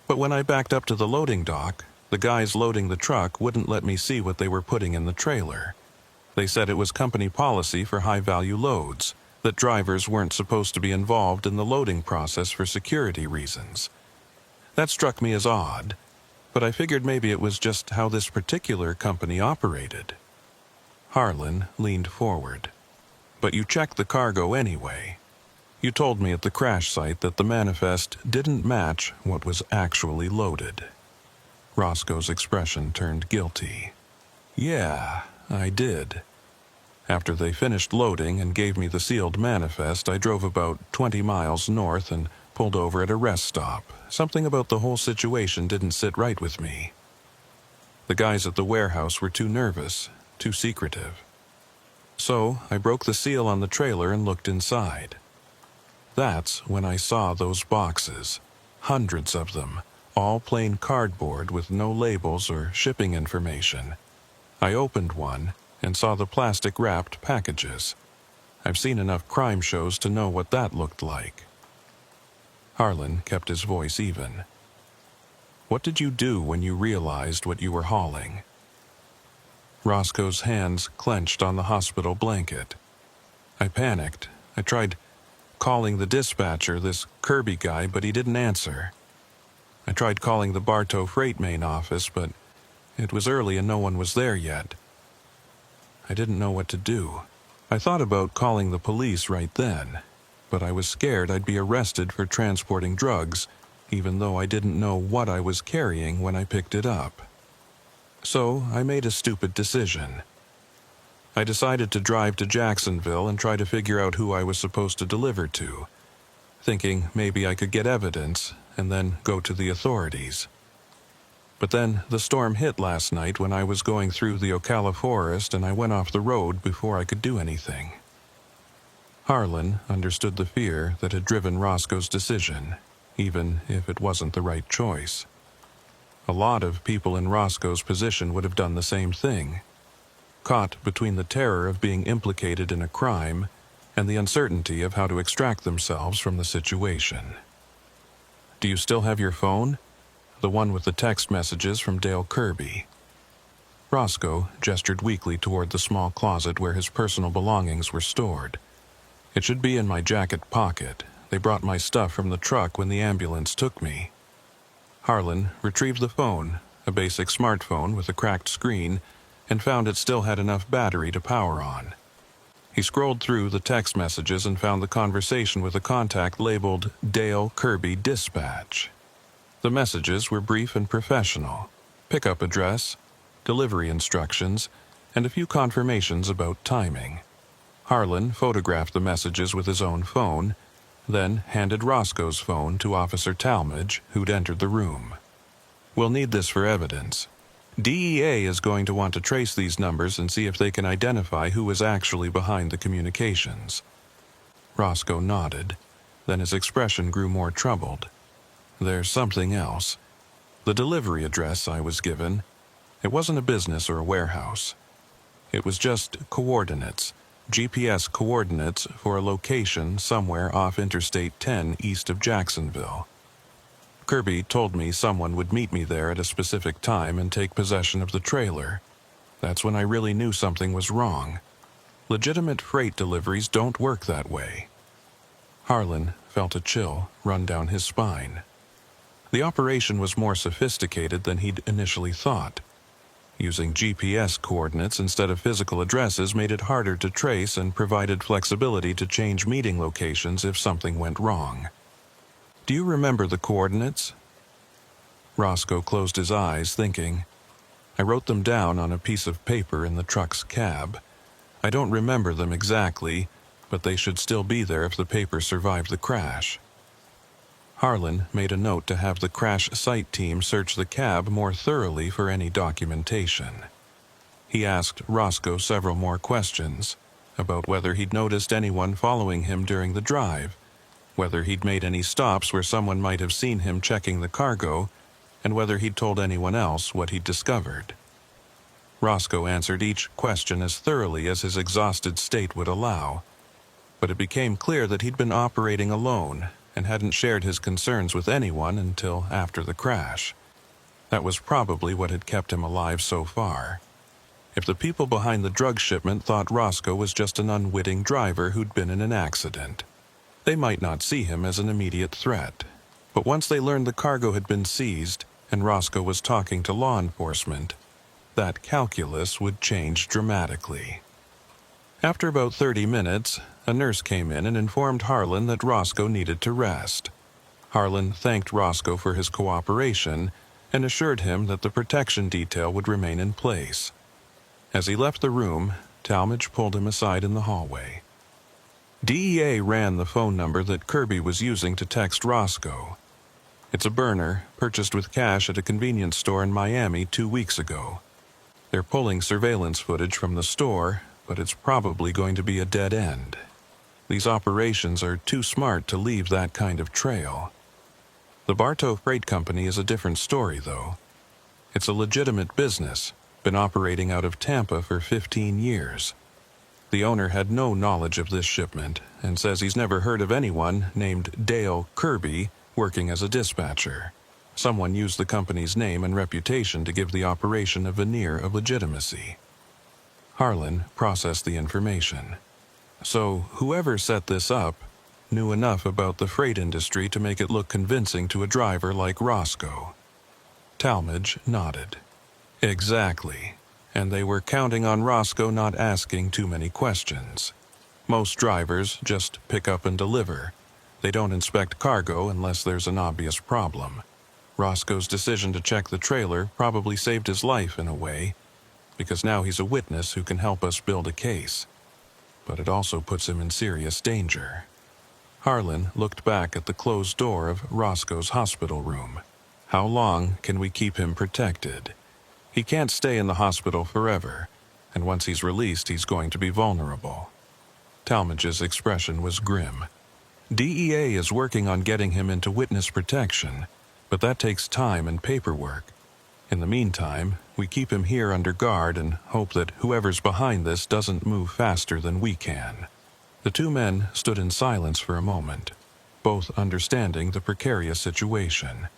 But when I backed up to the loading dock, the guys loading the truck wouldn't let me see what they were putting in the trailer. They said it was company policy for high-value loads, that drivers weren't supposed to be involved in the loading process for security reasons. That struck me as odd, but I figured maybe it was just how this particular company operated." Harlan leaned forward. "But you checked the cargo anyway. You told me at the crash site that the manifest didn't match what was actually loaded." Roscoe's expression turned guilty. "Yeah, I did. After they finished loading and gave me the sealed manifest, I drove about 20 miles north and pulled over at a rest stop. Something about the whole situation didn't sit right with me. The guys at the warehouse were too nervous, too secretive. So I broke the seal on the trailer and looked inside. That's when I saw those boxes, hundreds of them, all plain cardboard with no labels or shipping information. I opened one and saw the plastic-wrapped packages. I've seen enough crime shows to know what that looked like." Harlan kept his voice even. "What did you do when you realized what you were hauling?" Roscoe's hands clenched on the hospital blanket. "I panicked. I tried calling the dispatcher, this Kirby guy, but he didn't answer. I tried calling the Bartow Freight main office, but it was early and no one was there yet. I didn't know what to do. I thought about calling the police right then, but I was scared I'd be arrested for transporting drugs, even though I didn't know what I was carrying when I picked it up. So I made a stupid decision. I decided to drive to Jacksonville and try to figure out who I was supposed to deliver to, thinking maybe I could get evidence and then go to the authorities. But then the storm hit last night when I was going through the Ocala forest and I went off the road before I could do anything. Harlan understood the fear that had driven Roscoe's decision, even if it wasn't the right choice. A lot of people in Roscoe's position would have done the same thing, caught between the terror of being implicated in a crime and the uncertainty of how to extract themselves from the situation. "Do you still have your phone?" The one with the text messages from Dale Kirby. Roscoe gestured weakly toward the small closet where his personal belongings were stored. "It should be in my jacket pocket. They brought my stuff from the truck when the ambulance took me." Harlan retrieved the phone, a basic smartphone with a cracked screen, and found it still had enough battery to power on. He scrolled through the text messages and found the conversation with a contact labeled Dale Kirby Dispatch. The messages were brief and professional: pickup address, delivery instructions, and a few confirmations about timing. Harlan photographed the messages with his own phone, then handed Roscoe's phone to Officer Talmadge, who'd entered the room. "We'll need this for evidence. DEA is going to want to trace these numbers and see if they can identify who is actually behind the communications." Roscoe nodded, then his expression grew more troubled. "There's something else. The delivery address I was given, it wasn't a business or a warehouse. It was just coordinates, GPS coordinates for a location somewhere off Interstate 10 east of Jacksonville. Kirby told me someone would meet me there at a specific time and take possession of the trailer. That's when I really knew something was wrong. Legitimate freight deliveries don't work that way." Harlan felt a chill run down his spine. The operation was more sophisticated than he'd initially thought. Using GPS coordinates instead of physical addresses made it harder to trace and provided flexibility to change meeting locations if something went wrong. "Do you remember the coordinates?" Roscoe closed his eyes, thinking. "I wrote them down on a piece of paper in the truck's cab. I don't remember them exactly, but they should still be there if the paper survived the crash." Harlan made a note to have the crash site team search the cab more thoroughly for any documentation. He asked Roscoe several more questions about whether he'd noticed anyone following him during the drive, whether he'd made any stops where someone might have seen him checking the cargo, and whether he'd told anyone else what he'd discovered. Roscoe answered each question as thoroughly as his exhausted state would allow, but it became clear that he'd been operating alone and hadn't shared his concerns with anyone until after the crash. That was probably what had kept him alive so far. If the people behind the drug shipment thought Roscoe was just an unwitting driver who'd been in an accident, they might not see him as an immediate threat. But once they learned the cargo had been seized and Roscoe was talking to law enforcement, that calculus would change dramatically. After about 30 minutes, a nurse came in and informed Harlan that Roscoe needed to rest. Harlan thanked Roscoe for his cooperation and assured him that the protection detail would remain in place. As he left the room, Talmadge pulled him aside in the hallway. DEA ran the phone number that Kirby was using to text Roscoe. It's a burner purchased with cash at a convenience store in Miami 2 weeks ago. They're pulling surveillance footage from the store, but it's probably going to be a dead end. These operations are too smart to leave that kind of trail. The Bartow Freight Company is a different story, though. It's a legitimate business, been operating out of Tampa for 15 years. The owner had no knowledge of this shipment and says he's never heard of anyone named Dale Kirby working as a dispatcher. Someone used the company's name and reputation to give the operation a veneer of legitimacy. Harlan processed the information. So whoever set this up knew enough about the freight industry to make it look convincing to a driver like Roscoe. Talmadge nodded. Exactly, and they were counting on Roscoe not asking too many questions. Most drivers just pick up and deliver. They don't inspect cargo unless there's an obvious problem. Roscoe's decision to check the trailer probably saved his life in a way, because now he's a witness who can help us build a case. But it also puts him in serious danger. Harlan looked back at the closed door of Roscoe's hospital room. How long can we keep him protected? He can't stay in the hospital forever, and once he's released, he's going to be vulnerable. Talmadge's expression was grim. DEA is working on getting him into witness protection, but that takes time and paperwork. In the meantime, we keep him here under guard and hope that whoever's behind this doesn't move faster than we can. The two men stood in silence for a moment, both understanding the precarious situation.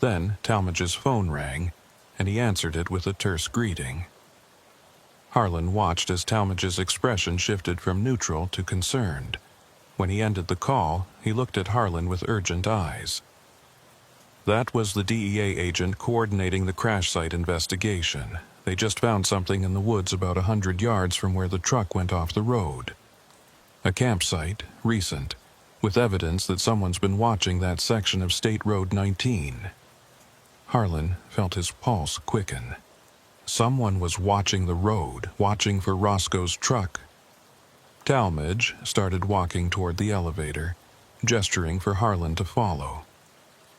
Then Talmadge's phone rang, and he answered it with a terse greeting. Harlan watched as Talmadge's expression shifted from neutral to concerned. When he ended the call, he looked at Harlan with urgent eyes. That was the DEA agent coordinating the crash site investigation. They just found something in the woods about 100 yards from where the truck went off the road. A campsite, recent, with evidence that someone's been watching that section of State Road 19. Harlan felt his pulse quicken. Someone was watching the road, watching for Roscoe's truck. Talmadge started walking toward the elevator, gesturing for Harlan to follow.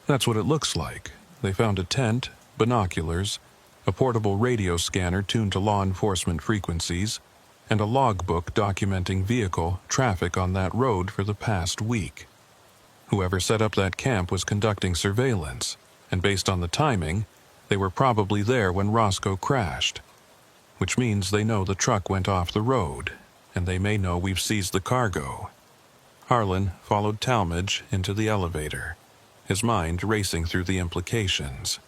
That's what it looks like. They found a tent, binoculars, a portable radio scanner tuned to law enforcement frequencies, and a logbook documenting vehicle traffic on that road for the past week. Whoever set up that camp was conducting surveillance, and based on the timing, they were probably there when Roscoe crashed, which means they know the truck went off the road, and they may know we've seized the cargo. Harlan followed Talmadge into the elevator, his mind racing through the implications.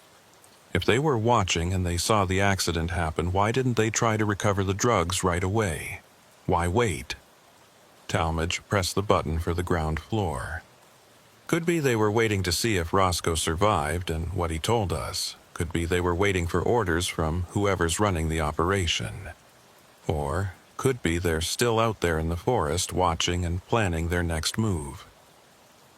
If they were watching and they saw the accident happen, why didn't they try to recover the drugs right away? Why wait? Talmadge pressed the button for the ground floor. Could be they were waiting to see if Roscoe survived and what he told us. Could be they were waiting for orders from whoever's running the operation. Or could be they're still out there in the forest watching and planning their next move.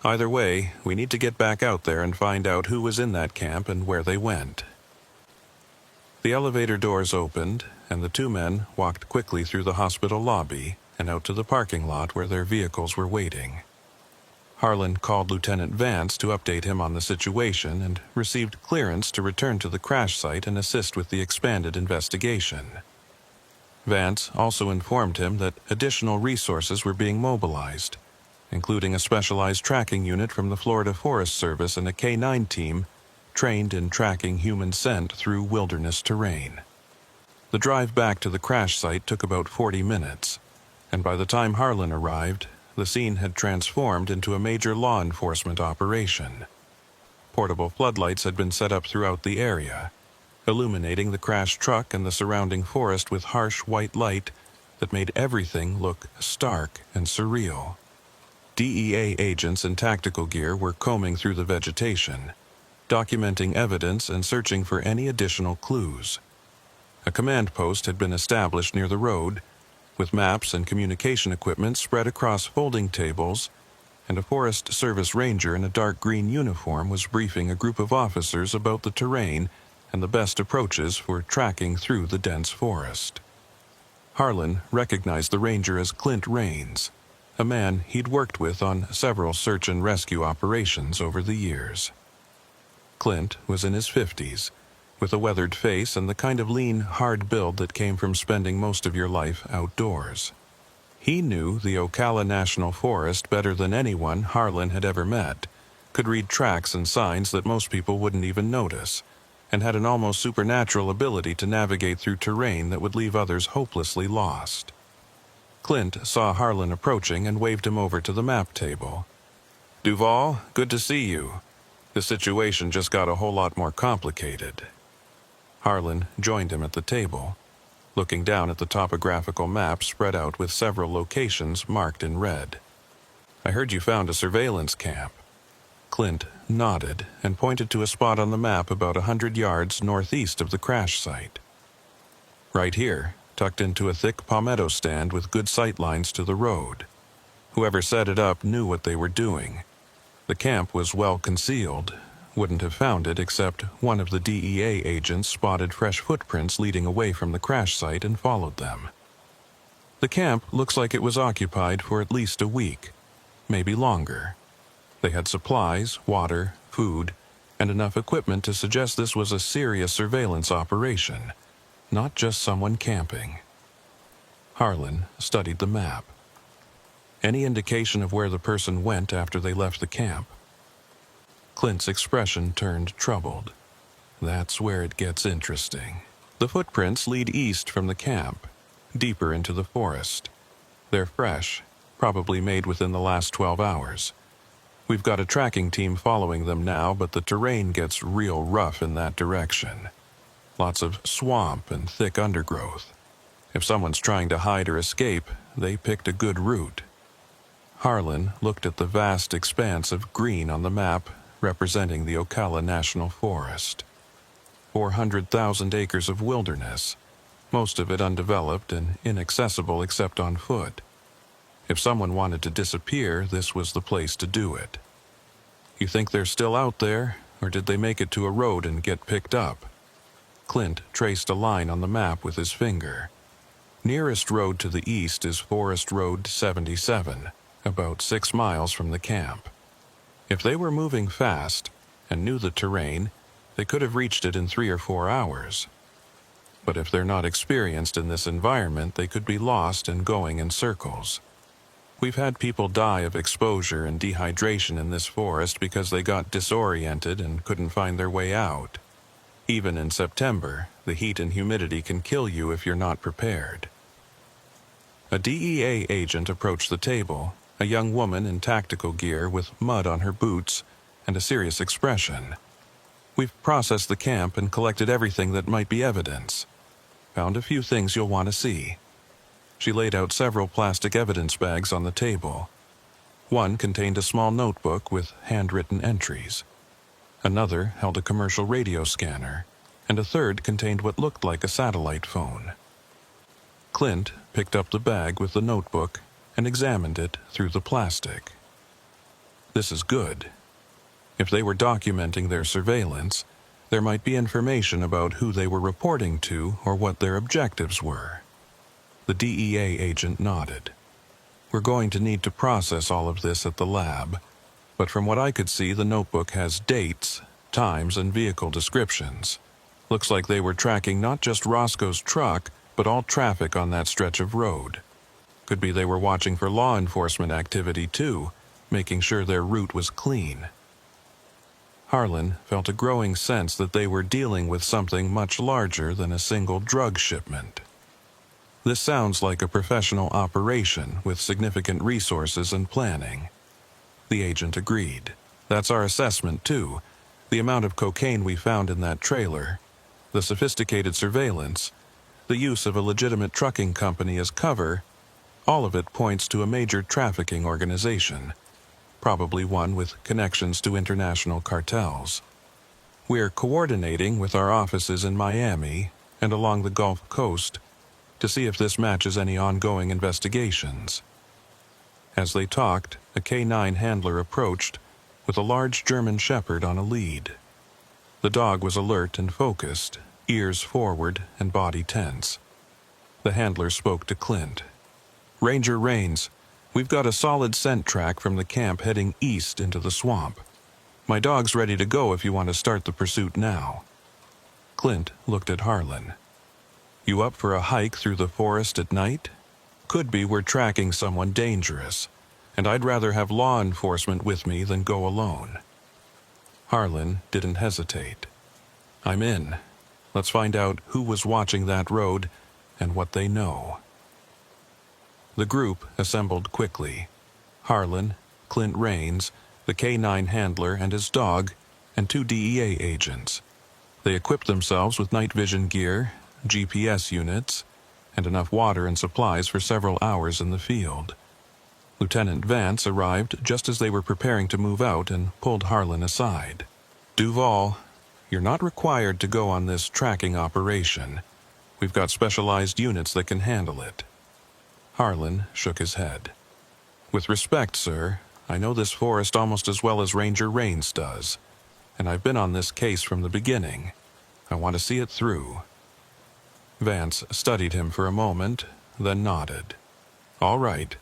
Either way, we need to get back out there and find out who was in that camp and where they went. The elevator doors opened, and the two men walked quickly through the hospital lobby and out to the parking lot where their vehicles were waiting. Harlan called Lieutenant Vance to update him on the situation and received clearance to return to the crash site and assist with the expanded investigation. Vance also informed him that additional resources were being mobilized, including a specialized tracking unit from the Florida Forest Service and a K-9 team trained in tracking human scent through wilderness terrain. The drive back to the crash site took about 40 minutes, and by the time Harlan arrived, the scene had transformed into a major law enforcement operation. Portable floodlights had been set up throughout the area, illuminating the crashed truck and the surrounding forest with harsh white light that made everything look stark and surreal. DEA agents in tactical gear were combing through the vegetation, documenting evidence and searching for any additional clues. A command post had been established near the road, with maps and communication equipment spread across folding tables, and a Forest Service ranger in a dark green uniform was briefing a group of officers about the terrain and the best approaches for tracking through the dense forest. Harlan recognized the ranger as Clint Raines, a man he'd worked with on several search and rescue operations over the years. Clint was in his 50s, with a weathered face and the kind of lean, hard build that came from spending most of your life outdoors. He knew the Ocala National Forest better than anyone Harlan had ever met, could read tracks and signs that most people wouldn't even notice, and had an almost supernatural ability to navigate through terrain that would leave others hopelessly lost. Clint saw Harlan approaching and waved him over to the map table. "Duval, good to see you. The situation just got a whole lot more complicated." Harlan joined him at the table, looking down at the topographical map spread out with several locations marked in red. "I heard you found a surveillance camp." Clint nodded and pointed to a spot on the map about 100 yards northeast of the crash site. "Right here, tucked into a thick palmetto stand with good sight lines to the road. Whoever set it up knew what they were doing. The camp was well concealed. wouldn't have found it except one of the DEA agents spotted fresh footprints leading away from the crash site and followed them. The camp looks like it was occupied for at least a week, maybe longer. They had supplies, water, food, and enough equipment to suggest this was a serious surveillance operation, not just someone camping. Harlan studied the map. Any indication of where the person went after they left the camp? Clint's expression turned troubled. That's where it gets interesting. The footprints lead east from the camp, deeper into the forest. They're fresh, probably made within the last 12 hours. We've got a tracking team following them now, but the terrain gets real rough in that direction. Lots of swamp and thick undergrowth. If someone's trying to hide or escape, they picked a good route. Harlan looked at the vast expanse of green on the map representing the Ocala National Forest. 400,000 acres of wilderness, most of it undeveloped and inaccessible except on foot. If someone wanted to disappear, this was the place to do it. You think they're still out there, or did they make it to a road and get picked up? Clint traced a line on the map with his finger. Nearest road to the east is Forest Road 77, about 6 miles from the camp. If they were moving fast and knew the terrain, they could have reached it in 3 or 4 hours. But if they're not experienced in this environment, they could be lost and going in circles. We've had people die of exposure and dehydration in this forest because they got disoriented and couldn't find their way out. Even in September, the heat and humidity can kill you if you're not prepared. A DEA agent approached the table, a young woman in tactical gear with mud on her boots and a serious expression. We've processed the camp and collected everything that might be evidence. Found a few things you'll want to see. She laid out several plastic evidence bags on the table. One contained a small notebook with handwritten entries. Another held a commercial radio scanner, and a third contained what looked like a satellite phone. Clint picked up the bag with the notebook and examined it through the plastic. This is good. If they were documenting their surveillance, there might be information about who they were reporting to or what their objectives were. The DEA agent nodded. We're going to need to process all of this at the lab, but from what I could see, the notebook has dates, times, and vehicle descriptions. Looks like they were tracking not just Roscoe's truck, but all traffic on that stretch of road. Could be they were watching for law enforcement activity too, making sure their route was clean. Harlan felt a growing sense that they were dealing with something much larger than a single drug shipment. This sounds like a professional operation with significant resources and planning. The agent agreed. That's our assessment too. The amount of cocaine we found in that trailer, the sophisticated surveillance, the use of a legitimate trucking company as cover, all of it points to a major trafficking organization, probably one with connections to international cartels. We're coordinating with our offices in Miami and along the Gulf Coast to see if this matches any ongoing investigations. As they talked, a K9 handler approached with a large German shepherd on a lead. The dog was alert and focused, ears forward and body tense. The handler spoke to Clint. "Ranger Rains, we've got a solid scent track from the camp heading east into the swamp. My dog's ready to go if you want to start the pursuit now." Clint looked at Harlan. "You up for a hike through the forest at night? Could be we're tracking someone dangerous, and I'd rather have law enforcement with me than go alone." Harlan didn't hesitate. "I'm in. Let's find out who was watching that road and what they know." The group assembled quickly. Harlan, Clint Rains, the K9 handler and his dog, and 2 DEA agents. They equipped themselves with night vision gear, GPS units, and enough water and supplies for several hours in the field. Lieutenant Vance arrived just as they were preparing to move out and pulled Harlan aside. "Duval, you're not required to go on this tracking operation. We've got specialized units that can handle it." Harlan shook his head. "With respect, sir, I know this forest almost as well as Ranger Rains does. and I've been on this case from the beginning. I want to see it through." Vance studied him for a moment, then nodded. "All right.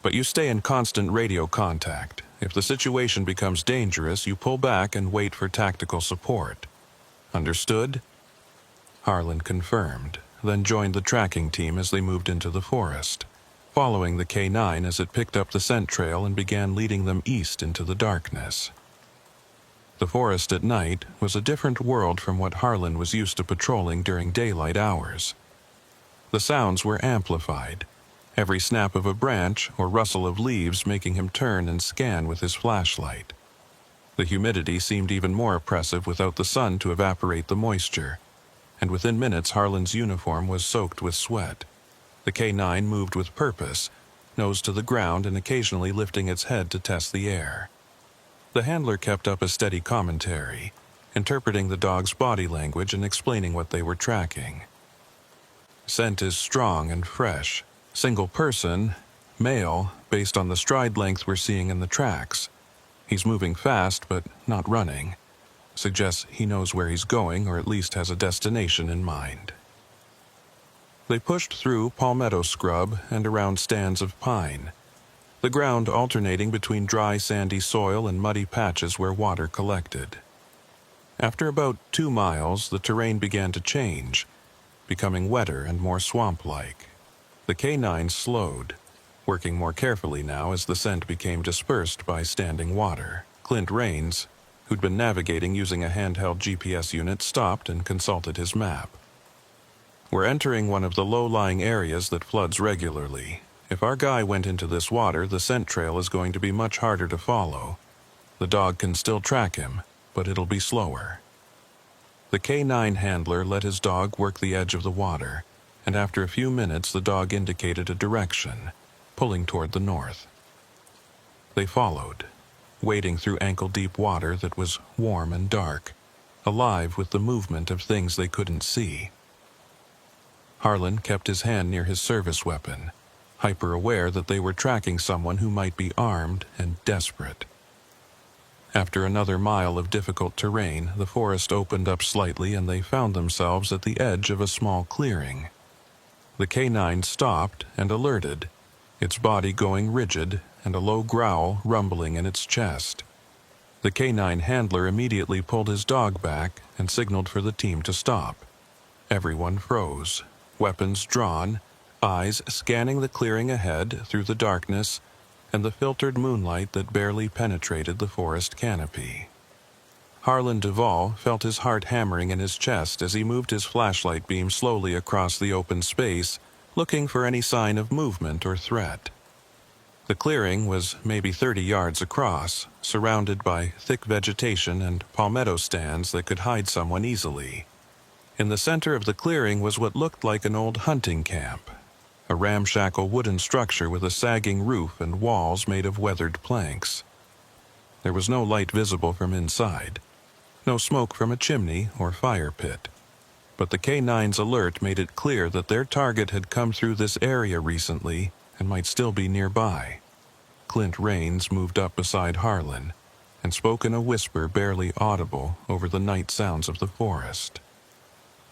But you stay in constant radio contact. If the situation becomes dangerous, you pull back and wait for tactical support. Understood?" Harlan confirmed, then joined the tracking team as they moved into the forest, following the K9 as it picked up the scent trail and began leading them east into the darkness. The forest at night was a different world from what Harlan was used to patrolling during daylight hours. The sounds were amplified, every snap of a branch or rustle of leaves making him turn and scan with his flashlight. The humidity seemed even more oppressive without the sun to evaporate the moisture, and within minutes Harlan's uniform was soaked with sweat. The K9 moved with purpose, nose to the ground and occasionally lifting its head to test the air. The handler kept up a steady commentary, interpreting the dog's body language and explaining what they were tracking. "Scent is strong and fresh. Single person, male, based on the stride length we're seeing in the tracks. He's moving fast but not running. Suggests he knows where he's going or at least has a destination in mind." They pushed through palmetto scrub and around stands of pine, the ground alternating between dry sandy soil and muddy patches where water collected. After about 2 miles, the terrain began to change, becoming wetter and more swamp-like. The K9 slowed, working more carefully now as the scent became dispersed by standing water. Clint Rains, who'd been navigating using a handheld GPS unit, stopped and consulted his map. "We're entering one of the low-lying areas that floods regularly. If our guy went into this water, the scent trail is going to be much harder to follow. The dog can still track him, but it'll be slower." The K9 handler let his dog work the edge of the water, and after a few minutes the dog indicated a direction, pulling toward the north. They followed, wading through ankle-deep water that was warm and dark, alive with the movement of things they couldn't see. Harlan kept his hand near his service weapon, hyper-aware that they were tracking someone who might be armed and desperate. After another mile of difficult terrain, the forest opened up slightly and they found themselves at the edge of a small clearing. The K9 stopped and alerted, its body going rigid and a low growl rumbling in its chest. The K9 handler immediately pulled his dog back and signaled for the team to stop. Everyone froze, weapons drawn, eyes scanning the clearing ahead through the darkness and the filtered moonlight that barely penetrated the forest canopy. Harlan Duvall felt his heart hammering in his chest as he moved his flashlight beam slowly across the open space, looking for any sign of movement or threat. The clearing was maybe 30 yards across, surrounded by thick vegetation and palmetto stands that could hide someone easily. In the center of the clearing was what looked like an old hunting camp, a ramshackle wooden structure with a sagging roof and walls made of weathered planks. There was no light visible from inside, no smoke from a chimney or fire pit, but the K9's alert made it clear that their target had come through this area recently and might still be nearby. Clint Rains moved up beside Harlan and spoke in a whisper barely audible over the night sounds of the forest.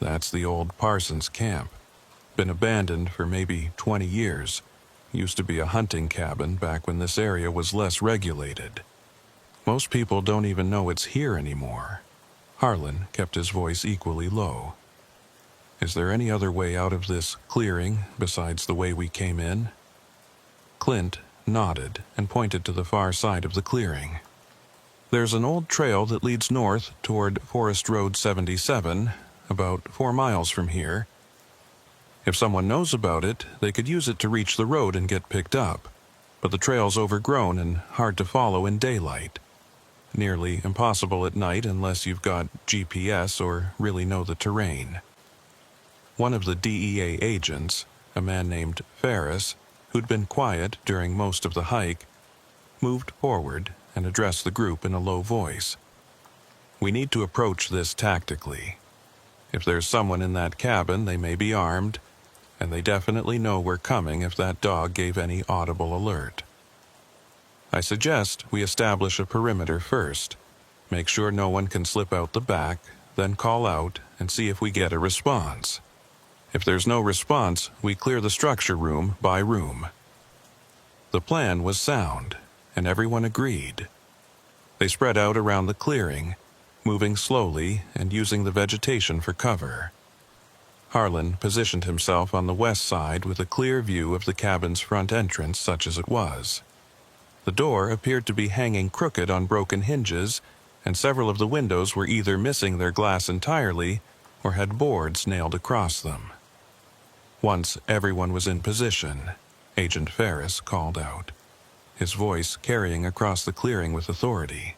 "That's the old Parsons camp. Been abandoned for maybe 20 years. Used to be a hunting cabin back when this area was less regulated. Most people don't even know it's here anymore." Harlan kept his voice equally low. "Is there any other way out of this clearing besides the way we came in?" Clint nodded and pointed to the far side of the clearing. "There's an old trail that leads north toward Forest Road 77, about 4 miles from here. If someone knows about it, they could use it to reach the road and get picked up, but the trail's overgrown and hard to follow in daylight. Nearly impossible at night unless you've got GPS or really know the terrain." One of the DEA agents, a man named Ferris, who'd been quiet during most of the hike, moved forward and addressed the group in a low voice. "We need to approach this tactically. If there's someone in that cabin, they may be armed, and they definitely know we're coming if that dog gave any audible alert. I suggest we establish a perimeter first. Make sure no one can slip out the back, then call out and see if we get a response. If there's no response, we clear the structure room by room." The plan was sound, and everyone agreed. They spread out around the clearing, moving slowly and using the vegetation for cover. Harlan positioned himself on the west side with a clear view of the cabin's front entrance, such as it was. The door appeared to be hanging crooked on broken hinges, and several of the windows were either missing their glass entirely or had boards nailed across them. Once everyone was in position, Agent Ferris called out, his voice carrying across the clearing with authority.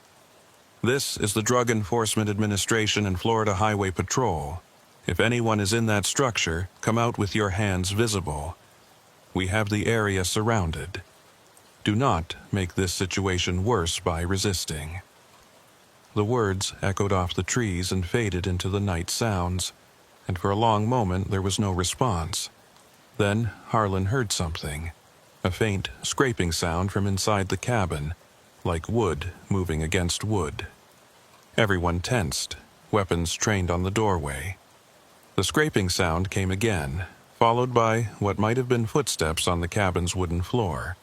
"This is the Drug Enforcement Administration and Florida Highway Patrol. If anyone is in that structure, come out with your hands visible. We have the area surrounded. Do not make this situation worse by resisting." The words echoed off the trees and faded into the night sounds, and for a long moment there was no response. Then Harlan heard something, a faint scraping sound from inside the cabin, like wood moving against wood. Everyone tensed, weapons trained on the doorway. The scraping sound came again, followed by what might have been footsteps on the cabin's wooden floor.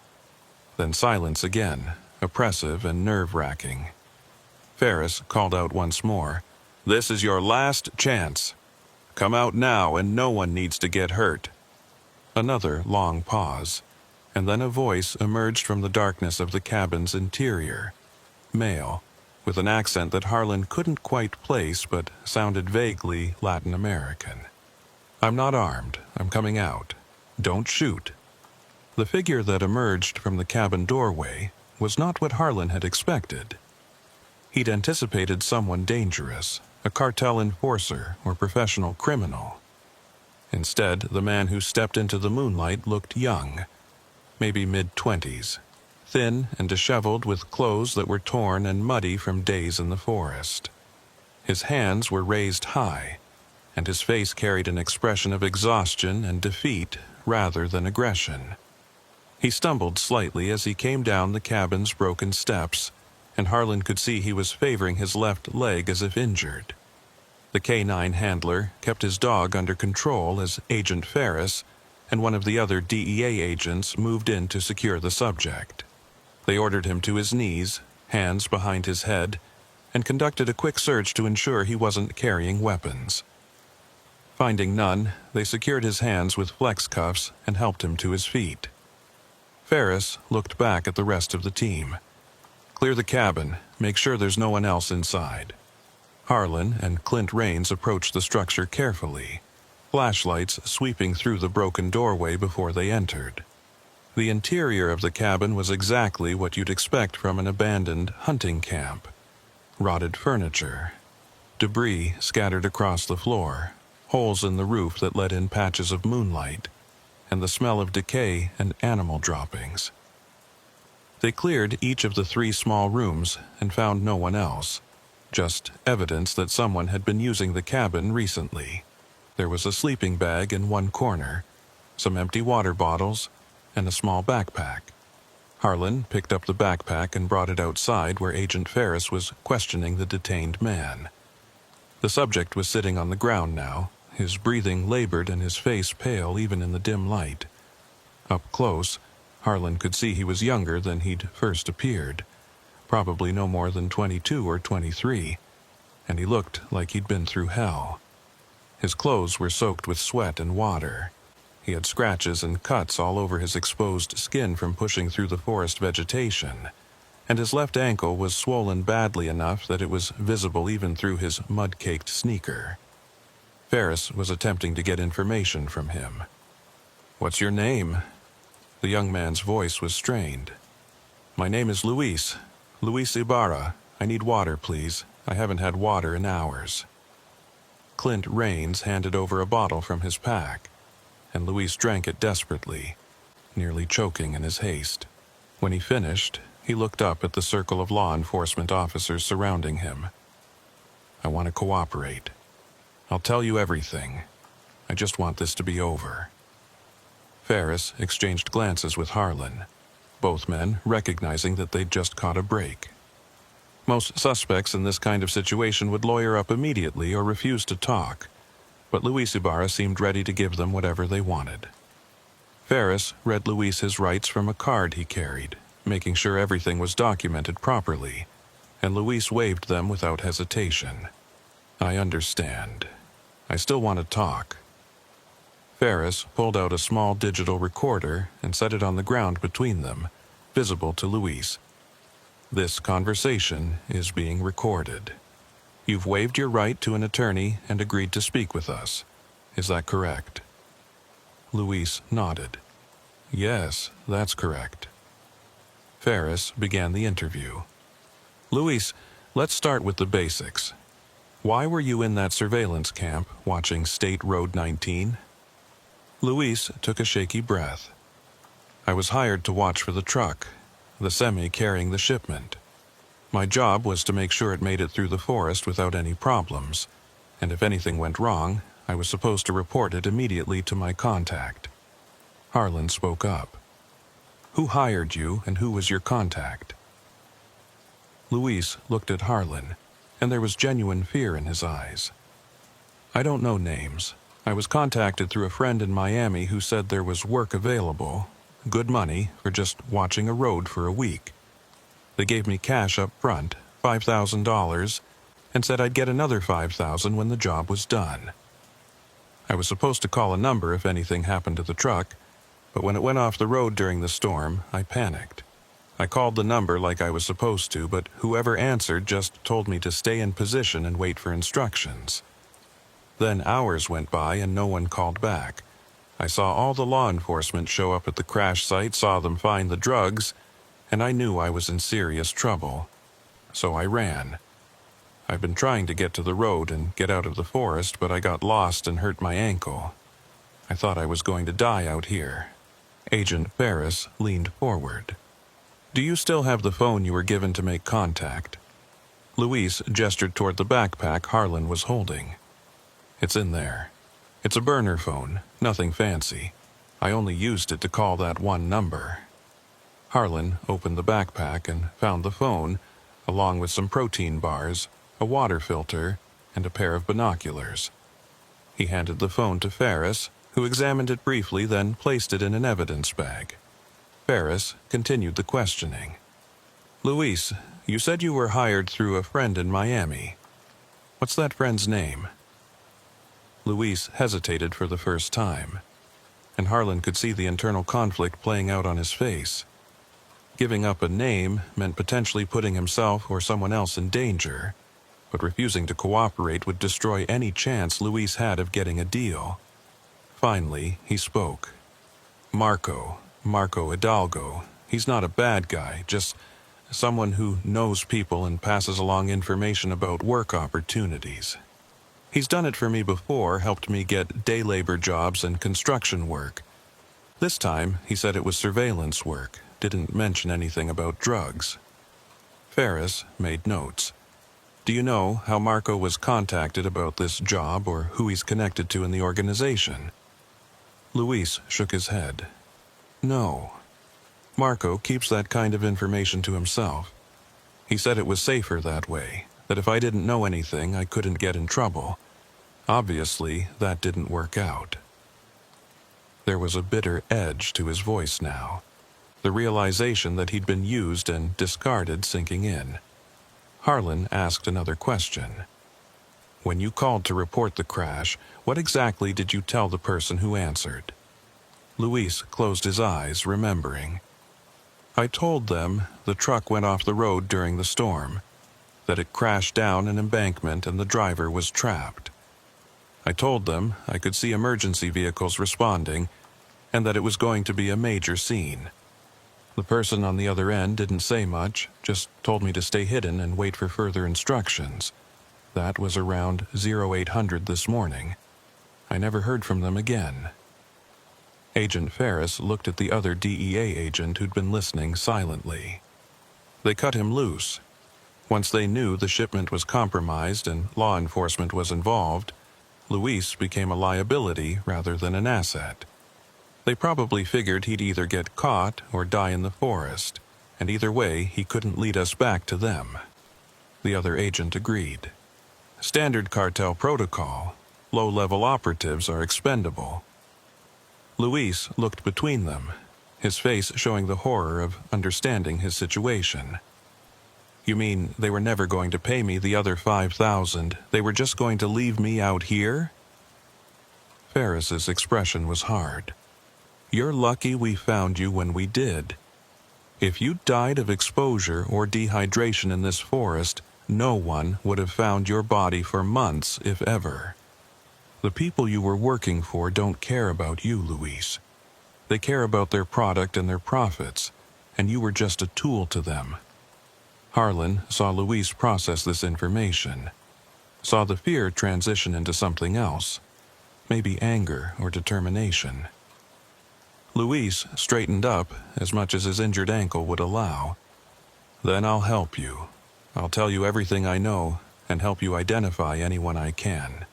Then silence again, oppressive and nerve-wracking. Ferris called out once more, "This is your last chance. Come out now and no one needs to get hurt." Another long pause, and then a voice emerged from the darkness of the cabin's interior. Male, with an accent that Harlan couldn't quite place but sounded vaguely Latin American. "I'm not armed. I'm coming out. Don't shoot." The figure that emerged from the cabin doorway was not what Harlan had expected. He'd anticipated someone dangerous, a cartel enforcer or professional criminal. Instead, the man who stepped into the moonlight looked young, maybe mid-20s, thin and disheveled with clothes that were torn and muddy from days in the forest. His hands were raised high, and his face carried an expression of exhaustion and defeat rather than aggression. He stumbled slightly as he came down the cabin's broken steps, and Harlan could see he was favoring his left leg as if injured. The K-9 handler kept his dog under control as Agent Ferris and one of the other DEA agents moved in to secure the subject. They ordered him to his knees, hands behind his head, and conducted a quick search to ensure he wasn't carrying weapons. Finding none, they secured his hands with flex cuffs and helped him to his feet. Ferris looked back at the rest of the team. "Clear the cabin. Make sure there's no one else inside." Harlan and Clint Raines approached the structure carefully, flashlights sweeping through the broken doorway before they entered. The interior of the cabin was exactly what you'd expect from an abandoned hunting camp. Rotted furniture, debris scattered across the floor, holes in the roof that let in patches of moonlight, and the smell of decay and animal droppings. They cleared each of the 3 small rooms and found no one else, just evidence that someone had been using the cabin recently. There was a sleeping bag in one corner, some empty water bottles, and a small backpack. Harlan picked up the backpack and brought it outside where Agent Ferris was questioning the detained man. The subject was sitting on the ground now, his breathing labored and his face pale even in the dim light. Up close, Harlan could see he was younger than he'd first appeared, probably no more than 22 or 23, and he looked like he'd been through hell. His clothes were soaked with sweat and water. He had scratches and cuts all over his exposed skin from pushing through the forest vegetation, and his left ankle was swollen badly enough that it was visible even through his mud-caked sneaker. Ferris was attempting to get information from him. "What's your name?" The young man's voice was strained. "My name is Luis Ibarra. I need water, please. I haven't had water in hours." Clint Raines handed over a bottle from his pack, and Luis drank it desperately, nearly choking in his haste. When he finished, he looked up at the circle of law enforcement officers surrounding him. "I want to cooperate. I'll tell you everything. I just want this to be over." Ferris exchanged glances with Harlan, both men recognizing that they'd just caught a break. Most suspects in this kind of situation would lawyer up immediately or refuse to talk, but Luis Ibarra seemed ready to give them whatever they wanted. Ferris read Luis his rights from a card he carried, making sure everything was documented properly, and Luis waived them without hesitation. "I understand. I still want to talk." Ferris pulled out a small digital recorder and set it on the ground between them, visible to Luis. "This conversation is being recorded. You've waived your right to an attorney and agreed to speak with us. Is that correct?" Luis nodded. "Yes, that's correct." Ferris began the interview. "Luis, let's start with the basics. Why were you in that surveillance camp watching State Road 19? Luis took a shaky breath. "I was hired to watch for the truck, the semi carrying the shipment. My job was to make sure it made it through the forest without any problems, and if anything went wrong, I was supposed to report it immediately to my contact." Harlan spoke up. "Who hired you and who was your contact?" Luis looked at Harlan, and there was genuine fear in his eyes. "I don't know names. I was contacted through a friend in Miami who said there was work available, good money for just watching a road for a week. They gave me cash up front, $5,000, and said I'd get another $5,000 when the job was done. I was supposed to call a number if anything happened to the truck, but when it went off the road during the storm, I panicked. I called the number like I was supposed to, but whoever answered just told me to stay in position and wait for instructions. Then hours went by and no one called back. I saw all the law enforcement show up at the crash site, saw them find the drugs, and I knew I was in serious trouble. So I ran. I've been trying to get to the road and get out of the forest, but I got lost and hurt my ankle. I thought I was going to die out here." Agent Ferris leaned forward. "Do you still have the phone you were given to make contact?" Luis gestured toward the backpack Harlan was holding. "It's in there. It's a burner phone, nothing fancy. I only used it to call that one number." Harlan opened the backpack and found the phone, along with some protein bars, a water filter, and a pair of binoculars. He handed the phone to Ferris, who examined it briefly, then placed it in an evidence bag. Ferris continued the questioning. "Luis, you said you were hired through a friend in Miami. What's that friend's name?" Luis hesitated for the first time, and Harlan could see the internal conflict playing out on his face. Giving up a name meant potentially putting himself or someone else in danger, but refusing to cooperate would destroy any chance Luis had of getting a deal. Finally, he spoke. Marco Hidalgo. He's not a bad guy, just someone who knows people and passes along information about work opportunities. He's done it for me before, helped me get day labor jobs and construction work. This time, he said it was surveillance work, didn't mention anything about drugs." Ferris made notes. "Do you know how Marco was contacted about this job or who he's connected to in the organization?" Luis shook his head. "No. Marco keeps that kind of information to himself. He said it was safer that way, that if I didn't know anything, I couldn't get in trouble. Obviously, that didn't work out." There was a bitter edge to his voice now, the realization that he'd been used and discarded sinking in. Harlan asked another question. "When you called to report the crash, what exactly did you tell the person who answered?" Luis closed his eyes, remembering. "I told them the truck went off the road during the storm, that it crashed down an embankment and the driver was trapped. I told them I could see emergency vehicles responding, and that it was going to be a major scene. The person on the other end didn't say much, just told me to stay hidden and wait for further instructions. That was around 0800 this morning. I never heard from them again." Agent Ferris looked at the other DEA agent who'd been listening silently. They cut him loose. Once they knew the shipment was compromised and law enforcement was involved, Luis became a liability rather than an asset. They probably figured he'd either get caught or die in the forest, and either way he couldn't lead us back to them. the other agent agreed. Standard cartel protocol. Low-level operatives are expendable. Luis looked between them, his face showing the horror of understanding his situation. You mean they were never going to pay me the other 5,000? They were just going to leave me out here? Ferris's expression was hard. You're lucky we found you when we did. If you died of exposure or dehydration in this forest, no one would have found your body for months, if ever. The people you were working for don't care about you, Luis. They care about their product and their profits, and you were just a tool to them. Harlan saw Luis process this information, saw the fear transition into something else, maybe anger or determination. Luis straightened up as much as his injured ankle would allow. Then I'll help you. I'll tell you everything I know and help you identify anyone I can.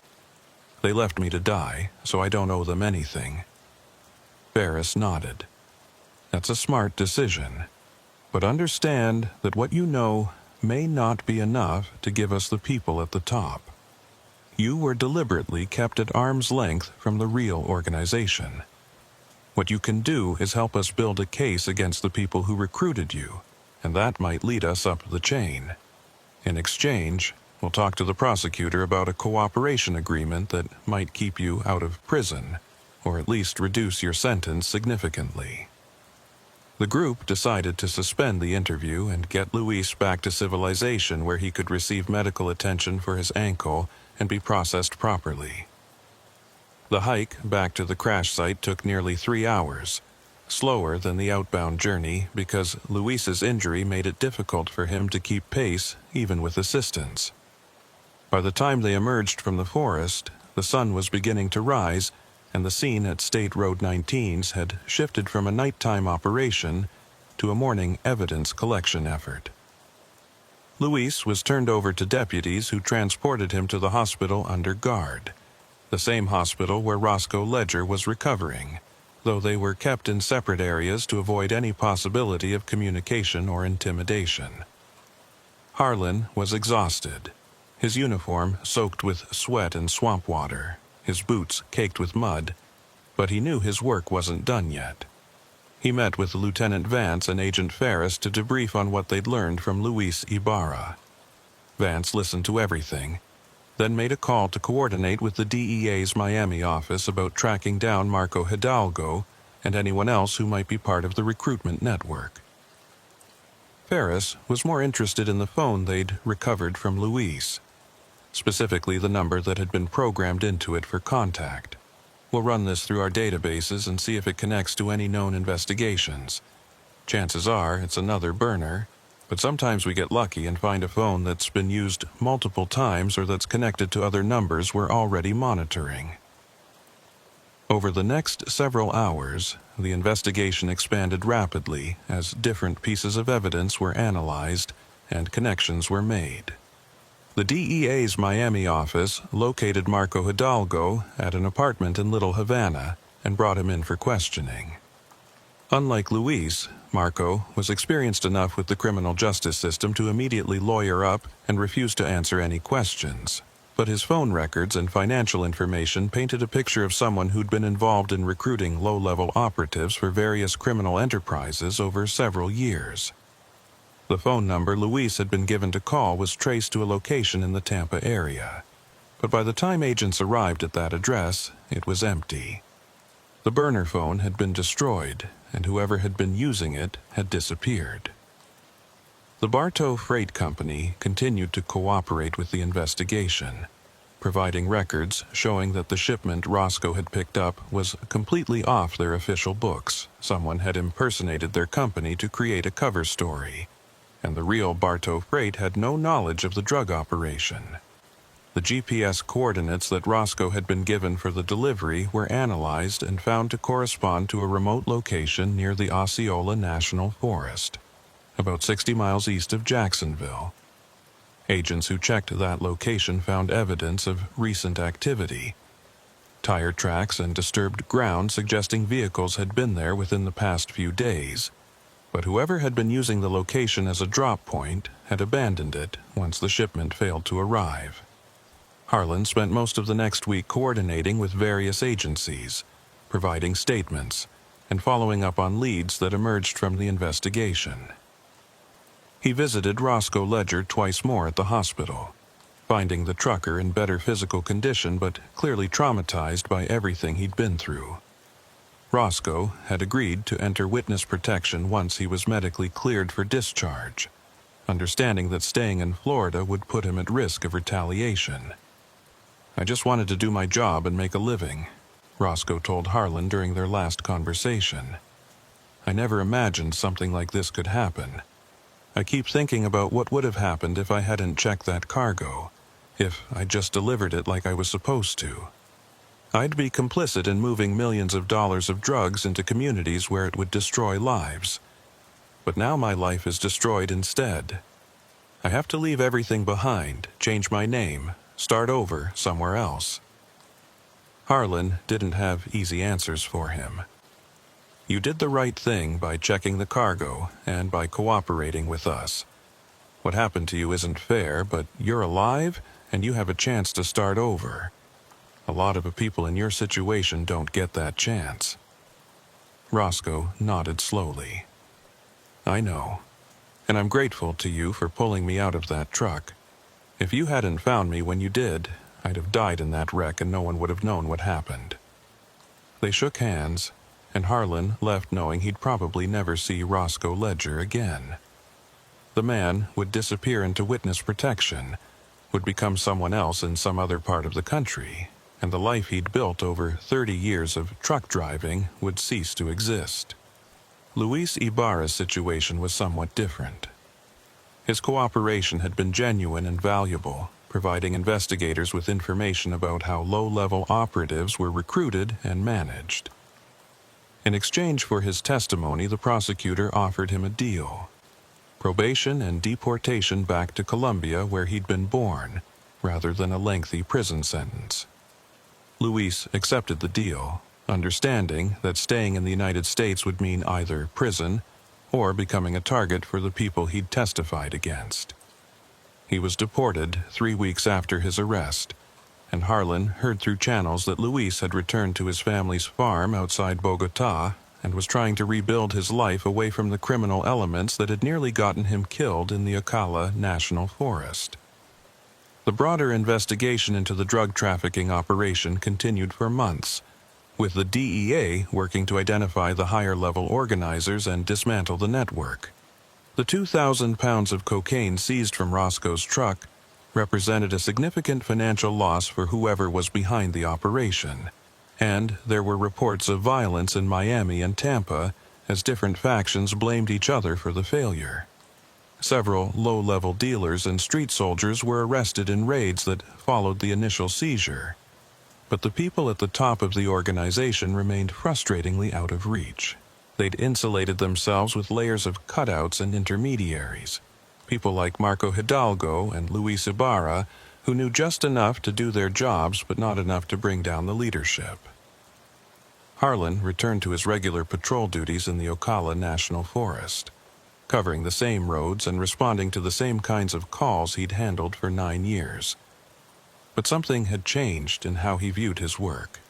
They left me to die, so I don't owe them anything. Ferris nodded. That's a smart decision. But understand that what you know may not be enough to give us the people at the top. You were deliberately kept at arm's length from the real organization. What you can do is help us build a case against the people who recruited you, and that might lead us up the chain. In exchange, we'll talk to the prosecutor about a cooperation agreement that might keep you out of prison, or at least reduce your sentence significantly. The group decided to suspend the interview and get Luis back to civilization where he could receive medical attention for his ankle and be processed properly. The hike back to the crash site took nearly 3 hours, slower than the outbound journey because Luis's injury made it difficult for him to keep pace even with assistance. By the time they emerged from the forest, the sun was beginning to rise, and the scene at State Road 19's had shifted from a nighttime operation to a morning evidence collection effort. Luis was turned over to deputies who transported him to the hospital under guard, the same hospital where Roscoe Ledger was recovering, though they were kept in separate areas to avoid any possibility of communication or intimidation. Harlan was exhausted, his uniform soaked with sweat and swamp water, his boots caked with mud, but he knew his work wasn't done yet. He met with Lieutenant Vance and Agent Ferris to debrief on what they'd learned from Luis Ibarra. Vance listened to everything, then made a call to coordinate with the DEA's Miami office about tracking down Marco Hidalgo and anyone else who might be part of the recruitment network. Ferris was more interested in the phone they'd recovered from Luis, specifically the number that had been programmed into it for contact. We'll run this through our databases and see if it connects to any known investigations. Chances are it's another burner, but sometimes we get lucky and find a phone that's been used multiple times or that's connected to other numbers we're already monitoring. Over the next several hours, the investigation expanded rapidly as different pieces of evidence were analyzed and connections were made. The DEA's Miami office located Marco Hidalgo at an apartment in Little Havana and brought him in for questioning. Unlike Luis, Marco was experienced enough with the criminal justice system to immediately lawyer up and refuse to answer any questions. But his phone records and financial information painted a picture of someone who'd been involved in recruiting low-level operatives for various criminal enterprises over several years. The phone number Luis had been given to call was traced to a location in the Tampa area, but by the time agents arrived at that address, it was empty. The burner phone had been destroyed, and whoever had been using it had disappeared. The Bartow Freight Company continued to cooperate with the investigation, providing records showing that the shipment Roscoe had picked up was completely off their official books. Someone had impersonated their company to create a cover story, and the real Bartow Freight had no knowledge of the drug operation. The GPS coordinates that Roscoe had been given for the delivery were analyzed and found to correspond to a remote location near the Osceola National Forest, about 60 miles east of Jacksonville. Agents who checked that location found evidence of recent activity, tire tracks and disturbed ground suggesting vehicles had been there within the past few days. but whoever had been using the location as a drop point had abandoned it once the shipment failed to arrive. Harlan spent most of the next week coordinating with various agencies, providing statements, and following up on leads that emerged from the investigation. He visited Roscoe Ledger twice more at the hospital, finding the trucker in better physical condition but clearly traumatized by everything he'd been through. Roscoe had agreed to enter witness protection once he was medically cleared for discharge, understanding that staying in Florida would put him at risk of retaliation. "I just wanted to do my job and make a living," Roscoe told Harlan during their last conversation. "I never imagined something like this could happen. I keep thinking about what would have happened if I hadn't checked that cargo, if I just delivered it like I was supposed to. I'd be complicit in moving millions of dollars of drugs into communities where it would destroy lives. But now my life is destroyed instead. I have to leave everything behind, change my name, start over somewhere else." Harlan didn't have easy answers for him. "You did the right thing by checking the cargo and by cooperating with us. What happened to you isn't fair, but you're alive and you have a chance to start over. A lot of people in your situation don't get that chance." Roscoe nodded slowly. "I know, and I'm grateful to you for pulling me out of that truck. If you hadn't found me when you did, I'd have died in that wreck and no one would have known what happened." They shook hands, and Harlan left knowing he'd probably never see Roscoe Ledger again. The man would disappear into witness protection, would become someone else in some other part of the country, and the life he'd built over 30 years of truck driving would cease to exist. Luis Ibarra's situation was somewhat different. His cooperation had been genuine and valuable, providing investigators with information about how low-level operatives were recruited and managed. In exchange for his testimony, the prosecutor offered him a deal: probation and deportation back to Colombia where he'd been born, rather than a lengthy prison sentence. Luis accepted the deal, understanding that staying in the United States would mean either prison or becoming a target for the people he'd testified against. He was deported 3 weeks after his arrest, and Harlan heard through channels that Luis had returned to his family's farm outside Bogotá and was trying to rebuild his life away from the criminal elements that had nearly gotten him killed in the Ocala National Forest. The broader investigation into the drug trafficking operation continued for months, with the DEA working to identify the higher-level organizers and dismantle the network. The 2,000 pounds of cocaine seized from Roscoe's truck represented a significant financial loss for whoever was behind the operation, and there were reports of violence in Miami and Tampa as different factions blamed each other for the failure. Several low-level dealers and street soldiers were arrested in raids that followed the initial seizure, but the people at the top of the organization remained frustratingly out of reach. They'd insulated themselves with layers of cutouts and intermediaries, people like Marco Hidalgo and Luis Ibarra, who knew just enough to do their jobs but not enough to bring down the leadership. Harlan returned to his regular patrol duties in the Ocala National Forest, covering the same roads and responding to the same kinds of calls he'd handled for 9 years. But something had changed in how he viewed his work.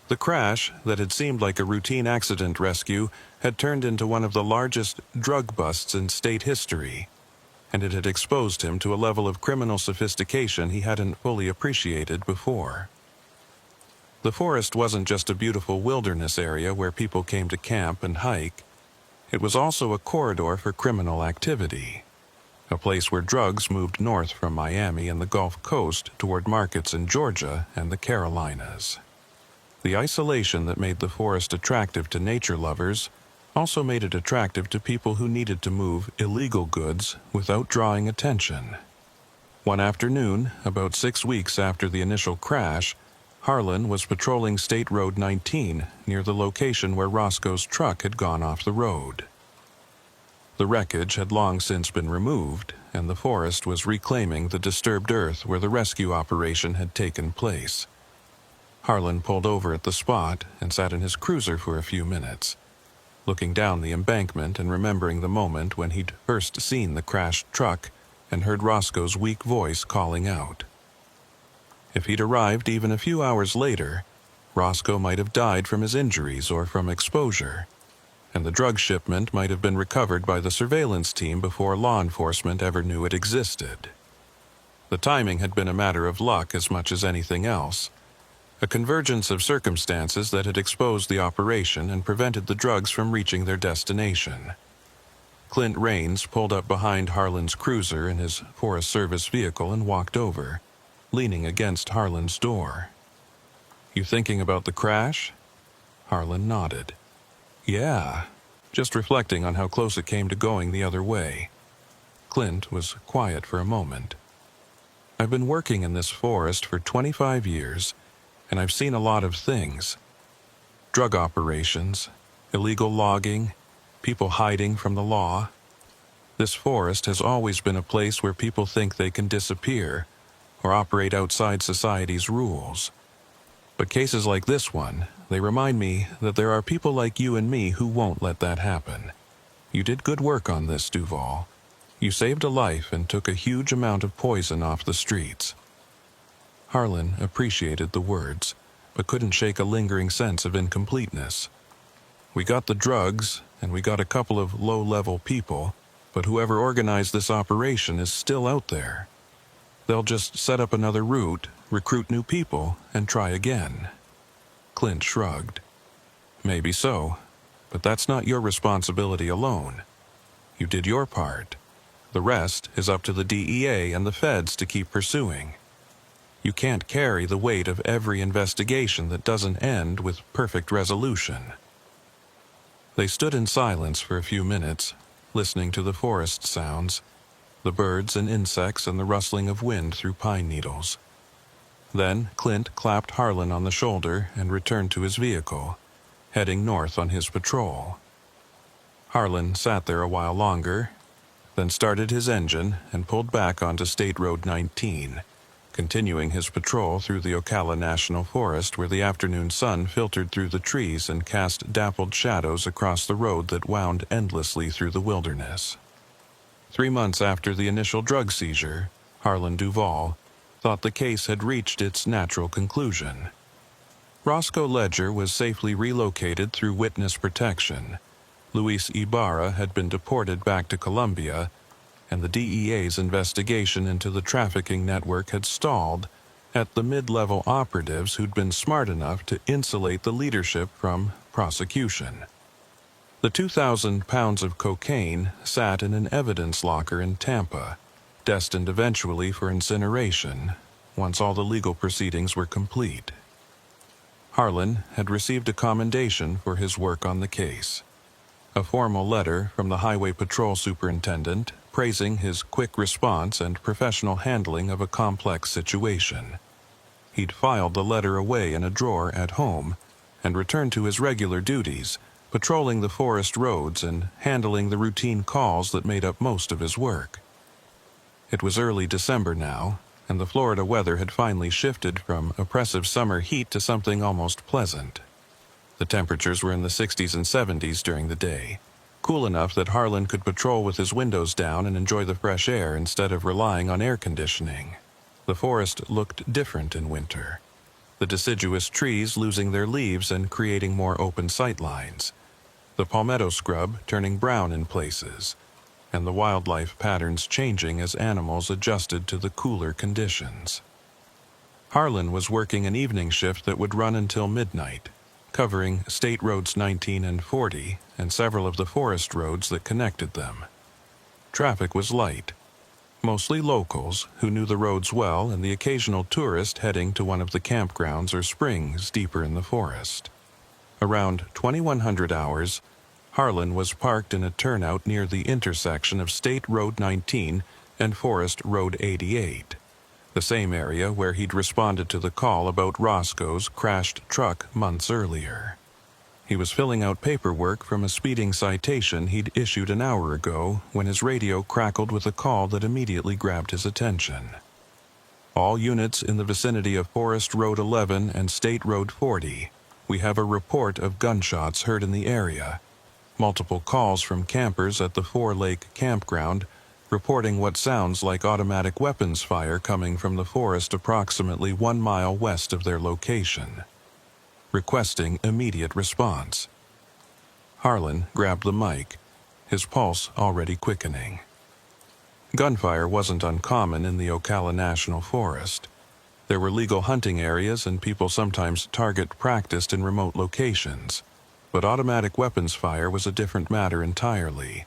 The crash that had seemed like a routine accident rescue had turned into one of the largest drug busts in state history, and it had exposed him to a level of criminal sophistication he hadn't fully appreciated before. The forest wasn't just a beautiful wilderness area where people came to camp and hike. It was also a corridor for criminal activity, a place where drugs moved north from Miami and the Gulf Coast toward markets in Georgia and the Carolinas. The isolation that made the forest attractive to nature lovers also made it attractive to people who needed to move illegal goods without drawing attention. One afternoon, about 6 weeks after the initial crash, Harlan was patrolling State Road 19 near the location where Roscoe's truck had gone off the road. The wreckage had long since been removed, and the forest was reclaiming the disturbed earth where the rescue operation had taken place. Harlan pulled over at the spot and sat in his cruiser for a few minutes. looking down the embankment and remembering the moment when he'd first seen the crashed truck and heard Roscoe's weak voice calling out. If he'd arrived even a few hours later, Roscoe might have died from his injuries or from exposure, and the drug shipment might have been recovered by the surveillance team before law enforcement ever knew it existed. The timing had been a matter of luck as much as anything else, a convergence of circumstances that had exposed the operation and prevented the drugs from reaching their destination. Clint Raines pulled up behind Harlan's cruiser in his Forest Service vehicle and walked over, leaning against Harlan's door. "You thinking about the crash?" Harlan nodded. "Yeah, just reflecting on how close it came to going the other way." Clint was quiet for a moment. "I've been working in this forest for 25 years, and I've seen a lot of things. Drug operations, illegal logging, people hiding from the law. This forest has always been a place where people think they can disappear or operate outside society's rules. But cases like this one, they remind me that there are people like you and me who won't let that happen. You did good work on this, Duval. You saved a life and took a huge amount of poison off the streets." Harlan appreciated the words, but couldn't shake a lingering sense of incompleteness. "We got the drugs, and we got a couple of low-level people, but whoever organized this operation is still out there. They'll just set up another route, recruit new people, and try again." Clint shrugged. "Maybe so, but that's not your responsibility alone. You did your part. The rest is up to the DEA and the feds to keep pursuing. You can't carry the weight of every investigation that doesn't end with perfect resolution." They stood in silence for a few minutes, listening to the forest sounds, the birds and insects and the rustling of wind through pine needles. Then Clint clapped Harlan on the shoulder and returned to his vehicle, heading north on his patrol. Harlan sat there a while longer, then started his engine and pulled back onto State Road 19, continuing his patrol through the Ocala National Forest where the afternoon sun filtered through the trees and cast dappled shadows across the road that wound endlessly through the wilderness. 3 months after the initial drug seizure, Harlan Duval thought the case had reached its natural conclusion. Roscoe Ledger was safely relocated through witness protection. Luis Ibarra had been deported back to Colombia, and the DEA's investigation into the trafficking network had stalled at the mid-level operatives who'd been smart enough to insulate the leadership from prosecution. The 2,000 pounds of cocaine sat in an evidence locker in Tampa, destined eventually for incineration once all the legal proceedings were complete. Harlan had received a commendation for his work on the case. A formal letter from the Highway Patrol Superintendent praising his quick response and professional handling of a complex situation. He'd filed the letter away in a drawer at home and returned to his regular duties, patrolling the forest roads and handling the routine calls that made up most of his work. It was early December now, and the Florida weather had finally shifted from oppressive summer heat to something almost pleasant. The temperatures were in the 60s and 70s during the day, cool enough that Harlan could patrol with his windows down and enjoy the fresh air instead of relying on air conditioning. The forest looked different in winter, the deciduous trees losing their leaves and creating more open sightlines, the palmetto scrub turning brown in places, and the wildlife patterns changing as animals adjusted to the cooler conditions. Harlan was working an evening shift that would run until midnight, covering State Roads 19 and 40 and several of the forest roads that connected them. Traffic was light, mostly locals who knew the roads well and the occasional tourist heading to one of the campgrounds or springs deeper in the forest. Around 2100 hours, Harlan was parked in a turnout near the intersection of State Road 19 and Forest Road 88, the same area where he'd responded to the call about Roscoe's crashed truck months earlier. He was filling out paperwork from a speeding citation he'd issued an hour ago when his radio crackled with a call that immediately grabbed his attention. "All units in the vicinity of Forest Road 11 and State Road 40. We have a report of gunshots heard in the area. multiple calls from campers at the Four Lake campground reporting what sounds like automatic weapons fire coming from the forest approximately 1 mile west of their location, requesting immediate response. Harlan grabbed the mic, his pulse already quickening. Gunfire wasn't uncommon in the Ocala National Forest. There were legal hunting areas and people sometimes target practiced in remote locations, but automatic weapons fire was a different matter entirely.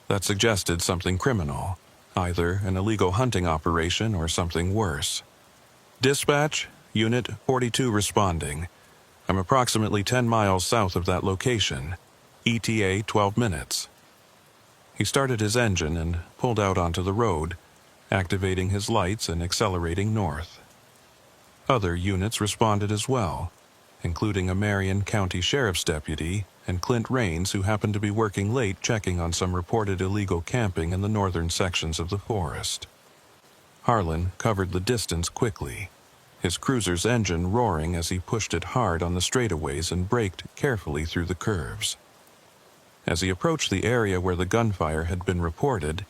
That suggested something criminal, either an illegal hunting operation or something worse. Dispatch, Unit 42 responding. I'm approximately 10 miles south of that location. ETA 12 minutes. He started his engine and pulled out onto the road, activating his lights and accelerating north. Other units responded as well, including a Marion County Sheriff's deputy and Clint Raines, who happened to be working late checking on some reported illegal camping in the northern sections of the forest. Harlan covered the distance quickly, his cruiser's engine roaring as he pushed it hard on the straightaways and braked carefully through the curves. As he approached the area where the gunfire had been reported,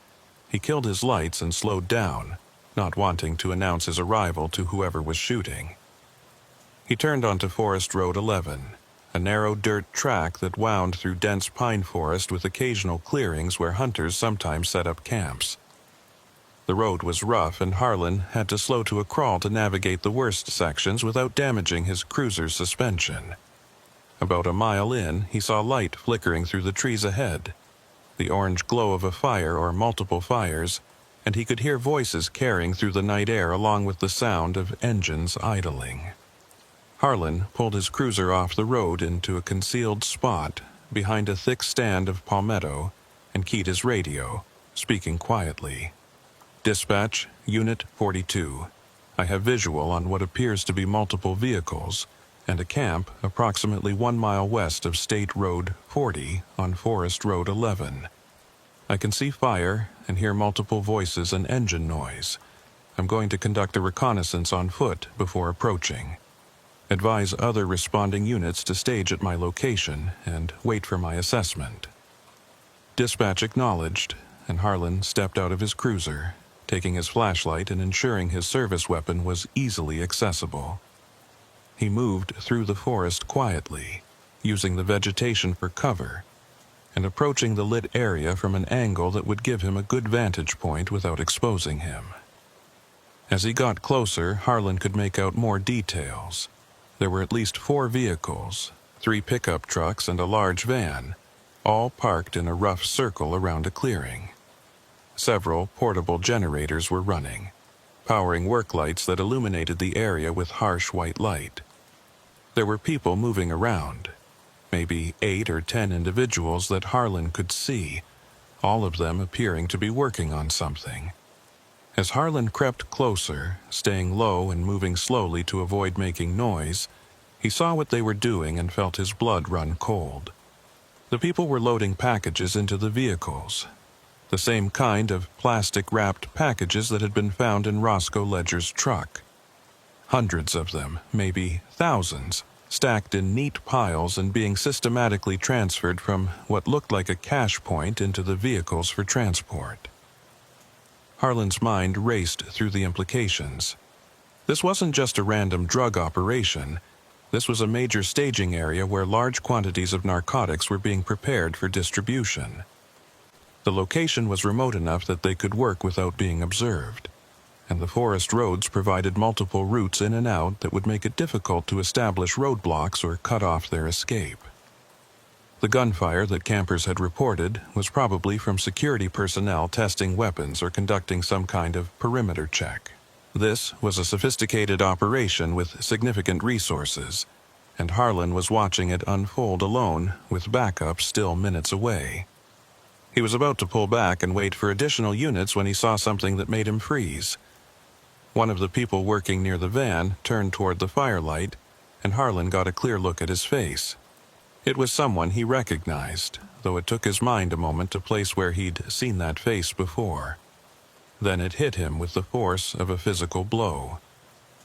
he killed his lights and slowed down, not wanting to announce his arrival to whoever was shooting. He turned onto Forest Road 11, a narrow dirt track that wound through dense pine forest with occasional clearings where hunters sometimes set up camps. The road was rough and Harlan had to slow to a crawl to navigate the worst sections without damaging his cruiser's suspension. About a mile in, he saw light flickering through the trees ahead, the orange glow of a fire or multiple fires, and he could hear voices carrying through the night air along with the sound of engines idling. Harlan pulled his cruiser off the road into a concealed spot behind a thick stand of palmetto and keyed his radio, speaking quietly. Dispatch, Unit 42. I have visual on what appears to be multiple vehicles and a camp approximately 1 mile west of State Road 40 on Forest Road 11. I can see fire and hear multiple voices and engine noise. I'm going to conduct a reconnaissance on foot before approaching. Advise other responding units to stage at my location and wait for my assessment. Dispatch acknowledged, and Harlan stepped out of his cruiser, taking his flashlight and ensuring his service weapon was easily accessible. He moved through the forest quietly, using the vegetation for cover, and approaching the lit area from an angle that would give him a good vantage point without exposing him. As he got closer, Harlan could make out more details. There were at least 4 vehicles, 3 pickup trucks and a large van, all parked in a rough circle around a clearing. Several portable generators were running, powering work lights that illuminated the area with harsh white light. There were people moving around, maybe 8 or 10 individuals that Harlan could see, all of them appearing to be working on something. As Harlan crept closer, staying low and moving slowly to avoid making noise, he saw what they were doing and felt his blood run cold. The people were loading packages into the vehicles, the same kind of plastic-wrapped packages that had been found in Roscoe Ledger's truck. Hundreds of them, maybe thousands, stacked in neat piles and being systematically transferred from what looked like a cache point into the vehicles for transport. Harlan's mind raced through the implications. This wasn't just a random drug operation. This was a major staging area where large quantities of narcotics were being prepared for distribution. The location was remote enough that they could work without being observed, and the forest roads provided multiple routes in and out that would make it difficult to establish roadblocks or cut off their escape. The gunfire that campers had reported was probably from security personnel testing weapons or conducting some kind of perimeter check. This was a sophisticated operation with significant resources, and Harlan was watching it unfold alone, with backup still minutes away. He was about to pull back and wait for additional units when he saw something that made him freeze. One of the people working near the van turned toward the firelight, and Harlan got a clear look at his face. It was someone he recognized, though it took his mind a moment to place where he'd seen that face before. Then it hit him with the force of a physical blow.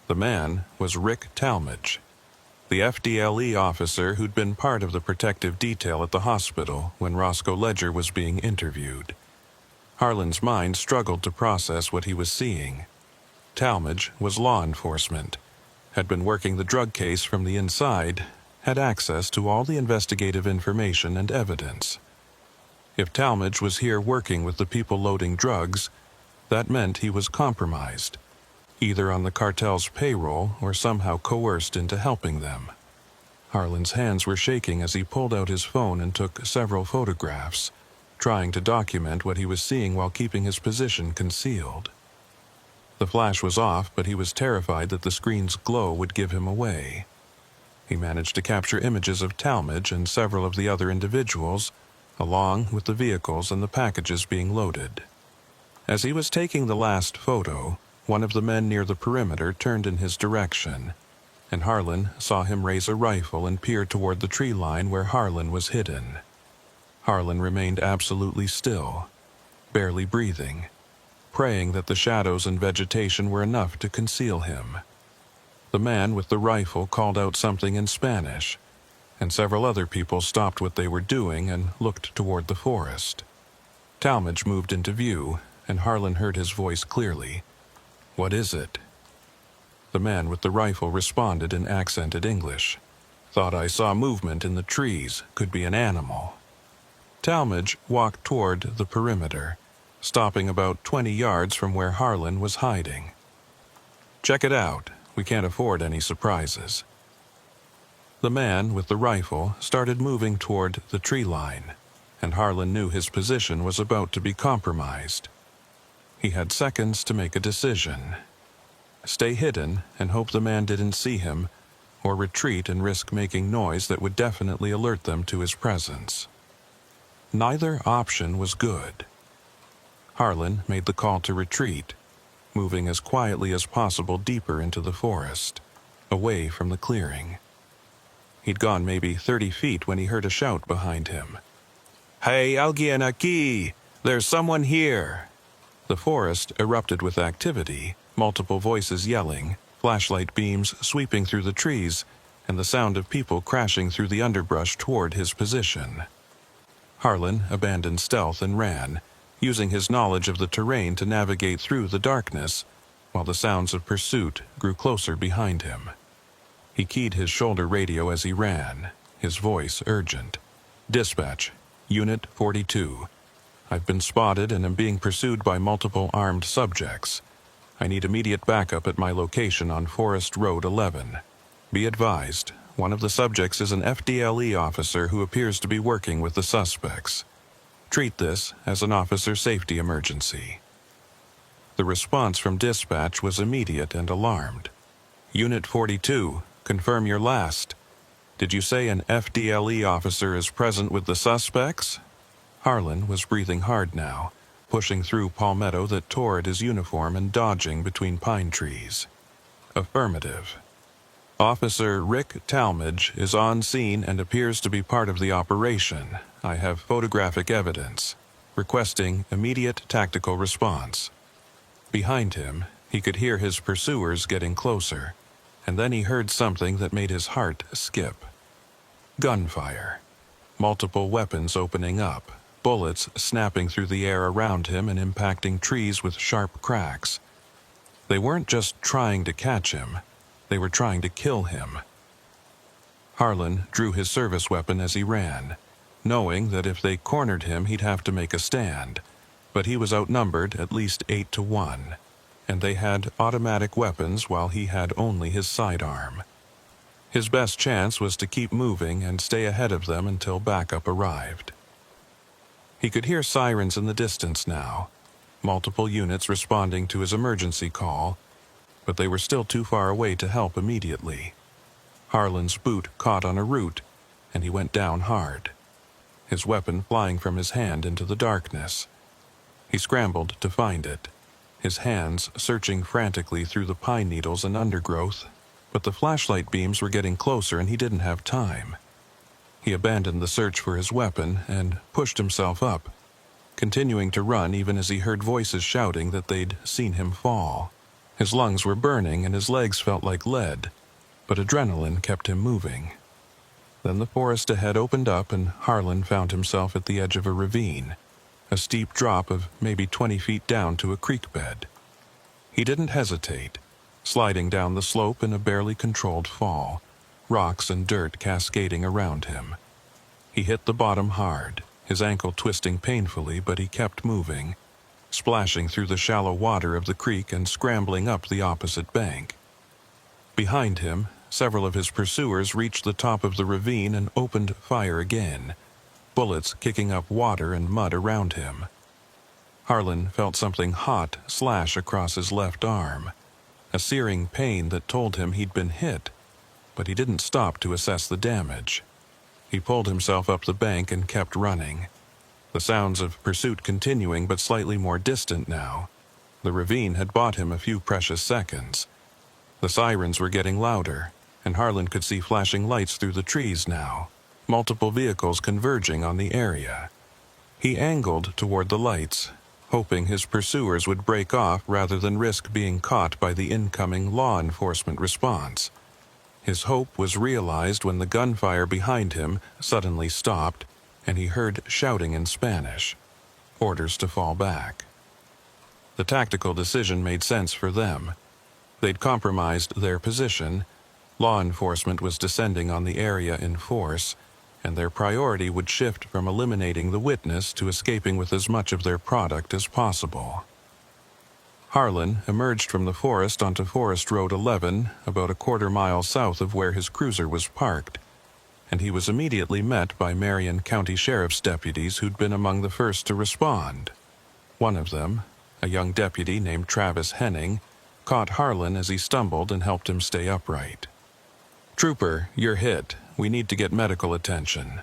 The man was Rick Talmadge. the FDLE officer who'd been part of the protective detail at the hospital when Roscoe Ledger was being interviewed. Harlan's mind struggled to process what he was seeing. Talmadge was law enforcement, had been working the drug case from the inside, had access to all the investigative information and evidence. If Talmadge was here working with the people loading drugs, that meant he was compromised, either on the cartel's payroll or somehow coerced into helping them. Harlan's hands were shaking as he pulled out his phone and took several photographs, trying to document what he was seeing while keeping his position concealed. The flash was off, but he was terrified that the screen's glow would give him away. He managed to capture images of Talmadge and several of the other individuals, along with the vehicles and the packages being loaded. As he was taking the last photo, one of the men near the perimeter turned in his direction, and Harlan saw him raise a rifle and peer toward the tree line where Harlan was hidden. Harlan remained absolutely still, barely breathing, praying that the shadows and vegetation were enough to conceal him. The man with the rifle called out something in Spanish, and several other people stopped what they were doing and looked toward the forest. Talmadge moved into view, and Harlan heard his voice clearly. "What is it?" The man with the rifle responded in accented English. "Thought I saw movement in the trees. Could be an animal." Talmadge walked toward the perimeter, stopping about 20 yards from where Harlan was hiding. "Check it out. We can't afford any surprises." The man with the rifle started moving toward the tree line, and Harlan knew his position was about to be compromised. He had seconds to make a decision. Stay hidden and hope the man didn't see him, or retreat and risk making noise that would definitely alert them to his presence. Neither option was good. Harlan made the call to retreat, moving as quietly as possible deeper into the forest, away from the clearing. He'd gone maybe 30 feet when he heard a shout behind him. "Hey, alguien aquí! There's someone here!" The forest erupted with activity, multiple voices yelling, flashlight beams sweeping through the trees, and the sound of people crashing through the underbrush toward his position. Harlan abandoned stealth and ran, using his knowledge of the terrain to navigate through the darkness, while the sounds of pursuit grew closer behind him. He keyed his shoulder radio as he ran, his voice urgent. "Dispatch, Unit 42. I've been spotted and am being pursued by multiple armed subjects. I need immediate backup at my location on Forest Road 11. Be advised, one of the subjects is an FDLE officer who appears to be working with the suspects. Treat this as an officer safety emergency." The response from dispatch was immediate and alarmed. "Unit 42, confirm your last. Did you say an FDLE officer is present with the suspects?" Harlan was breathing hard now, pushing through palmetto that tore at his uniform and dodging between pine trees. "Affirmative. Officer Rick Talmadge is on scene and appears to be part of the operation. I have photographic evidence. Requesting immediate tactical response." Behind him, he could hear his pursuers getting closer, and then he heard something that made his heart skip. Gunfire. Multiple weapons opening up, bullets snapping through the air around him and impacting trees with sharp cracks. They weren't just trying to catch him, they were trying to kill him. Harlan drew his service weapon as he ran, knowing that if they cornered him he'd have to make a stand, but he was outnumbered at least 8-1, and they had automatic weapons while he had only his sidearm. His best chance was to keep moving and stay ahead of them until backup arrived. He could hear sirens in the distance now, multiple units responding to his emergency call, but they were still too far away to help immediately. Harlan's boot caught on a root, and he went down hard, his weapon flying from his hand into the darkness. He scrambled to find it, his hands searching frantically through the pine needles and undergrowth, but the flashlight beams were getting closer and he didn't have time. He abandoned the search for his weapon and pushed himself up, continuing to run even as he heard voices shouting that they'd seen him fall. His lungs were burning and his legs felt like lead. but adrenaline kept him moving. Then the forest ahead opened up and Harlan found himself at the edge of a ravine, a steep drop of maybe 20 feet down to a creek bed. He didn't hesitate, sliding down the slope in a barely controlled fall, rocks and dirt cascading around him. He hit the bottom hard, his ankle twisting painfully, but he kept moving, splashing through the shallow water of the creek and scrambling up the opposite bank. Behind him, several of his pursuers reached the top of the ravine and opened fire again, bullets kicking up water and mud around him. Harlan felt something hot slash across his left arm, a searing pain that told him he'd been hit, but he didn't stop to assess the damage. He pulled himself up the bank and kept running, the sounds of pursuit continuing but slightly more distant now. The ravine had bought him a few precious seconds. The sirens were getting louder, and Harlan could see flashing lights through the trees now, multiple vehicles converging on the area. He angled toward the lights, hoping his pursuers would break off rather than risk being caught by the incoming law enforcement response. His hope was realized when the gunfire behind him suddenly stopped, and he heard shouting in Spanish, orders to fall back. The tactical decision made sense for them. They'd compromised their position, law enforcement was descending on the area in force, and their priority would shift from eliminating the witness to escaping with as much of their product as possible. Harlan emerged from the forest onto Forest Road 11, about a quarter-mile south of where his cruiser was parked, and he was immediately met by Marion County Sheriff's deputies who'd been among the first to respond. One of them, a young deputy named Travis Henning, caught Harlan as he stumbled and helped him stay upright. "Trooper, you're hit. We need to get medical attention."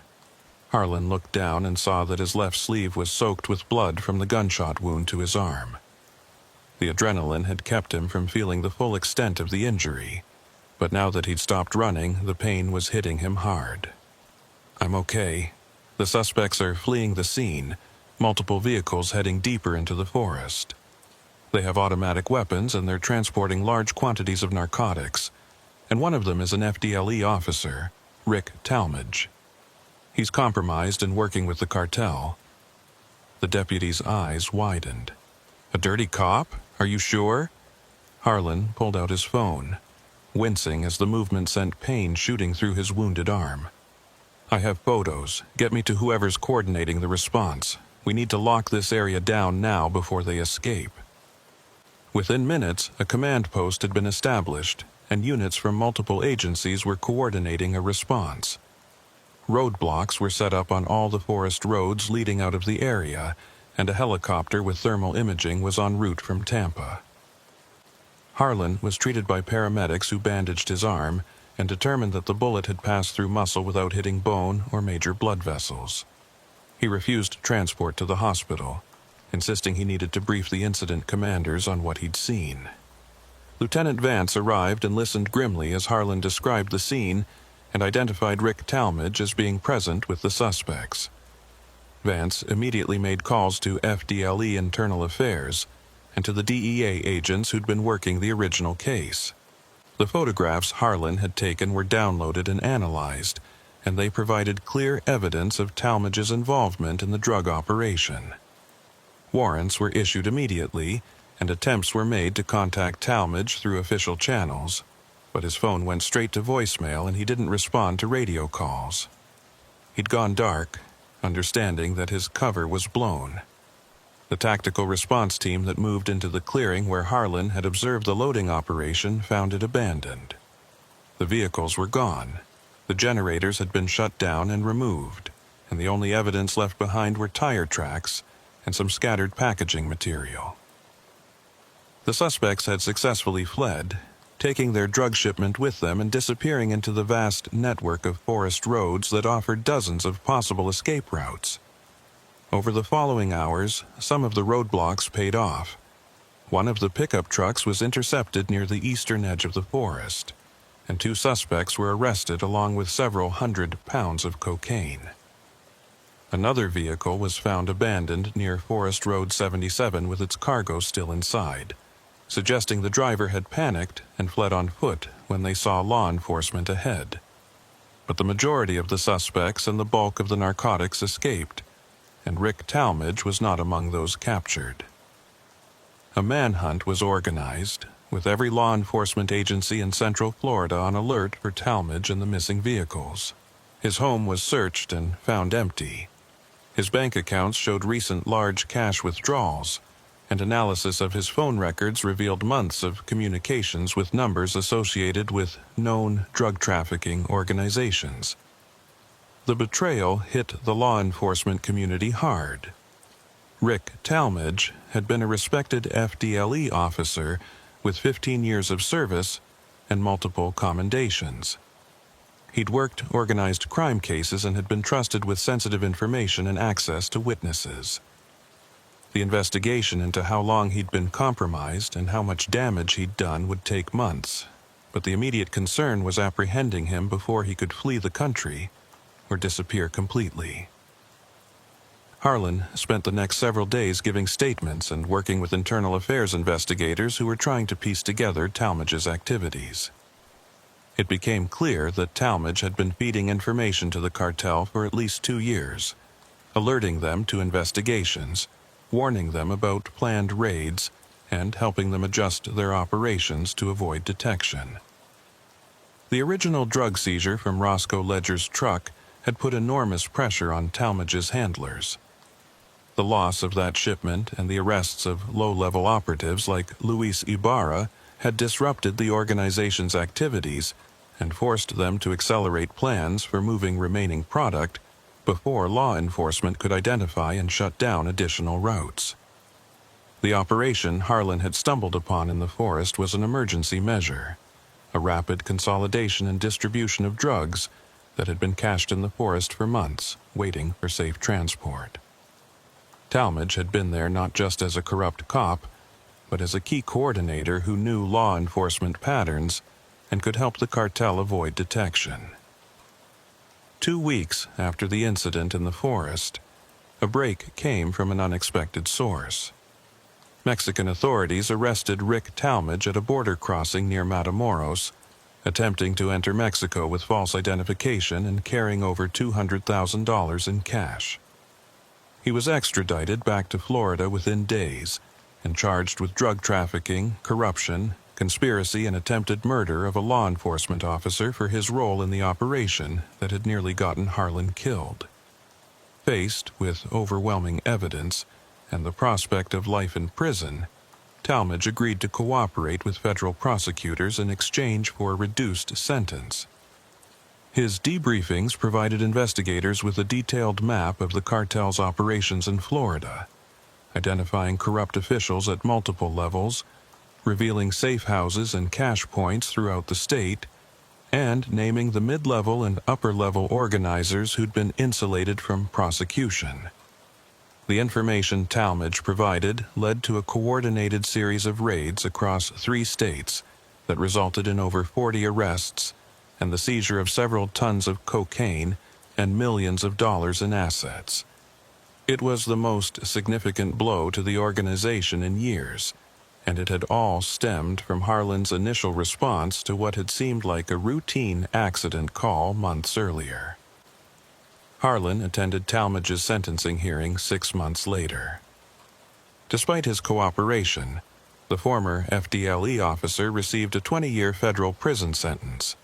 Harlan looked down and saw that his left sleeve was soaked with blood from the gunshot wound to his arm. The adrenaline had kept him from feeling the full extent of the injury, but now that he'd stopped running, the pain was hitting him hard. "I'm okay. The suspects are fleeing the scene, multiple vehicles heading deeper into the forest. They have automatic weapons and they're transporting large quantities of narcotics, and one of them is an FDLE officer, Rick Talmadge. He's compromised and working with the cartel." The deputy's eyes widened. "A dirty cop? Are you sure?" Harlan pulled out his phone, wincing as the movement sent pain shooting through his wounded arm. "I have photos. Get me to whoever's coordinating the response. We need to lock this area down now before they escape." Within minutes, a command post had been established, and units from multiple agencies were coordinating a response. Roadblocks were set up on all the forest roads leading out of the area, and a helicopter with thermal imaging was en route from Tampa. Harlan was treated by paramedics who bandaged his arm and determined that the bullet had passed through muscle without hitting bone or major blood vessels. He refused transport to the hospital, insisting he needed to brief the incident commanders on what he'd seen. Lieutenant Vance arrived and listened grimly as Harlan described the scene and identified Rick Talmadge as being present with the suspects. Vance immediately made calls to FDLE Internal Affairs and to the DEA agents who'd been working the original case. The photographs Harlan had taken were downloaded and analyzed, and they provided clear evidence of Talmadge's involvement in the drug operation. Warrants were issued immediately, and attempts were made to contact Talmadge through official channels, but his phone went straight to voicemail and he didn't respond to radio calls. He'd gone dark, understanding that his cover was blown. The tactical response team that moved into the clearing where Harlan had observed the loading operation found it abandoned. The vehicles were gone. The generators had been shut down and removed, and the only evidence left behind were tire tracks and some scattered packaging material. The suspects had successfully fled, taking their drug shipment with them and disappearing into the vast network of forest roads that offered dozens of possible escape routes. Over the following hours, some of the roadblocks paid off. One of the pickup trucks was intercepted near the eastern edge of the forest, and 2 suspects were arrested along with several hundred pounds of cocaine. Another vehicle was found abandoned near Forest Road 77 with its cargo still inside, suggesting the driver had panicked and fled on foot when they saw law enforcement ahead. But the majority of the suspects and the bulk of the narcotics escaped, and Rick Talmadge was not among those captured. A manhunt was organized, with every law enforcement agency in Central Florida on alert for Talmadge and the missing vehicles. His home was searched and found empty. His bank accounts showed recent large cash withdrawals, and analysis of his phone records revealed months of communications with numbers associated with known drug trafficking organizations. The betrayal hit the law enforcement community hard. Rick Talmadge had been a respected FDLE officer with 15 years of service and multiple commendations. He'd worked organized crime cases and had been trusted with sensitive information and access to witnesses. The investigation into how long he'd been compromised and how much damage he'd done would take months, but the immediate concern was apprehending him before he could flee the country or disappear completely. Harlan spent the next several days giving statements and working with internal affairs investigators who were trying to piece together Talmadge's activities. It became clear that Talmadge had been feeding information to the cartel for at least 2 years, alerting them to investigations, warning them about planned raids, and helping them adjust their operations to avoid detection. The original drug seizure from Roscoe Ledger's truck had put enormous pressure on Talmadge's handlers. The loss of that shipment and the arrests of low-level operatives like Luis Ibarra had disrupted the organization's activities and forced them to accelerate plans for moving remaining product before law enforcement could identify and shut down additional routes. The operation Harlan had stumbled upon in the forest was an emergency measure, a rapid consolidation and distribution of drugs that had been cached in the forest for months, waiting for safe transport. Talmadge had been there not just as a corrupt cop, but as a key coordinator who knew law enforcement patterns and could help the cartel avoid detection. 2 weeks after the incident in the forest, a break came from an unexpected source. Mexican authorities arrested Rick Talmadge at a border crossing near Matamoros, attempting to enter Mexico with false identification and carrying over $200,000 in cash. He was extradited back to Florida within days and charged with drug trafficking, corruption, conspiracy, and attempted murder of a law enforcement officer for his role in the operation that had nearly gotten Harlan killed. Faced with overwhelming evidence and the prospect of life in prison, Talmadge agreed to cooperate with federal prosecutors in exchange for a reduced sentence. His debriefings provided investigators with a detailed map of the cartel's operations in Florida, identifying corrupt officials at multiple levels, revealing safe houses and cash points throughout the state, and naming the mid-level and upper-level organizers who'd been insulated from prosecution. The information Talmadge provided led to a coordinated series of raids across 3 states that resulted in over 40 arrests and the seizure of several tons of cocaine and millions of dollars in assets. It was the most significant blow to the organization in years, and it had all stemmed from Harlan's initial response to what had seemed like a routine accident call months earlier. Harlan attended Talmadge's sentencing hearing 6 months later. Despite his cooperation, the former FDLE officer received a 20-year federal prison sentence,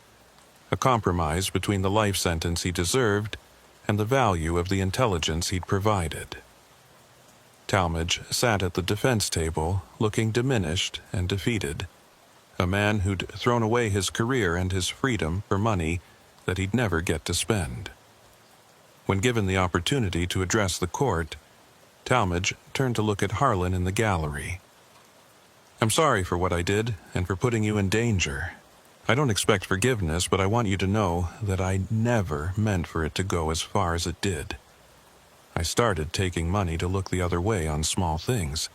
a compromise between the life sentence he deserved and the value of the intelligence he'd provided. Talmadge sat at the defense table, looking diminished and defeated, a man who'd thrown away his career and his freedom for money that he'd never get to spend. When given the opportunity to address the court, Talmadge turned to look at Harlan in the gallery. "I'm sorry for what I did and for putting you in danger. I don't expect forgiveness, but I want you to know that I never meant for it to go as far as it did. I started taking money to look the other way on small things,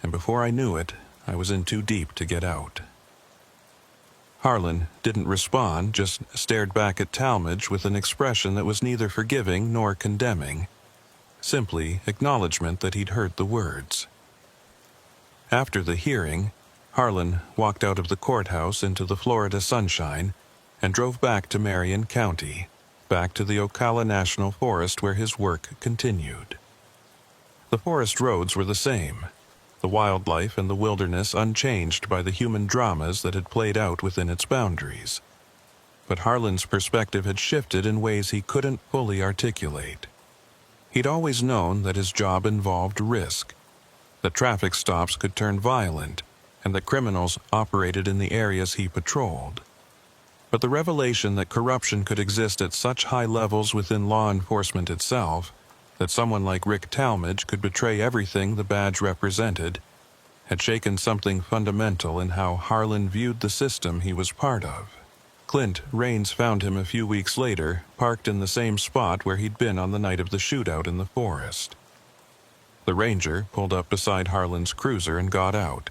and before I knew it, I was in too deep to get out." Harlan didn't respond, just stared back at Talmadge with an expression that was neither forgiving nor condemning, simply acknowledgement that he'd heard the words. After the hearing, Harlan walked out of the courthouse into the Florida sunshine and drove back to Marion County, back to the Ocala National Forest where his work continued. The forest roads were the same, the wildlife and the wilderness unchanged by the human dramas that had played out within its boundaries. But Harlan's perspective had shifted in ways he couldn't fully articulate. He'd always known that his job involved risk, that traffic stops could turn violent, and that criminals operated in the areas he patrolled. But the revelation that corruption could exist at such high levels within law enforcement itself, that someone like Rick Talmadge could betray everything the badge represented, had shaken something fundamental in how Harlan viewed the system he was part of. Clint Raines found him a few weeks later, parked in the same spot where he'd been on the night of the shootout in the forest. The ranger pulled up beside Harlan's cruiser and got out,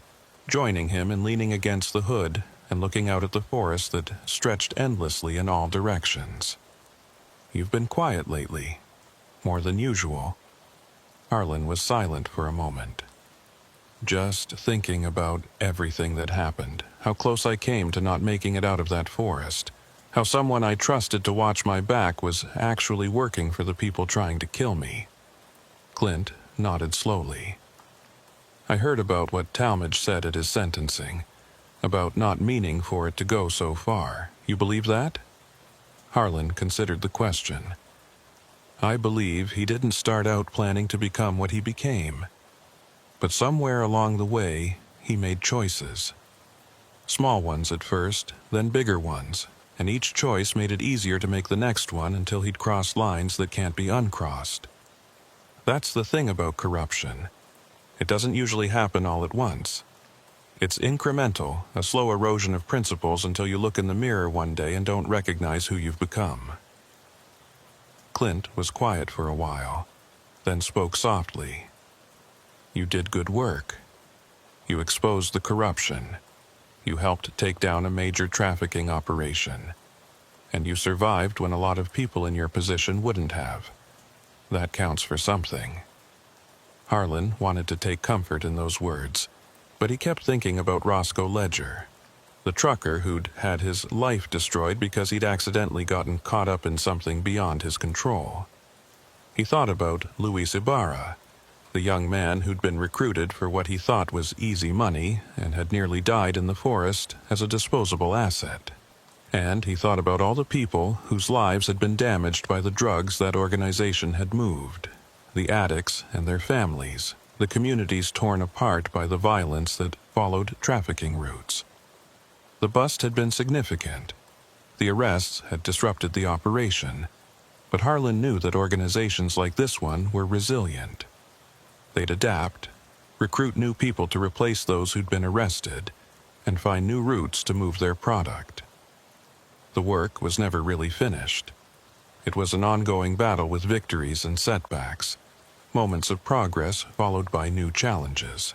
joining him and leaning against the hood and looking out at the forest that stretched endlessly in all directions. "You've been quiet lately, more than usual." Harlan was silent for a moment. "Just thinking about everything that happened, how close I came to not making it out of that forest, how someone I trusted to watch my back was actually working for the people trying to kill me." Clint nodded slowly. "I heard about what Talmadge said at his sentencing, about not meaning for it to go so far. You believe that?" Harlan considered the question. "I believe he didn't start out planning to become what he became. But somewhere along the way, he made choices. Small ones at first, then bigger ones, and each choice made it easier to make the next one until he'd crossed lines that can't be uncrossed. That's the thing about corruption. It doesn't usually happen all at once. It's incremental, a slow erosion of principles until you look in the mirror one day and don't recognize who you've become." Clint was quiet for a while, then spoke softly. "You did good work. You exposed the corruption. You helped take down a major trafficking operation. And you survived when a lot of people in your position wouldn't have. That counts for something." Harlan wanted to take comfort in those words, but he kept thinking about Roscoe Ledger, the trucker who'd had his life destroyed because he'd accidentally gotten caught up in something beyond his control. He thought about Luis Ibarra, the young man who'd been recruited for what he thought was easy money and had nearly died in the forest as a disposable asset. And he thought about all the people whose lives had been damaged by the drugs that organization had moved, the addicts and their families, the communities torn apart by the violence that followed trafficking routes. The bust had been significant. The arrests had disrupted the operation, but Harlan knew that organizations like this one were resilient. They'd adapt, recruit new people to replace those who'd been arrested, and find new routes to move their product. The work was never really finished. It was an ongoing battle with victories and setbacks, moments of progress followed by new challenges.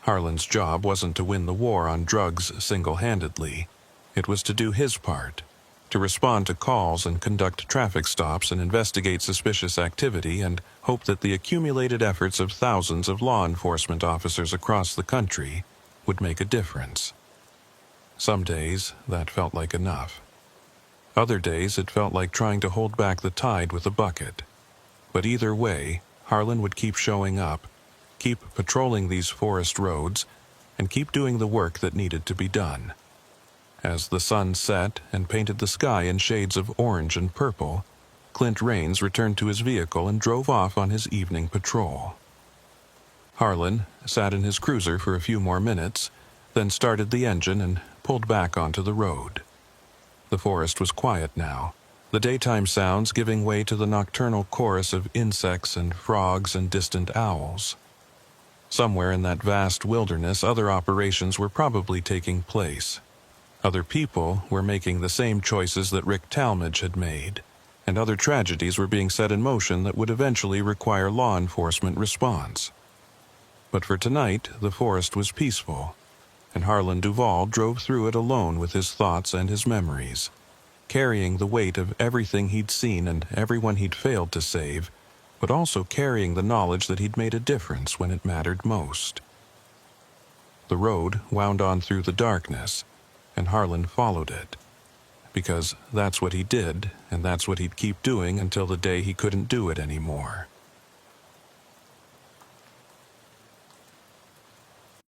Harlan's job wasn't to win the war on drugs single-handedly. It was to do his part, to respond to calls and conduct traffic stops and investigate suspicious activity and hope that the accumulated efforts of thousands of law enforcement officers across the country would make a difference. Some days, that felt like enough. Other days, it felt like trying to hold back the tide with a bucket. But either way, Harlan would keep showing up, keep patrolling these forest roads, and keep doing the work that needed to be done. As the sun set and painted the sky in shades of orange and purple, Clint Raines returned to his vehicle and drove off on his evening patrol. Harlan sat in his cruiser for a few more minutes, then started the engine and pulled back onto the road. The forest was quiet now, the daytime sounds giving way to the nocturnal chorus of insects and frogs and distant owls. Somewhere in that vast wilderness, other operations were probably taking place. Other people were making the same choices that Rick Talmadge had made, and other tragedies were being set in motion that would eventually require law enforcement response. But for tonight, the forest was peaceful, and Harlan Duvall drove through it alone with his thoughts and his memories, carrying the weight of everything he'd seen and everyone he'd failed to save, but also carrying the knowledge that he'd made a difference when it mattered most. The road wound on through the darkness, and Harlan followed it. Because that's what he did, and that's what he'd keep doing until the day he couldn't do it anymore.